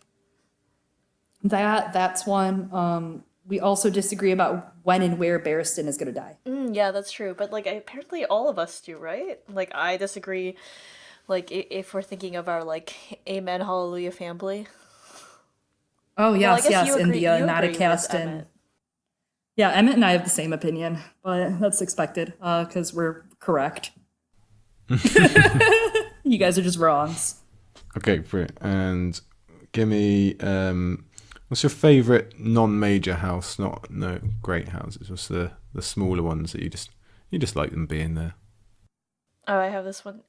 Speaker 2: that's one. We also disagree about when and where Barristan is going to die.
Speaker 3: Yeah, that's true. But like, apparently all of us do, right? Like, I disagree. Like, if we're thinking of our like Amen Hallelujah family.
Speaker 2: Oh
Speaker 3: Well, I
Speaker 2: yes,
Speaker 3: guess
Speaker 2: yes,
Speaker 3: you
Speaker 2: in
Speaker 3: agree-
Speaker 2: the
Speaker 3: you agree
Speaker 2: Not-A-Cast
Speaker 3: with
Speaker 2: and
Speaker 3: Emmett.
Speaker 2: yeah, Emmett and I have the same opinion, but that's expected because we're correct. You guys are just wrongs.
Speaker 1: Okay, brilliant. And give me what's your favourite non-major house? No great houses. What's the smaller ones that you just like them being there?
Speaker 3: Oh, I have this one.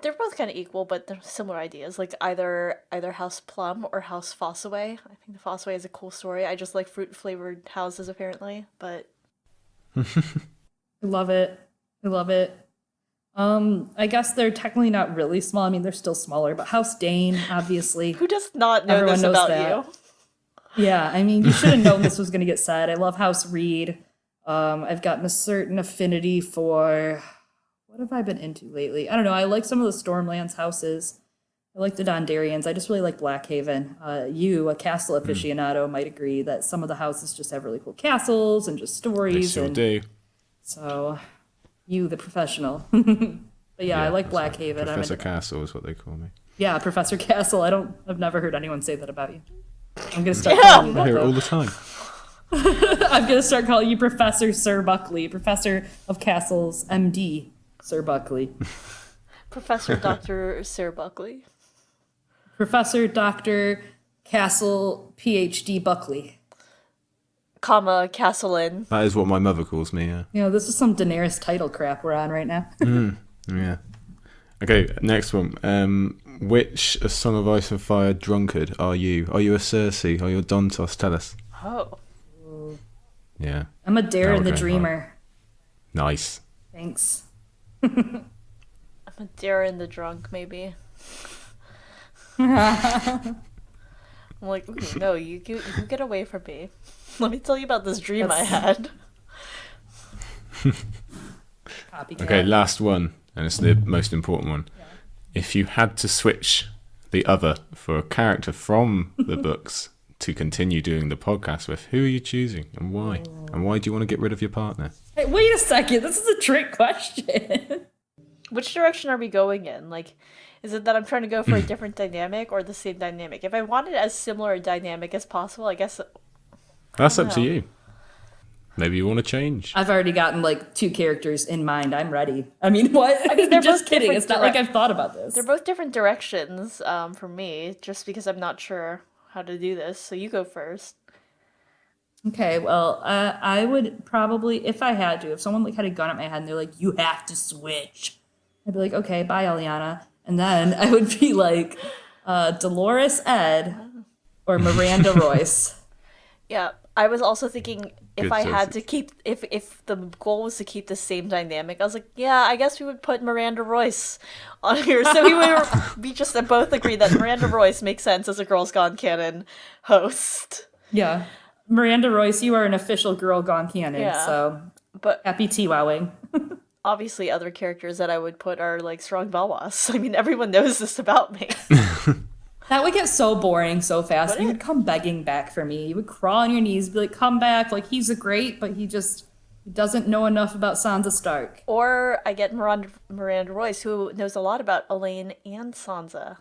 Speaker 3: They're both kind of equal, but they're similar ideas. Like either House Plum or House Fossaway. I think the Fossaway is a cool story. I just like fruit flavored houses apparently, but
Speaker 2: I love it. I guess they're technically not really small. I mean, they're still smaller, but House Dane, obviously.
Speaker 3: who does not know
Speaker 2: Everyone
Speaker 3: this
Speaker 2: knows
Speaker 3: about
Speaker 2: that.
Speaker 3: you?
Speaker 2: Yeah, I mean, you should have known this was going to get said. I love House Reed. I've gotten a certain affinity for... What have I been into lately? I don't know. I like some of the Stormlands houses. I like the Dondarians. I just really like Blackhaven. You, a castle aficionado, might agree that some of the houses just have really cool castles and just
Speaker 1: They
Speaker 2: stories.
Speaker 1: still
Speaker 2: And
Speaker 1: do.
Speaker 2: so, you, the professional. But yeah, I like
Speaker 1: that's right.
Speaker 2: Blackhaven.
Speaker 1: Professor Castle is what they call me.
Speaker 2: Yeah, Professor Castle. I've never heard anyone say that about you. I'm gonna start calling you
Speaker 1: I
Speaker 2: that
Speaker 1: hear it all
Speaker 2: though.
Speaker 1: the time.
Speaker 2: I'm gonna start calling you Professor Sir Buckley, Professor of Castles, MD Sir Buckley,
Speaker 3: Professor Dr. Sir Buckley.
Speaker 2: Professor Doctor Castle, PhD Buckley.
Speaker 3: Comma, Castlein.
Speaker 1: That is what my mother calls me, yeah.
Speaker 2: You know, this is some Daenerys title crap we're on right now.
Speaker 1: Yeah. Okay, next one. Which A Song of Ice and Fire drunkard are you? Are you a Cersei? Are you a Dontos? Tell us.
Speaker 3: Oh.
Speaker 1: Yeah.
Speaker 2: I'm a
Speaker 1: Now
Speaker 2: Darren
Speaker 1: we're
Speaker 2: the
Speaker 1: going
Speaker 2: Dreamer.
Speaker 1: Nice.
Speaker 2: Thanks.
Speaker 3: I'm a Darren the drunk, maybe. I'm like, ooh, no, you get away from me. Let me tell you about this dream I had.
Speaker 2: Copycat.
Speaker 1: Okay, last one, and it's the most important one. If you had to switch the other for a character from the books to continue doing the podcast with, who are you choosing and why? And why do you want to get rid of your partner?
Speaker 2: Hey, wait a second. This is a trick question.
Speaker 3: Which direction are we going in? Like, is it that I'm trying to go for a different dynamic or the same dynamic? If I wanted as similar a dynamic as possible, I guess.
Speaker 1: That's up to
Speaker 3: know.
Speaker 1: you. Maybe you want to change.
Speaker 2: I've already gotten like 2 characters in mind. I'm ready. I mean, what?
Speaker 3: I mean, they're
Speaker 2: just
Speaker 3: both
Speaker 2: kidding.
Speaker 3: different
Speaker 2: It's not like I've thought about this.
Speaker 3: They're both different directions for me, just because I'm not sure how to do this. So you go first.
Speaker 2: Okay, well, I would probably, if I had to, if someone like had a gun at my head and they're like, "You have to switch," I'd be like, "Okay, bye, Eliana," and then I would be like, Dolores Ed or Miranda Royce.
Speaker 3: Yeah, I was also thinking if
Speaker 1: Good
Speaker 3: I had
Speaker 1: choices.
Speaker 3: to keep if the goal was to keep the same dynamic, I was like, yeah, I guess we would put Miranda Royce on here. So we would we just both agree that Miranda Royce makes sense as a Girls Gone Canon host.
Speaker 2: Yeah, Miranda Royce, you are an official Girl Gone Canon.
Speaker 3: Yeah.
Speaker 2: So
Speaker 3: But
Speaker 2: happy T-wowing.
Speaker 3: obviously other characters that I would put are like strong Belwas. I mean, everyone knows this about me.
Speaker 2: That would get so boring so fast.
Speaker 3: Would
Speaker 2: You
Speaker 3: it?
Speaker 2: would come begging back for me. You would crawl on your knees, be like, "Come back!" Like he's a great, but he doesn't know enough about Sansa Stark.
Speaker 3: Or I get Miranda Royce, who knows a lot about Elaine and Sansa.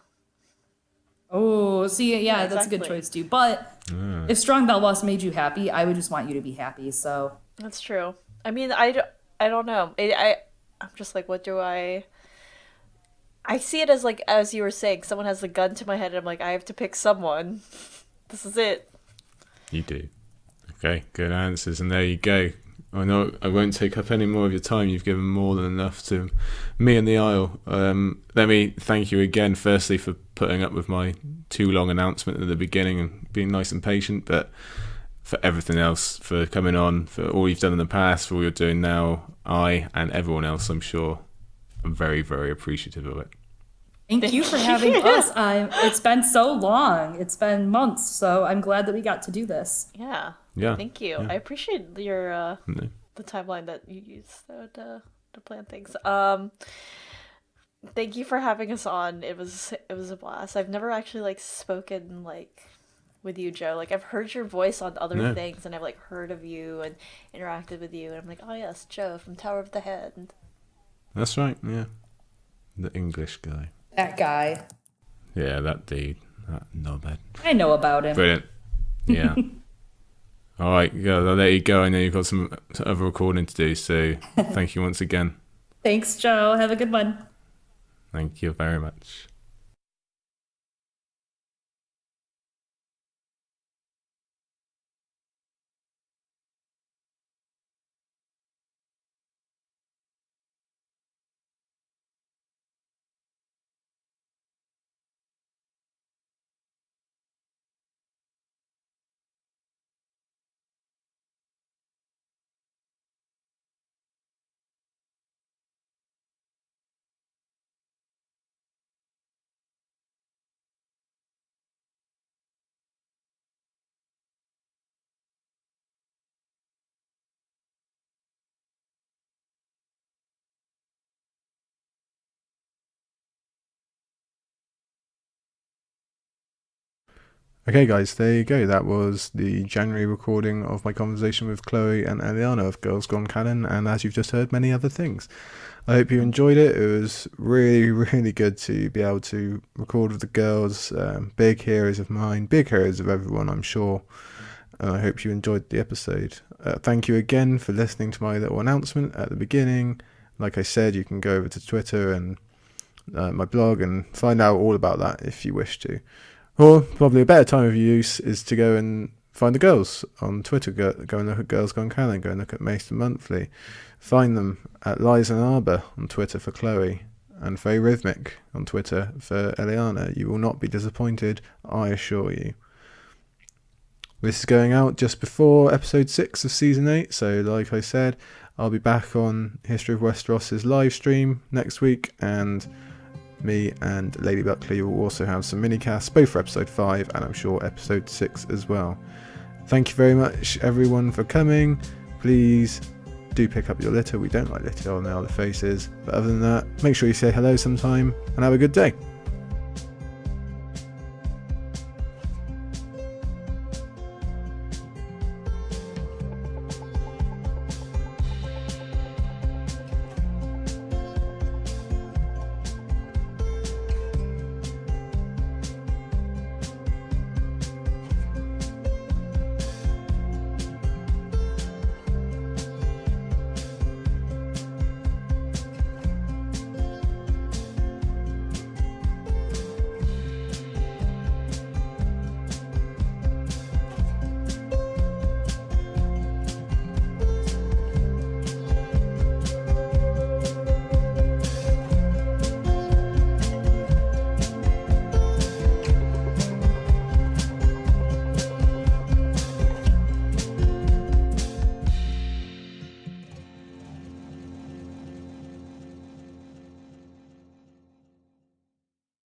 Speaker 2: Oh, see, yeah, that's a good
Speaker 3: exactly.
Speaker 2: choice too. But if Strong Belwas made you happy, I would just want you to be happy. So
Speaker 3: That's true. I mean, I don't know. I'm just like, what do I see it as like, as you were saying, someone has a gun to my head and I'm like, I have to pick someone. This is it.
Speaker 1: You do. Okay, good answers. And there you go. I know I won't take up any more of your time. You've given more than enough to me and the Isle. Let me thank you again, firstly, for putting up with my too long announcement at the beginning and being nice and patient, but for everything else, for coming on, for all you've done in the past, for all you're doing now. I and everyone else, I'm sure, I'm very, very appreciative of it.
Speaker 2: thank you for having us. It's been so long. It's been months. So I'm glad that we got to do this.
Speaker 3: Yeah.
Speaker 1: Yeah.
Speaker 3: Thank you.
Speaker 1: Yeah.
Speaker 3: I appreciate your
Speaker 1: No.
Speaker 3: the timeline that you used to plan things. Thank you for having us on. It was a blast. I've never actually like spoken like with you, Joe. Like I've heard your voice on other
Speaker 1: No.
Speaker 3: things, and I've like heard of you and interacted with you, and I'm like, oh yes, Joe from Tower of the Head.
Speaker 1: That's right, yeah. The English guy.
Speaker 2: That guy.
Speaker 1: Yeah, that dude. That knobhead.
Speaker 2: I know about him.
Speaker 1: Brilliant. Yeah. All right, yeah, I'll let you go. I know you've got some other recording to do, so thank you once again.
Speaker 2: Thanks, Joe. Have a good one.
Speaker 1: Thank you very much. Okay guys, there you go. That was the January recording of my conversation with Chloe and Eliana of Girls Gone Canon, and as you've just heard, many other things. I hope you enjoyed it. It was really, really good to be able to record with the girls, big heroes of mine, big heroes of everyone, I'm sure. I hope you enjoyed the episode. Thank you again for listening to my little announcement at the beginning. Like I said, you can go over to Twitter and my blog and find out all about that if you wish to. Or probably a better time of use is to go and find the girls on Twitter. Go and look at Girls Gone Canon. Go and look at Maester Monthly. Find them at Lies and Arbor on Twitter for Chloe, and Very Rhythmic on Twitter for Eliana. You will not be disappointed, I assure you. This is going out just before episode 6 of season 8, so like I said, I'll be back on History of Westeros's live stream next week, and me and Lady Buckley will also have some mini-casts, both for episode 5 and I'm sure episode 6 as well. Thank you very much everyone for coming. Please do pick up your litter. We don't like litter on our faces, but other than that, make sure you say hello sometime and have a good day.